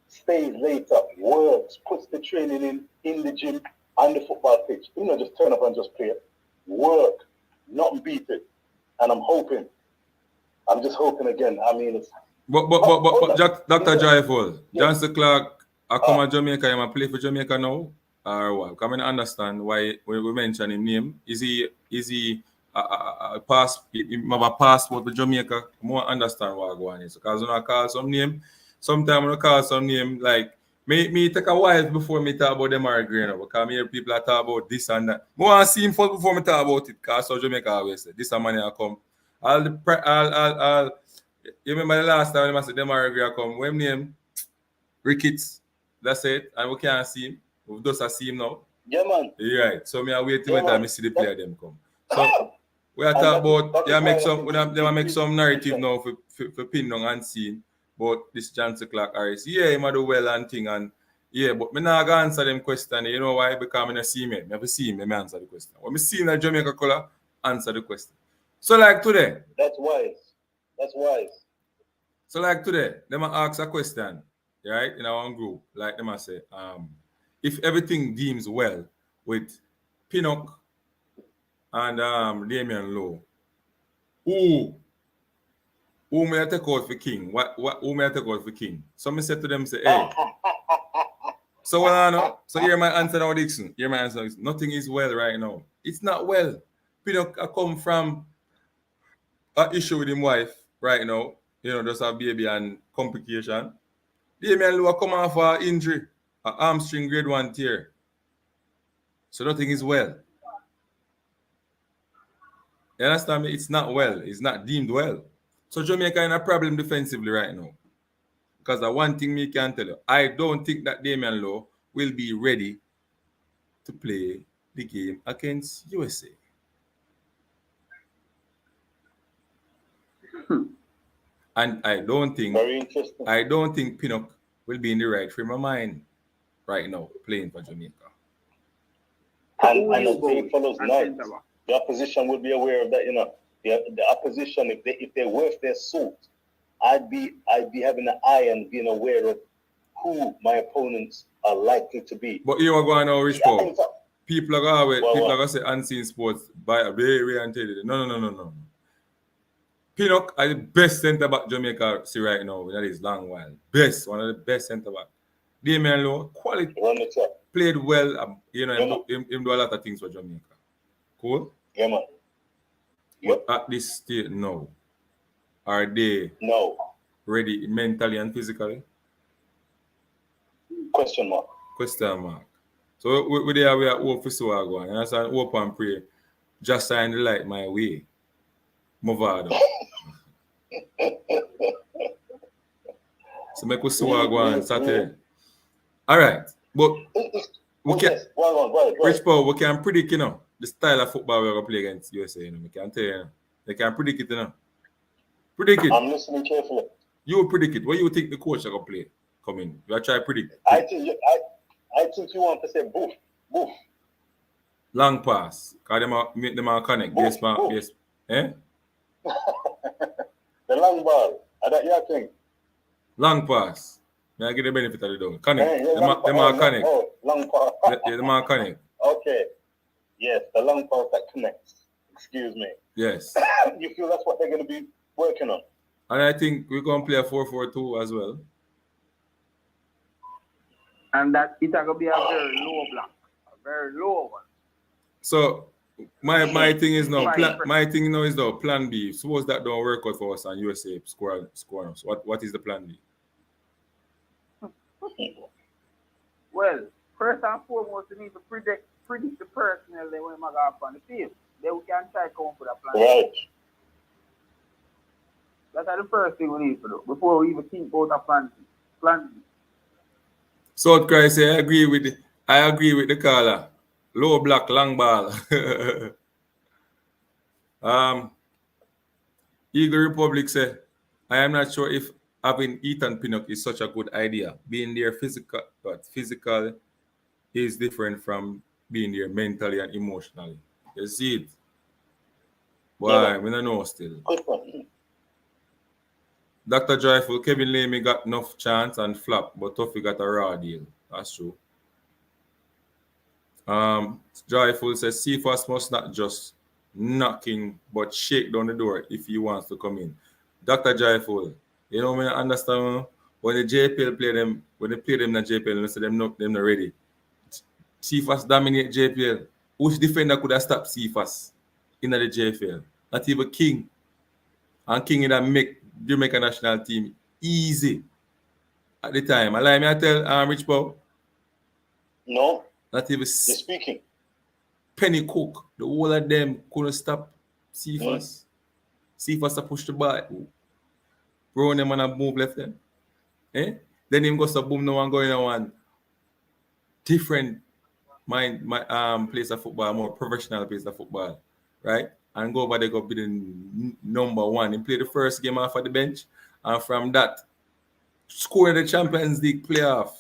[SPEAKER 5] stays later, works, puts the training in the gym, on the football pitch. You know, just turn up and just play it. Work, not beat it. And I'm just hoping again. I mean, it's...
[SPEAKER 1] But Dr. Joyful, Johnson Clark, I come to Jamaica, I play for Jamaica now? Or what? Come and understand why we mention his name. Is he a passport to Jamaica? More understand what going is. Because when I call some name, sometimes when I call some name, like me take a while before me talk about Demarai Gray now, because I hear people are talk about this and that. I want to see him first before me talk about it, because so Jamaica always say this money I come. You remember the last time I said Demarai Gray come? When name Ricketts, that's it, and we can't see him. We just see him now.
[SPEAKER 5] Yeah, man.
[SPEAKER 1] Right. So me I wait till I see the player them come. So we are talking about make some narrative now for pin down and see about this Johnson Clark Harris. Yeah, he might do well and thing, and yeah, but me not gonna answer them question. You know why? Because I don't see him. I never see him, me answer the question. When me see him in Jamaica color, answer the question. So like today.
[SPEAKER 5] That's wise.
[SPEAKER 1] So like today, them ask a question, right? In our own group, like them say, if everything deems well with Pinnock and Damian Lowe, who may I take out for King? Who may I take out for King? So I said to them, say, hey. So here my answer now, Dixon. Nothing is well right now. It's not well. Pinnock come from an issue with his wife right now. Just a baby and complication. Damian Lowe come off an injury, an hamstring grade 1 tear. So nothing is well. You understand me? It's not well. It's not deemed well. So Jamaica in a problem defensively right now. Because the one thing me can tell you, I don't think that Damian Lowe will be ready to play the game against USA. And I don't think Pinnock will be in the right frame of mind right now playing for Jamaica.
[SPEAKER 5] And as day follows night, the opposition would be aware of that. The opposition, if they worth their salt, I'd be having an eye and being aware of who my opponents are likely to be.
[SPEAKER 1] But you are going now, Rich Paul. People are going to say unseen sports by a very and tell you. No. Pinnock are the best centre back Jamaica see right now. That is long while. One of the best centre back. Damian Lowe, quality. Played well. Him do a lot of things for Jamaica. Cool?
[SPEAKER 5] Yeah, man.
[SPEAKER 1] But at this stage now, are they ready mentally and physically?
[SPEAKER 5] Question mark.
[SPEAKER 1] So we are hope for so going. And as I hope and pray, just sign the light my way. Movado. So make us so go on Saturday. All right. But we can Rich Paul, we can predict, the style of football we're going to play against USA. We can tell you. They can predict it, Predict it.
[SPEAKER 5] I'm listening carefully.
[SPEAKER 1] You predict it. What do you think the coach are going to play? Come in. You try to predict.
[SPEAKER 5] I think you want to say boof.
[SPEAKER 1] Long pass. Because them are connect. Yes. Eh?
[SPEAKER 5] The long ball. That your thing.
[SPEAKER 1] Long pass. May I get the benefit of the doubt. Connect. Them are connect.
[SPEAKER 5] Long pass.
[SPEAKER 1] Them are connect.
[SPEAKER 5] Okay. Yes, the long pass that connects. Excuse me.
[SPEAKER 1] Yes.
[SPEAKER 5] You feel that's what they're going to be working on?
[SPEAKER 1] And I think we're going to play a 4-4-2 as well.
[SPEAKER 7] And that it's going to be a very low block. A very low one.
[SPEAKER 1] So my thing is now plan B. Suppose that don't work out for us and USA score us. What is the plan B?
[SPEAKER 7] Well, first and foremost, we need to predict the personnel that when we go up on the field. Then we can try to come up with a plan.
[SPEAKER 5] Right.
[SPEAKER 7] That's the first thing we need to do before we even think about a plan B.
[SPEAKER 1] South Christ, I agree with the caller. Low block, long ball. Eagle Republic say, I am not sure if having Ethan Pinnock is such a good idea. Being there physical is different from being there mentally and emotionally. You see it? Why? We don't know still. Dr. Joyful, Kevin Lamy got enough chance and flop, but Tuffy got a raw deal. That's true. Joyful says CFAS must not just knocking but shake down the door if he wants to come in. Dr. Joyful, I understand when the JPL play them, when they play them in the JPL, they say them not ready. CFAS dominate JPL. Which defender could have stopped CFAS in the JPL? Not even King. And King in that make Jamaica national team easy at the time. I tell Rich Paul?
[SPEAKER 5] No.
[SPEAKER 1] Not even
[SPEAKER 5] You're speaking.
[SPEAKER 1] Penny Cook, the whole of them couldn't stop CFAS. CFAS to push the ball. Brown them and move left them. Then him goes to boom no one going on different place of football, more professional place of football. Right? And go over there go be the number one. He played the first game off of the bench. And from that, scoring the Champions League playoff.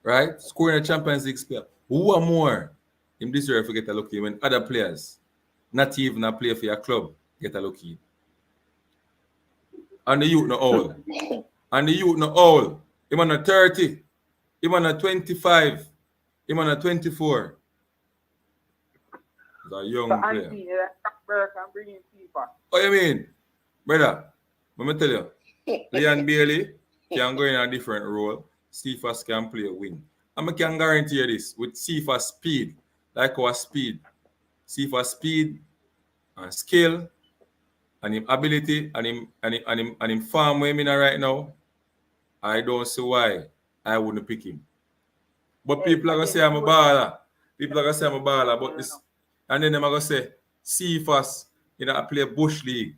[SPEAKER 1] Right? Scoring a Champions League player. Who are more? Him deserve to get a lucky when other players, not even a player for your club, get a lucky. And the youth no all. Him on a 30. Him on a 25. Him on a 24. He's a young player. What you mean? Brother, let me tell you. Leon Bailey can go in a different role. CFAS can play a wing. And I can guarantee you this, with CFAS speed, like our speed, See for speed and skill and him ability and him farm where him in right now, I don't see why I wouldn't pick him. But people are gonna say I'm a baller. People are gonna say I'm a baller, but this and then they're gonna say Cephas, I play Bush League.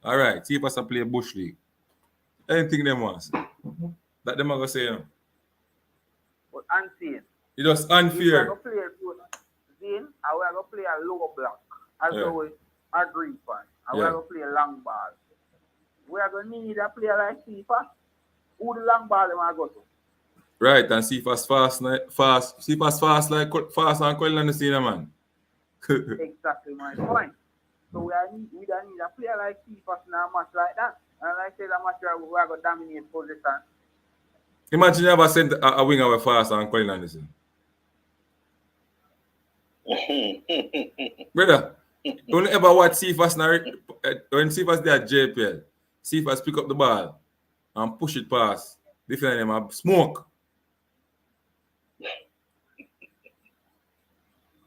[SPEAKER 1] Alright, Cephas I play Bush League. Anything them wants. That them are gonna say,
[SPEAKER 7] But unseen.
[SPEAKER 1] It's just
[SPEAKER 7] We're
[SPEAKER 1] unfair.
[SPEAKER 7] going to play a good Zane, and we're going to play a low block. As
[SPEAKER 1] Yeah.
[SPEAKER 7] always, agree for. And
[SPEAKER 1] Yeah.
[SPEAKER 7] we're going to play a long ball. We are going to need a player like Cephas. Who the long ball them are going to?
[SPEAKER 1] Right, and Cephas fast and Colin on the scene, man.
[SPEAKER 7] Exactly my point. So we don't need a player like Cephas in a match like that. And like I said, a match where we are going to dominate position.
[SPEAKER 1] Imagine you ever sent a winger with fast and Colin on the scene. Brother, you only ever watch Cephas when Cephas there at JPL. Cephas pick up the ball and push it past. Different them have smoke.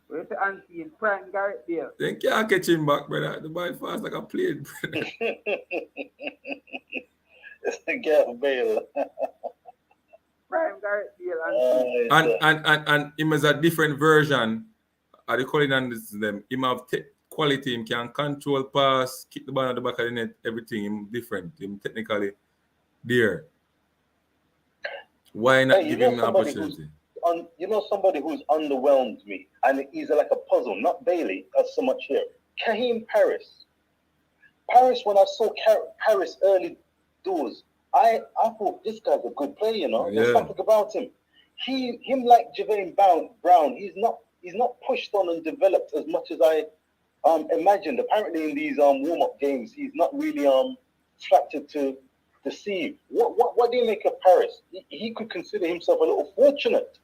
[SPEAKER 7] We say unseen, prime Garrett Bale.
[SPEAKER 1] They can't catch him back, brother. The ball fast like a plate, brother.
[SPEAKER 5] Gareth Bale.
[SPEAKER 7] Prime Garrett Bale.
[SPEAKER 1] And him is a different version of the Colin Anderson them. Him have quality, him can control pass, kick the ball at the back of the net, everything. Him different. Him technically there. Why not give him an opportunity?
[SPEAKER 5] Somebody who's underwhelmed me, and he's like a puzzle, not Bailey, as so much here. Kaheem Paris. When I saw Paris early doors, I thought this guy's a good player, There's something about him. Him like Javane Brown, he's not pushed on and developed as much as I imagined. Apparently in these warm-up games, he's not really flattered to deceive. What do you make of Paris? He could consider himself a little fortunate.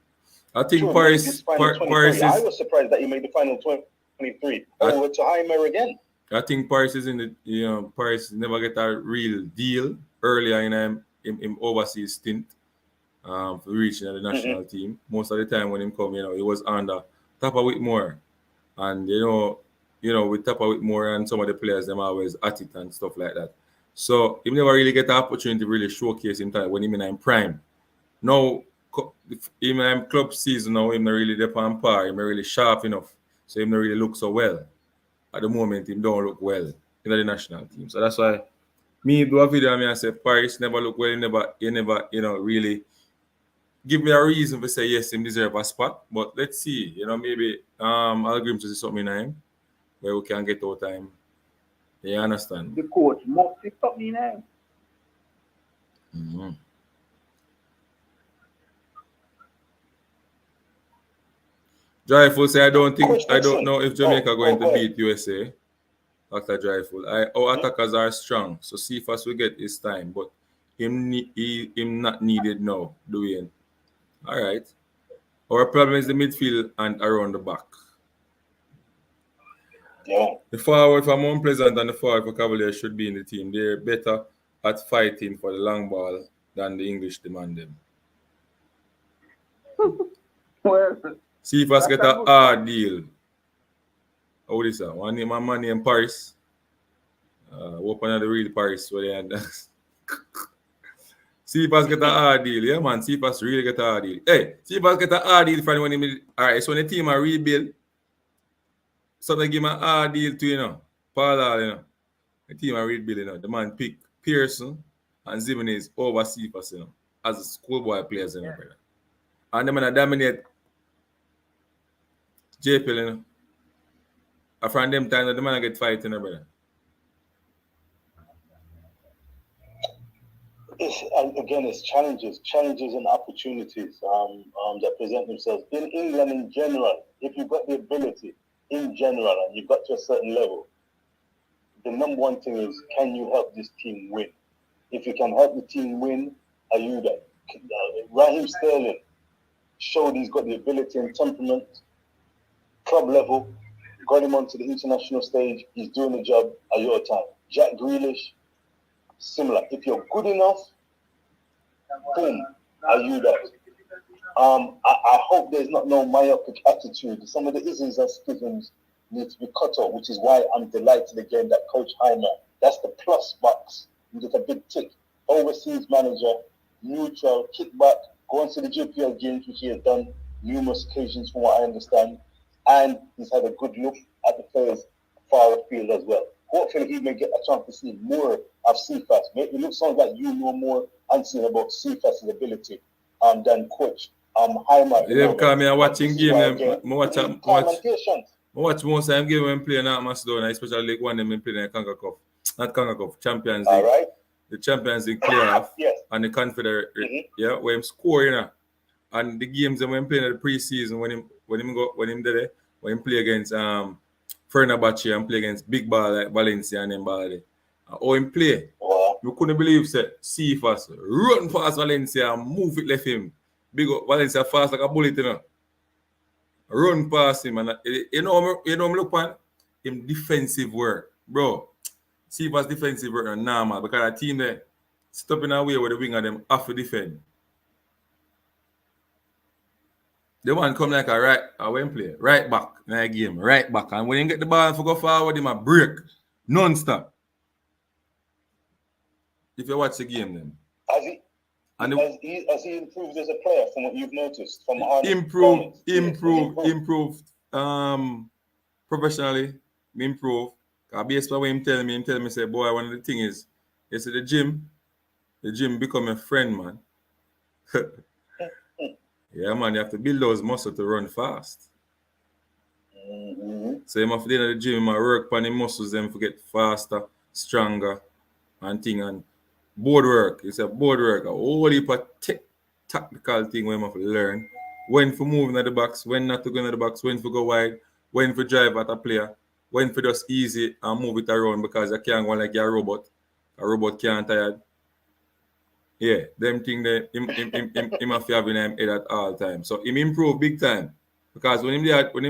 [SPEAKER 1] I think Paris is.
[SPEAKER 5] I was surprised that he made the final 23 over to Heimer again.
[SPEAKER 1] I think Paris is in the Paris never get a real deal earlier in overseas stint for reaching the national team. Most of the time when him come, he was under Tapa Whitmore, and with Tapa Whitmore and some of the players, them always at it and stuff like that. So he never really get the opportunity to really showcase him when him in prime. Now, even in club season now, him not really there on par. Him not really sharp enough, so him not really look so well. At the moment, him don't look well in the national team. So that's why me do a video and I say Paris never look well. He never really give me a reason to say yes, him deserve a spot. But let's see, maybe I'll agree to see something in him where we can get out time. You understand?
[SPEAKER 7] The coach must stop me now.
[SPEAKER 1] Mm-hmm. Dryful say I don't know if Jamaica going to beat USA. After Dryful, our attackers are strong, so Cephas will get his time, but him not needed now, Dwayne. All right. Our problem is the midfield and around the back.
[SPEAKER 5] Yeah.
[SPEAKER 1] The forward for Mount Pleasant and the forward for Cavaliers should be in the team. They're better at fighting for the long ball than the English demand them.
[SPEAKER 7] Well,
[SPEAKER 1] Cephas get a hard deal. How is that? One name, my man named Paris. Open at the real Paris where they are. Cephas get a hard deal, yeah, man. Cephas really get a hard deal. Hey, Cephas get a hard deal for when he. Alright, so when the team are rebuild, so they give him a hard deal to Paul, the team are rebuilding, the man pick Pearson and Zimenez over Cephas, as schoolboy players, brother. And the man dominate JPL, and from them time, the man get fighting, brother.
[SPEAKER 5] It's challenges and opportunities that present themselves in England in general. If you've got the ability in general and you've got to a certain level, the number one thing is, can you help this team win? If you can help the team win, are you there? Raheem Sterling showed he's got the ability and temperament, club level, got him onto the international stage, he's doing the job at your time. Jack Grealish, similar. If you're good enough, boom, are you there? I hope there's not no myopic attitude. Some of the isms and schisms need to be cut out, which is why I'm delighted again that Coach Heimer, that's the plus box. You get a big tick. Overseas manager, neutral, kickback, going to the JPL games, which he has done numerous occasions from what I understand. And he's had a good look at the players far afield as well. Hopefully he may get a chance to see more of CFAS. It looks like you know more unseen about CFAS's ability than Coach Heimer.
[SPEAKER 1] Yeah, because I'm watching game. I watch most of them game when playing at Macedonia, especially like one of them playing in Conga Cup. Not Conga Cup, Champions League.
[SPEAKER 5] All right.
[SPEAKER 1] The Champions League playoff
[SPEAKER 5] Yes.
[SPEAKER 1] and the Confederate, yeah, where him score, you know. And the games when him playing at the preseason when him play against Fenerbahce and play against big ball like Valencia and them ball there. How him play? You couldn't believe see fast, run past Valencia and move it left him. Big up Valencia fast like a bullet, you know. Run past him and you know look on him defensive work, bro. See if defensive work are normal because the team there stopping away with the wing of them have to defend. The one come like a right back in a game, right back. And when you get the ball and go forward, him a break. Non-stop. If you watch the game then.
[SPEAKER 5] Has he improved as a player from what you've noticed? From
[SPEAKER 1] Improved. Professionally, improve. Based on what him tell me, say, boy, one of the things is, you see the gym become a friend, man. Yeah, man, you have to build those muscles to run fast. So you have to do the gym, work on the muscles, them to get faster, stronger, and thing. And board work, it's a board work, a whole heap of tactical thing we have to learn. When to move in the box, when not to go in the box, when to go wide, when to drive at a player, when to just easy and move it around because you can't go like you're a robot. A robot can't tired. Yeah, them thing that him have to have in him head at all time. So him improve big time. Because when him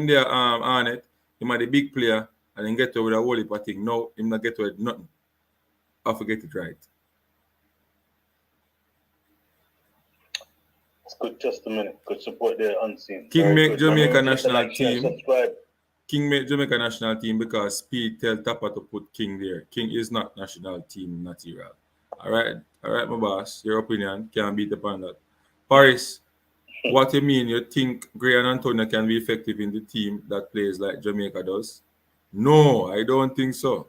[SPEAKER 1] there on it, him are the big player and then get to with a whole heap of thing. No, him not get to it nothing. I forget it right.
[SPEAKER 5] It's good testimony. Good support there, unseen.
[SPEAKER 1] King make Jamaica national team. King make Jamaica national team because Speed tell Tapper to put King there. King is not national team material. All right, my boss. Your opinion can't beat upon that. Paris, what you mean? You think Gray and Antonio can be effective in the team that plays like Jamaica does? No, I don't think so.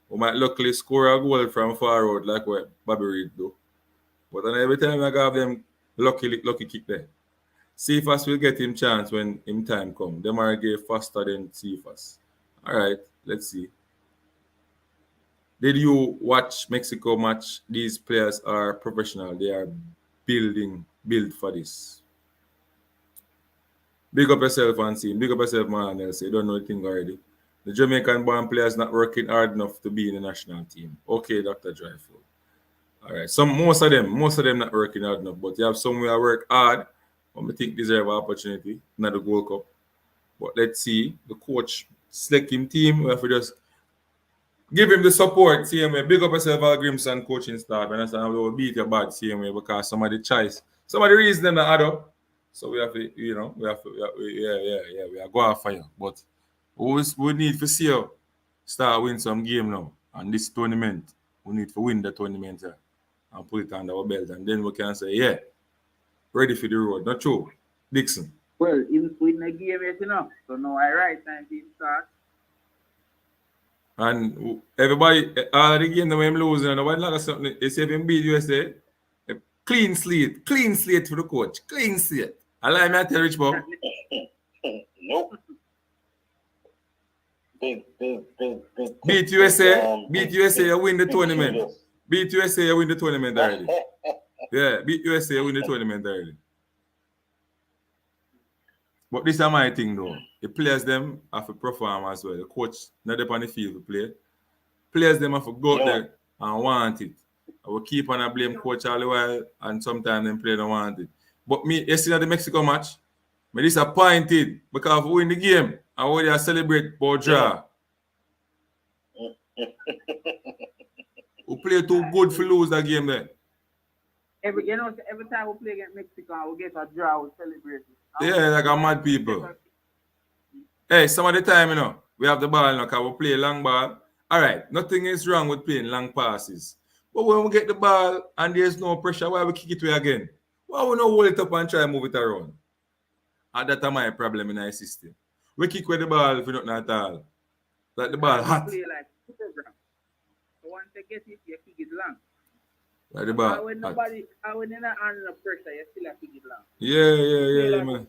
[SPEAKER 1] We might luckily score a goal from far out like what Bobby Reid do. But then every time I got them lucky kick there. Cephas will get him chance when him time come. Demarai Gray faster than Cephas. All right, let's see. Did you watch Mexico match? These players are professional. They are built for this. Big up yourself, Ansi. Big up yourself, man. You don't know the thing already. The Jamaican-born players not working hard enough to be in the national team. Okay, Dr. Dryful. All right. Most of them not working hard enough, but you have some who work hard. I think deserve an opportunity, not the Gold Cup. But let's see. The coach select him team. We have to just give him the support, same way. Big up yourself, Al Grimson coaching staff. And that's how we will beat your bad, same way, because some of the reason them that add up. So we have to, we are going for you. But we need to see you start win some game now. And this tournament, we need to win the tournament and put it under our belt. And then we can say, yeah, ready for the road. Not true, Dixon.
[SPEAKER 7] Well, even win the game yet enough. So now I right time to start.
[SPEAKER 1] And everybody, all the game that we're losing, and one like something, they say if him beat USA, a clean slate for the coach, clean slate. I like me tell Rich Bob.
[SPEAKER 5] Nope. Big.
[SPEAKER 1] Beat USA, you win the tournament. Beat USA, you win the tournament already. Yeah, beat USA, you win the tournament already. But this is my thing though. The players them have to perform as well. The coach not up on the field to play. Players them have to go out there and want it. I will keep on a blame coach all the while and sometimes them play don't want it. But me, yesterday at the Mexico match, me disappointed because we win the game and we celebrate for draw. We play too good for lose that game there.
[SPEAKER 7] Every time we play against Mexico, we get a draw, we celebrate.
[SPEAKER 1] Yeah, like a mad people. Hey, some of the time, we have the ball now, because we play long ball. All right, nothing is wrong with playing long passes. But when we get the ball and there's no pressure, why we kick it away again? Why we not hold it up and try and move it around? And that's my problem in our system. We kick with the ball if we don't know at all. Like the ball hot.
[SPEAKER 7] Play like program. So once you get it, you kick it long.
[SPEAKER 1] Like the ball
[SPEAKER 7] And when
[SPEAKER 1] hot.
[SPEAKER 7] when you're not under pressure, you still have to kick it long.
[SPEAKER 1] Yeah, man.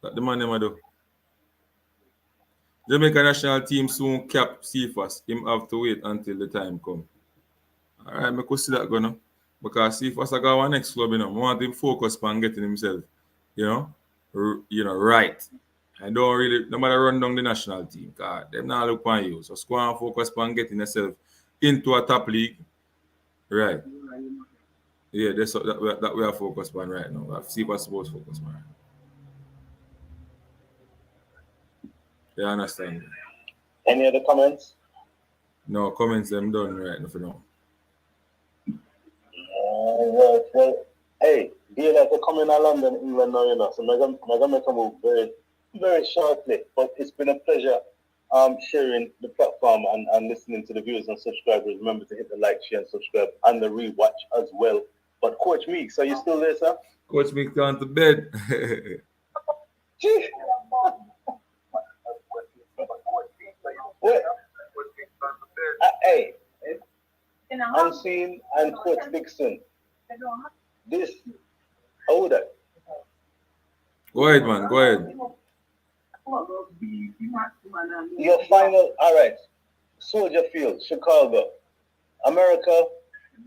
[SPEAKER 1] That the man them a do. Jamaica national team soon cap Cephas. Him have to wait until the time come. Alright, I could see that go now. Because Cephas I got one next club, I want him focus on getting himself, right. I don't really, no matter run down the national team, because them not look on you. So go and focus on getting yourself into a top league. Right. Yeah, that's that we are focused on right now. Cephas supposed to focus on. You understand?
[SPEAKER 5] Any other comments?
[SPEAKER 1] No, comments them done right now for now.
[SPEAKER 5] Well, hey, being that they're coming to London, England now, so I'm going to make a move very, very shortly. But it's been a pleasure sharing the platform and listening to the viewers and subscribers. Remember to hit the like, share, and subscribe, and the rewatch as well. But Coach Meeks, are you still there, sir?
[SPEAKER 1] Coach Meeks gone to bed.
[SPEAKER 5] Hey, Unseen and Coach Dixon. This, hold it.
[SPEAKER 1] Go ahead, man. Go ahead.
[SPEAKER 5] Your final, all right. Soldier Field, Chicago, America,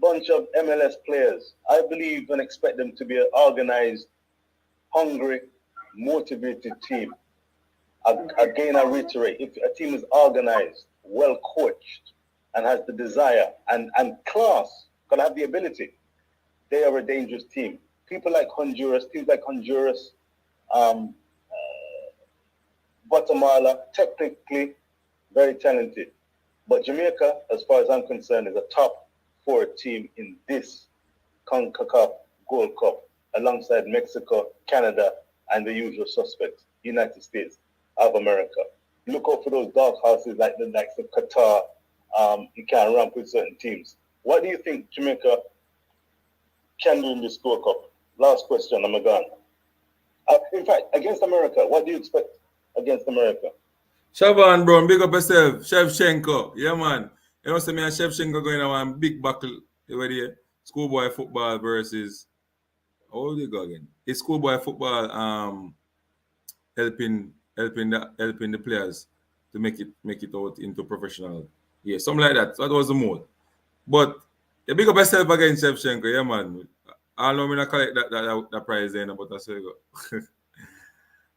[SPEAKER 5] bunch of MLS players. I believe and expect them to be an organized, hungry, motivated team. Again, I reiterate, if a team is organized, well coached, and has the desire and class, can have the ability, they are a dangerous team. People like Honduras, teams like Honduras, Guatemala, technically very talented. But Jamaica, as far as I'm concerned, is a top 4 team in this CONCACAF Gold Cup, alongside Mexico, Canada, and the usual suspects, United States of America. Look out for those dog houses like the likes of Qatar. You can't ramp with certain teams. What do you think Jamaica can do in this Gold Cup? Last question, I'm gone. In fact, against America, what do you expect against America?
[SPEAKER 1] Shaban, bro, big up yourself. Shevchenko. Yeah, man. You know, me and Shevchenko going to one big battle over there. Schoolboy football versus, how do you go again? It's schoolboy football helping the players to make it out into professional. Yeah, something like that. So that was the mode. But you big up yourself against Shevchenko, yeah, man. I know me not collect that prize there, but that's where you go.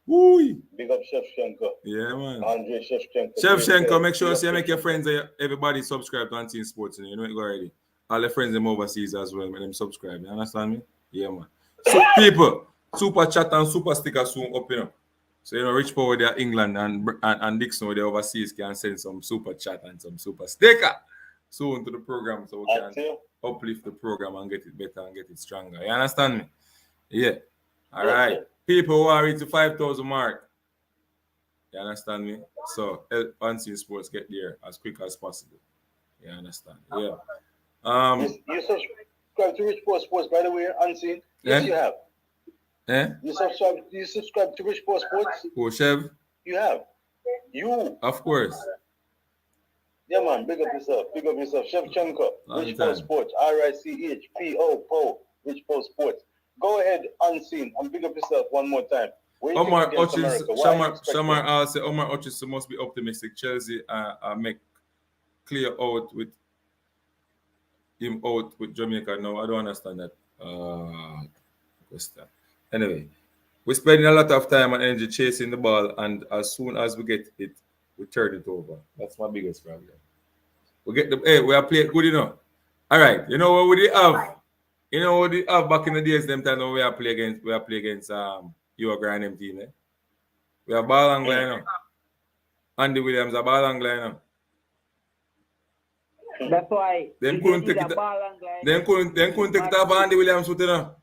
[SPEAKER 1] Woo!
[SPEAKER 5] Big up Shevchenko.
[SPEAKER 1] Yeah, man.
[SPEAKER 5] Andre Shevchenko.
[SPEAKER 1] Shevchenko, make sure you make your friends, everybody subscribe to Unseen Sports. You know it already. All the friends them overseas as well, make them subscribe. You understand me? Yeah, man. So people, super chat and super sticker soon up, So Rich Power there, England and Dixon there overseas can send some super chat and some super sticker soon to the program, so we can uplift the program and get it better and get it stronger. You understand me? Yeah. All right. People who are reach the 5,000 mark. You understand me? So help Unseen Sports get there as quick as possible. You understand? Yeah.
[SPEAKER 5] You subscribe to Rich Power Sports, by the way, Unseen? Yes, you have. You subscribe to Rich Power Sports?
[SPEAKER 1] Oh, Chev?
[SPEAKER 5] You have. You.
[SPEAKER 1] Of course.
[SPEAKER 5] Yeah, man. Big up yourself. Big up yourself. Shevchenko. Rich Power Sports. RICHPO. Rich Power Sports. Go ahead, Unseen, and big up yourself one more time.
[SPEAKER 1] Omar Hutchison must be optimistic. Chelsea make clear out with him out with Jamaica. No, I don't understand that. Anyway, we're spending a lot of time and energy chasing the ball, and as soon as we get it, we turn it over. That's my biggest problem. We are playing good enough. All right, you know what we have? You know what we have back in the days, them time when we play against your grand team, eh? We have ball angler, you know. Andy Williams a ball angler, you know.
[SPEAKER 7] That's why
[SPEAKER 1] them couldn't take it. Them couldn't take it off Andy Williams, you know.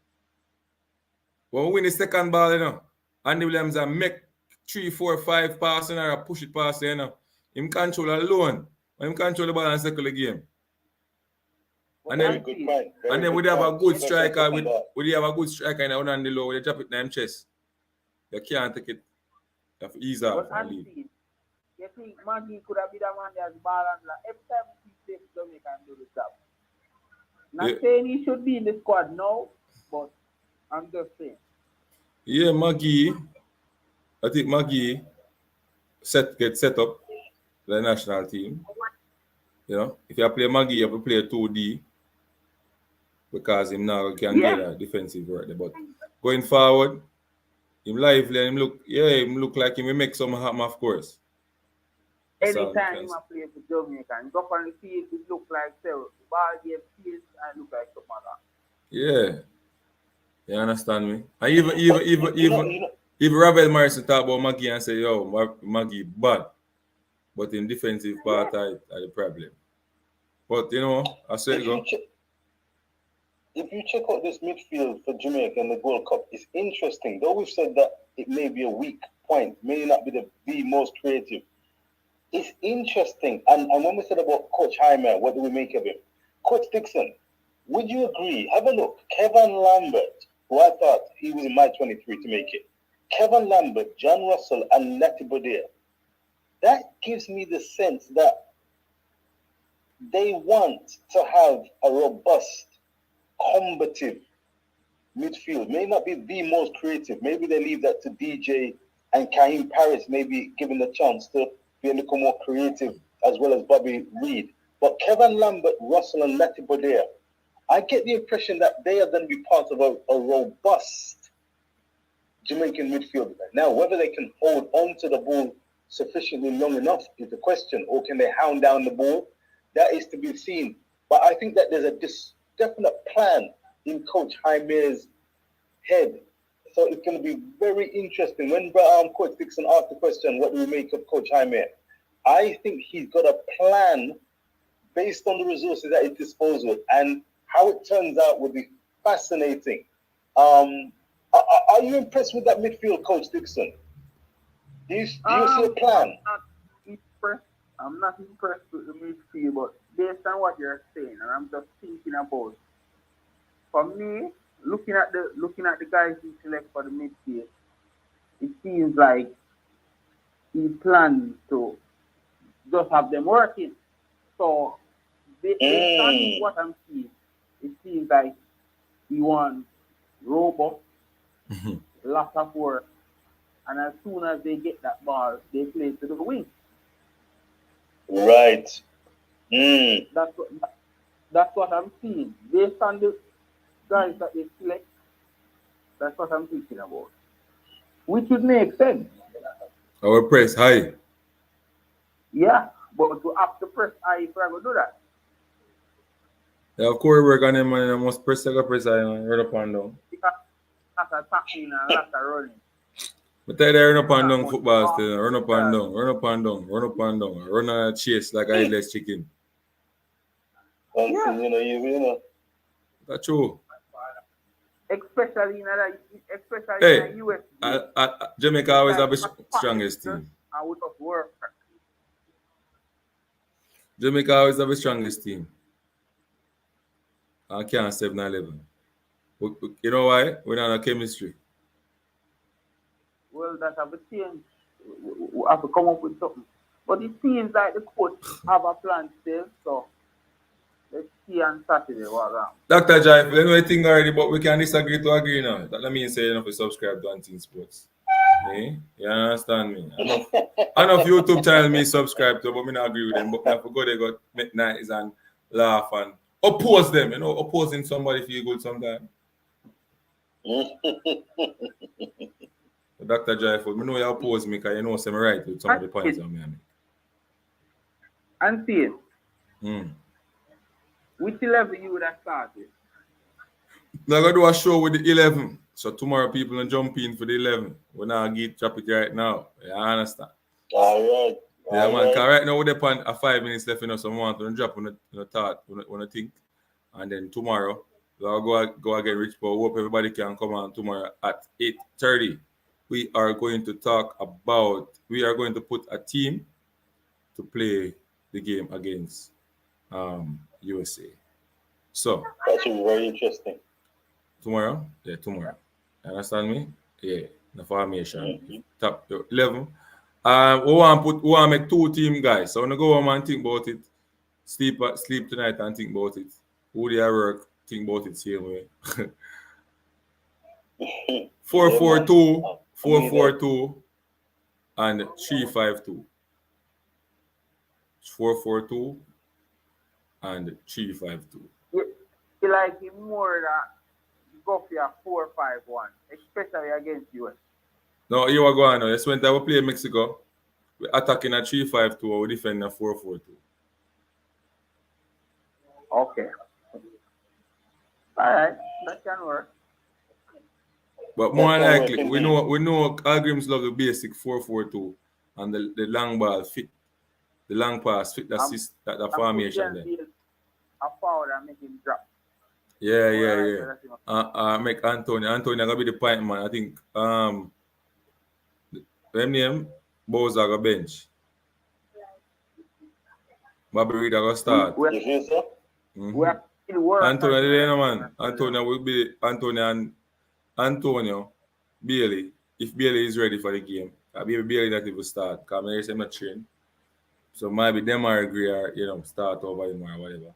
[SPEAKER 1] When we win the second ball, you know, Andy Williams make 3, 4, 5 passing or push it past, you know. Him control alone. When him control the ball and circle the game. And
[SPEAKER 5] Very
[SPEAKER 1] then,
[SPEAKER 5] good point.
[SPEAKER 1] and then
[SPEAKER 5] Very
[SPEAKER 1] we
[SPEAKER 5] good
[SPEAKER 1] have a
[SPEAKER 5] point.
[SPEAKER 1] good
[SPEAKER 5] Especially
[SPEAKER 1] striker
[SPEAKER 5] second
[SPEAKER 1] with
[SPEAKER 5] half.
[SPEAKER 1] we have a good striker in the on the low, they drop it in him chest. You can't take it. You have to ease off
[SPEAKER 7] But
[SPEAKER 1] and leave.
[SPEAKER 7] Anthony, you think Maggie could have been the man that's ball and like, every time he plays Jamaica and do the job. Not saying he should be in the squad now, but I'm just saying.
[SPEAKER 1] Yeah, Maggie. I think Maggie get set up the national team. You know, if you play Maggie, you have to play 2D because him now can get a defensive work there. But going forward, him lively and him look like him will make some happen, of course.
[SPEAKER 7] Anytime he play for Jamaica and go on the field, it look like so. The ball game field and look like something like that.
[SPEAKER 1] Yeah. You understand me? And even Ravel Morrison talk about Maggie and say, yo, Maggie bad. But in defensive part are the problem. But you know, I say it go.
[SPEAKER 5] If you check out this midfield for Jamaica in the World Cup, it's interesting. Though we've said that it may be a weak point, may not be the most creative. It's interesting. And when we said about Coach Hyman, what do we make of him? Coach Dixon, would you agree? Have a look. Kevin Lambert, who I thought he was in my 23 to make it. Kevin Lambert, John Russell, and Natty Bodea. That gives me the sense that they want to have a robust, combative midfield. May not be the most creative. Maybe they leave that to DJ and Kaheem Paris, maybe given the chance to be a little more creative, as well as Bobby Reed. But Kevin Lambert, Russell, and Natty Bodea, I get the impression that they are going to be part of a robust Jamaican midfield. Now, whether they can hold on to the ball sufficiently long enough is the question, or can they hound down the ball? That is to be seen. But I think that there's a definite plan in Coach Jaime's head. So it's going to be very interesting. When Coach Dixon asked the question, what do we make of Coach Jaime? I think he's got a plan based on the resources at his disposal, and how it turns out will be fascinating. Are you impressed with that midfield, Coach Dixon? Do you see a plan?
[SPEAKER 7] I'm not impressed with the midfield, but based on what you're saying, and I'm just thinking about, for me, looking at the guys he select for the midfield, it seems like he plans to just have them working. So based on what I'm seeing, it seems like he wants robust, lots of work, and as soon as they get that ball, they play to the wing.
[SPEAKER 5] Right.
[SPEAKER 7] That's what I'm seeing. Based on the guys that they select, that's what I'm thinking about. Which would make sense.
[SPEAKER 1] Our press high.
[SPEAKER 7] Yeah, but to have to press high, if I go do that.
[SPEAKER 1] Yeah, of course, we're going to must press high, run up and down.
[SPEAKER 7] Because that's a tackling and lots of running.
[SPEAKER 1] But they run up and down football still. Run up and down, run up and down, run up and down. Run and chase like a headless chicken.
[SPEAKER 5] Yeah. You know.
[SPEAKER 1] That's true.
[SPEAKER 7] Especially in the US.
[SPEAKER 1] Jamaica always have the strongest team.
[SPEAKER 7] I would have worked.
[SPEAKER 1] Jamaica always have the strongest team. I can't 7-11. You know why? We're not a chemistry.
[SPEAKER 7] Well, that have a change. We have to come up with something. But it seems like the coach have a plan still, so let's see on Saturday what happens.
[SPEAKER 1] Dr. Jive, we know anything already, but we can disagree to agree now. That means say enough to subscribe to Antin Sports. Eh? You understand me? Enough YouTube channel me subscribe to, but me not agree with them. But I forgot they got make nice and laugh and oppose them. You know, opposing somebody feel good sometimes. Dr. Joyful, I know you oppose me because you know I'm right with some of the points I'm making.
[SPEAKER 7] And see, which 11 you would have started?
[SPEAKER 1] Now I'm going to do a show with the 11. So tomorrow people will jump in for the 11. We're not going to drop it right now. You understand?
[SPEAKER 5] All right.
[SPEAKER 1] Yeah, man. Because right now we're upon 5 minutes left, so I want to drop on the thought, on the think. And then tomorrow, we'll go again, Rich Paul. Hope everybody can come on tomorrow at 8:30. we are going to talk about, we are going to put a team to play the game against USA. So
[SPEAKER 5] That should be very interesting.
[SPEAKER 1] tomorrow, yeah, tomorrow. Understand me? Yeah, the formation.
[SPEAKER 5] Mhm.
[SPEAKER 1] Top 11. We want to make 2 team guys. So I want to go home and think about it. Sleep tonight and think about it. Who they are work, think about it same way. Four
[SPEAKER 5] Yeah,
[SPEAKER 1] four
[SPEAKER 5] man.
[SPEAKER 1] two,
[SPEAKER 5] I
[SPEAKER 1] four
[SPEAKER 5] mean,
[SPEAKER 1] four two, and 3-5-2. 4-4-2 and 3-5-2.
[SPEAKER 7] You like him more than go for a 4-5-1, especially against US.
[SPEAKER 1] No, you are going now. Yes, when we play Mexico, we attacking a 3-5-2 or we defend a 4-4-2.
[SPEAKER 7] Okay. Alright, that can work.
[SPEAKER 1] But more
[SPEAKER 5] That can work
[SPEAKER 1] likely, we
[SPEAKER 5] indeed.
[SPEAKER 1] know Algrim's love the basic 4-4-2 and the long ball fit, the long pass fit the formation then.
[SPEAKER 7] A foul and make him drop.
[SPEAKER 1] Yeah. Make Antonio gonna be the point man. I think them name Bowser go bench. Bobby Reed gonna start.
[SPEAKER 5] You feel so?
[SPEAKER 7] We are still working.
[SPEAKER 1] Antonio Delano man. Antonio will be Antonio and Antonio Bailey. If Bailey is ready for the game, Bailey that will start. Because I say not train. So maybe Demarai Gray or start over him or whatever.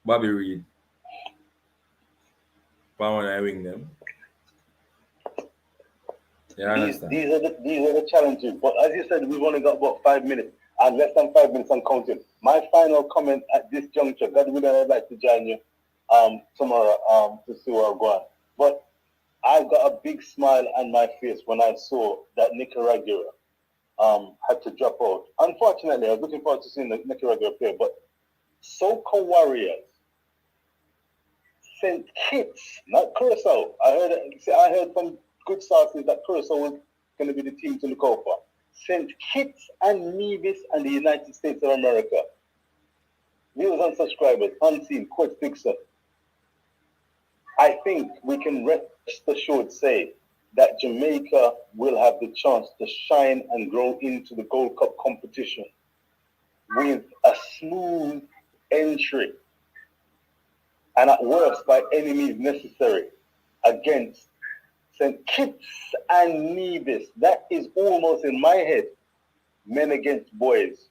[SPEAKER 1] Bobby Reed. Power and I wing them. Yeah, I
[SPEAKER 5] These
[SPEAKER 1] understand.
[SPEAKER 5] these are the challenges. But as you said, we've only got about 5 minutes and less than 5 minutes on counting. My final comment at this juncture, God willing, I'd like to join you tomorrow to see where I'm going. But I got a big smile on my face when I saw that Nicaragua had to drop out. Unfortunately, I was looking forward to seeing the Nicaragua play, but Soca Warriors sent Kitts, not Curacao. I heard from good sources that Curacao was going to be the team to look out for. Sent Kitts and Nevis and the United States of America. Viewers and subscribers, unseen, Coach Dixon. I think we can rest assured say that Jamaica will have the chance to shine and grow into the Gold Cup competition with a smooth entry and at worst by any means necessary against St. Kitts and Nevis. That is almost in my head, men against boys.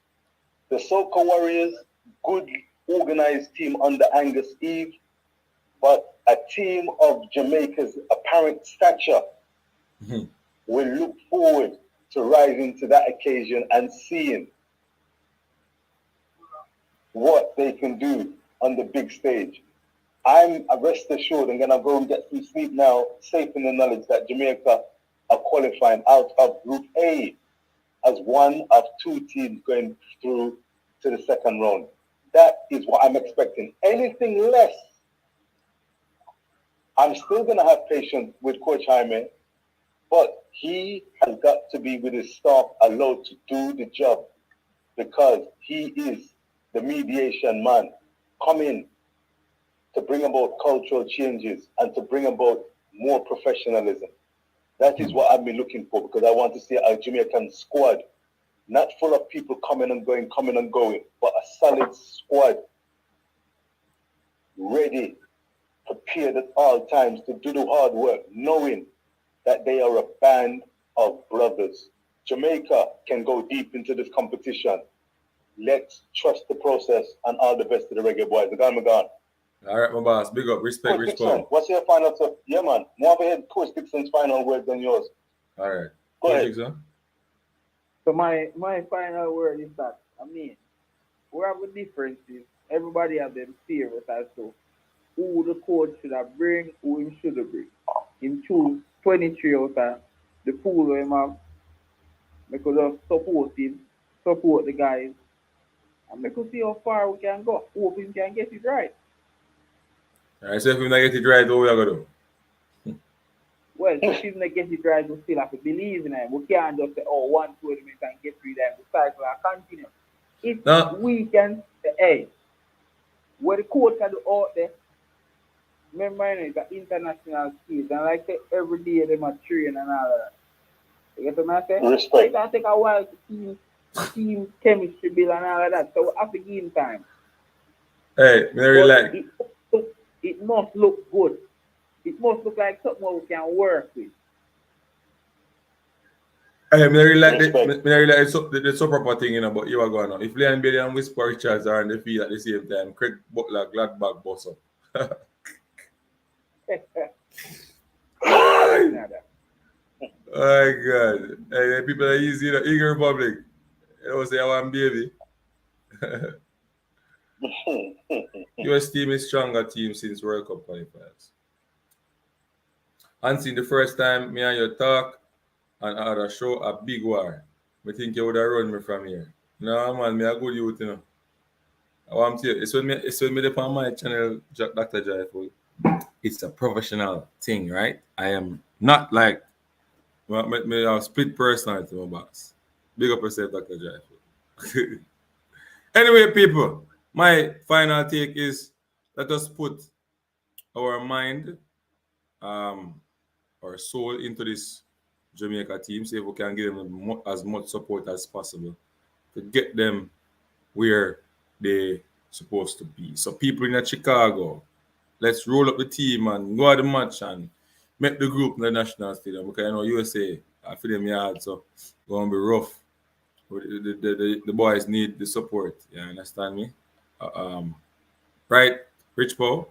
[SPEAKER 5] The Soca Warriors, good organized team under Angus Eve, but a team of Jamaica's apparent stature will look forward to rising to that occasion and seeing what they can do on the big stage. I'm rest assured I'm going to go and get some sleep now, safe in the knowledge that Jamaica are qualifying out of Group A as one of 2 teams going through to the second round. That is what I'm expecting. Anything less, I'm still going to have patience with Coach Jaime, but he has got to be with his staff allowed to do the job because he is the mediation man coming to bring about cultural changes and to bring about more professionalism. That is what I've been looking for because I want to see a Jamaican squad, not full of people coming and going, but a solid squad ready, prepared at all times to do the hard work, knowing that they are a band of brothers. Jamaica can go deep into this competition. Let's trust the process and all the best to the reggae boys. The gone.
[SPEAKER 1] All right, my boss. Big up. Respect,
[SPEAKER 5] Coach
[SPEAKER 1] respect.
[SPEAKER 5] Dixon, what's your final thought? Yeah, man. More ahead, Coach Dixon's final words than yours.
[SPEAKER 1] All right.
[SPEAKER 5] Go ahead.
[SPEAKER 1] Dixon.
[SPEAKER 7] So my final word is that, we have a differences. Everybody have them favorites as to who the coach should have bring, who he should have bring. Him choose 23 out of the pool where him have. Because of support him, support the guys, and we could see how far we can go. Hope we can get it right.
[SPEAKER 1] All right, so if we not get it right, what we are going to do?
[SPEAKER 7] Well, if we not get it right, we still have to believe in him. We can't just say, one tournament and get rid of them. The cycle will continue. If we can say, hey, what the coach can do out there, remember, you know, it's an international skills, and like say every day they must train and all of that. You get what I say? So
[SPEAKER 5] Respect.
[SPEAKER 7] it can take a while to team chemistry build and all of that. So we have to give him time.
[SPEAKER 1] Hey, me really
[SPEAKER 7] But
[SPEAKER 1] like.
[SPEAKER 7] it must look good. It must look like something we can work with.
[SPEAKER 1] Hey, me really like
[SPEAKER 5] Respect.
[SPEAKER 1] me really like the proper thing, you know. But you are going on. If Leon Bailey and Whisper Richards are on the field at the same time, Craig Butler Gladbach boss up. Oh God! Hey, people are easy, you know. Eagle Republic. You know, say I want baby. US team is stronger team since World Cup qualifiers. And since the first time me and you talk and I had a show a big war, me think you would have run me from here. No man, me a good youth, you know. I want to tell you, it's when me dey on my channel, Dr. Joyful. It's a professional thing, right? I am not like me a split personality, my boss. Big up yourself, Dr. Joyful. Anyway, people, my final take is let us put our mind, our soul into this Jamaica team, see if we can give them as much support as possible to get them where they supposed to be. So people in Chicago, let's roll up the team and go at the match and make the group in the national stadium because I know USA I feel them hard, so it's gonna be rough. The boys need the support. You understand me? Right, Rich Paul?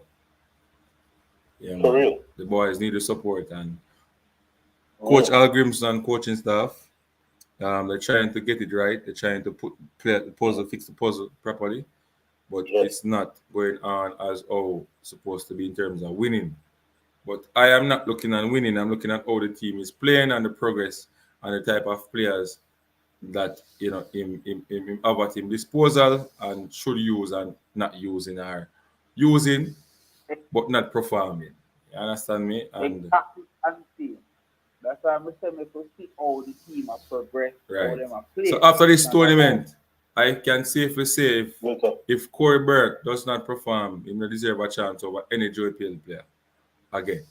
[SPEAKER 1] Yeah,
[SPEAKER 5] For
[SPEAKER 1] man.
[SPEAKER 5] real.
[SPEAKER 1] The boys need the support and Coach Al Grimson coaching staff. They're trying to get it right. They're trying to play the puzzle, fix the puzzle properly, but it's not going on as how it's supposed to be in terms of winning. But I am not looking at winning. I'm looking at how the team is playing and the progress and the type of players that you know him have at him disposal and should use and not using or using but not performing. You understand me? And
[SPEAKER 7] Exactly as the team. That's why I'm saying we could see how the team have progressed, how
[SPEAKER 1] right.
[SPEAKER 7] them have played.
[SPEAKER 1] So after this
[SPEAKER 7] And that's
[SPEAKER 1] tournament, I can safely say
[SPEAKER 5] Good talk.
[SPEAKER 1] if Corey Burke does not perform, he will deserve a chance over any JPL player again.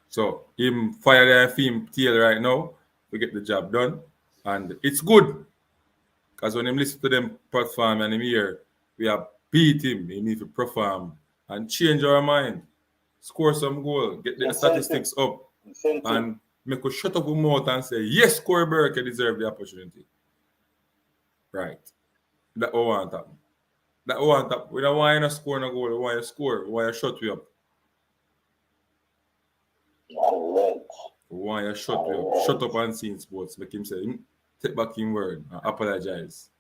[SPEAKER 1] So him fire their theme tail right now, we get the job done. And it's good. Because when him listen to them perform and him hear, we have beat him, he need to perform and change our mind. Score some goal, get the statistics up, and make us shut up our mouth and say, yes, Corey Burke deserve the opportunity. Right. That we want happen. That we want happen. We don't want you to score no goal, we want you to score, we want you to shut you up. We want you to shut you up. Shut up and see sports. Make him say, take back his word and apologize.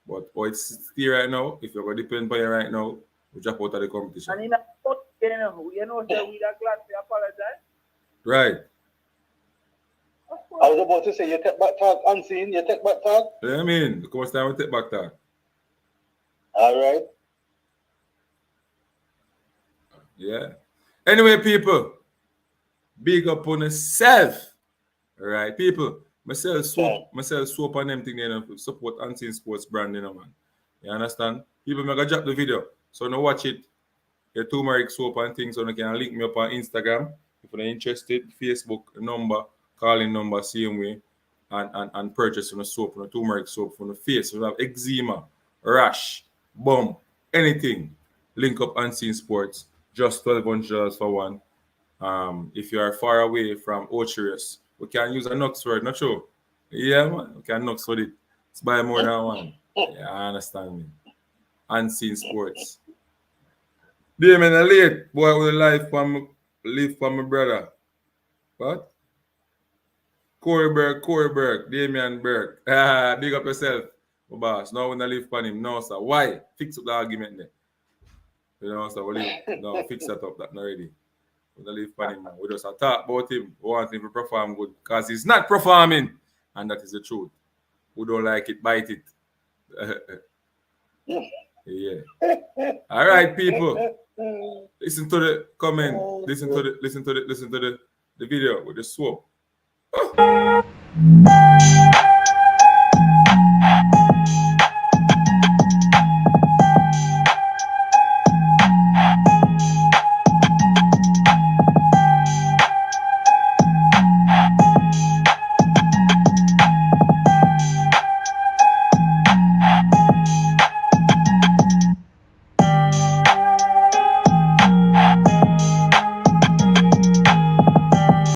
[SPEAKER 1] But it's still right now, if you're going to depend on you right now, we drop out of the competition.
[SPEAKER 7] And in a sport, you know, that we are glad to apologize.
[SPEAKER 1] Right.
[SPEAKER 5] I was about to say, you take back talk, unseen, you take back talk.
[SPEAKER 1] I mean, because time we take back talk.
[SPEAKER 5] All right.
[SPEAKER 1] Yeah. Anyway, people, big up on yourself. All right, people. Myself soap and them thing, you know, support Unseen Sports brand, you know, man. You understand? People, I'm going to drop the video. So now watch it. Your turmeric soap and things, so you can link me up on Instagram. If you're interested, Facebook number, calling number, same way. And purchase on the soap, on the turmeric soap for the face. So you have eczema, rash, bump, anything. Link up Unseen Sports. Just $1,200 for one. If you are far away from Ocherius, we can use a Nux word, not sure. Yeah, man, we can Nux with it. It's buy more than one. Yeah, I understand me. Unseen Sports. Damien, a late boy with a life from my brother. What? Corey Burke, Damian Burke. Ah, big up yourself, my boss. Now when I live for him, no, sir. Why? Fix up the argument there. You know, so no, fix that up, that not ready. We don't live for him now. We just talk about him. We want him to perform good because he's not performing. And that is the truth. We don't like it, bite it. Yeah. All right, people. Listen to the comment. Listen to the video with the swap.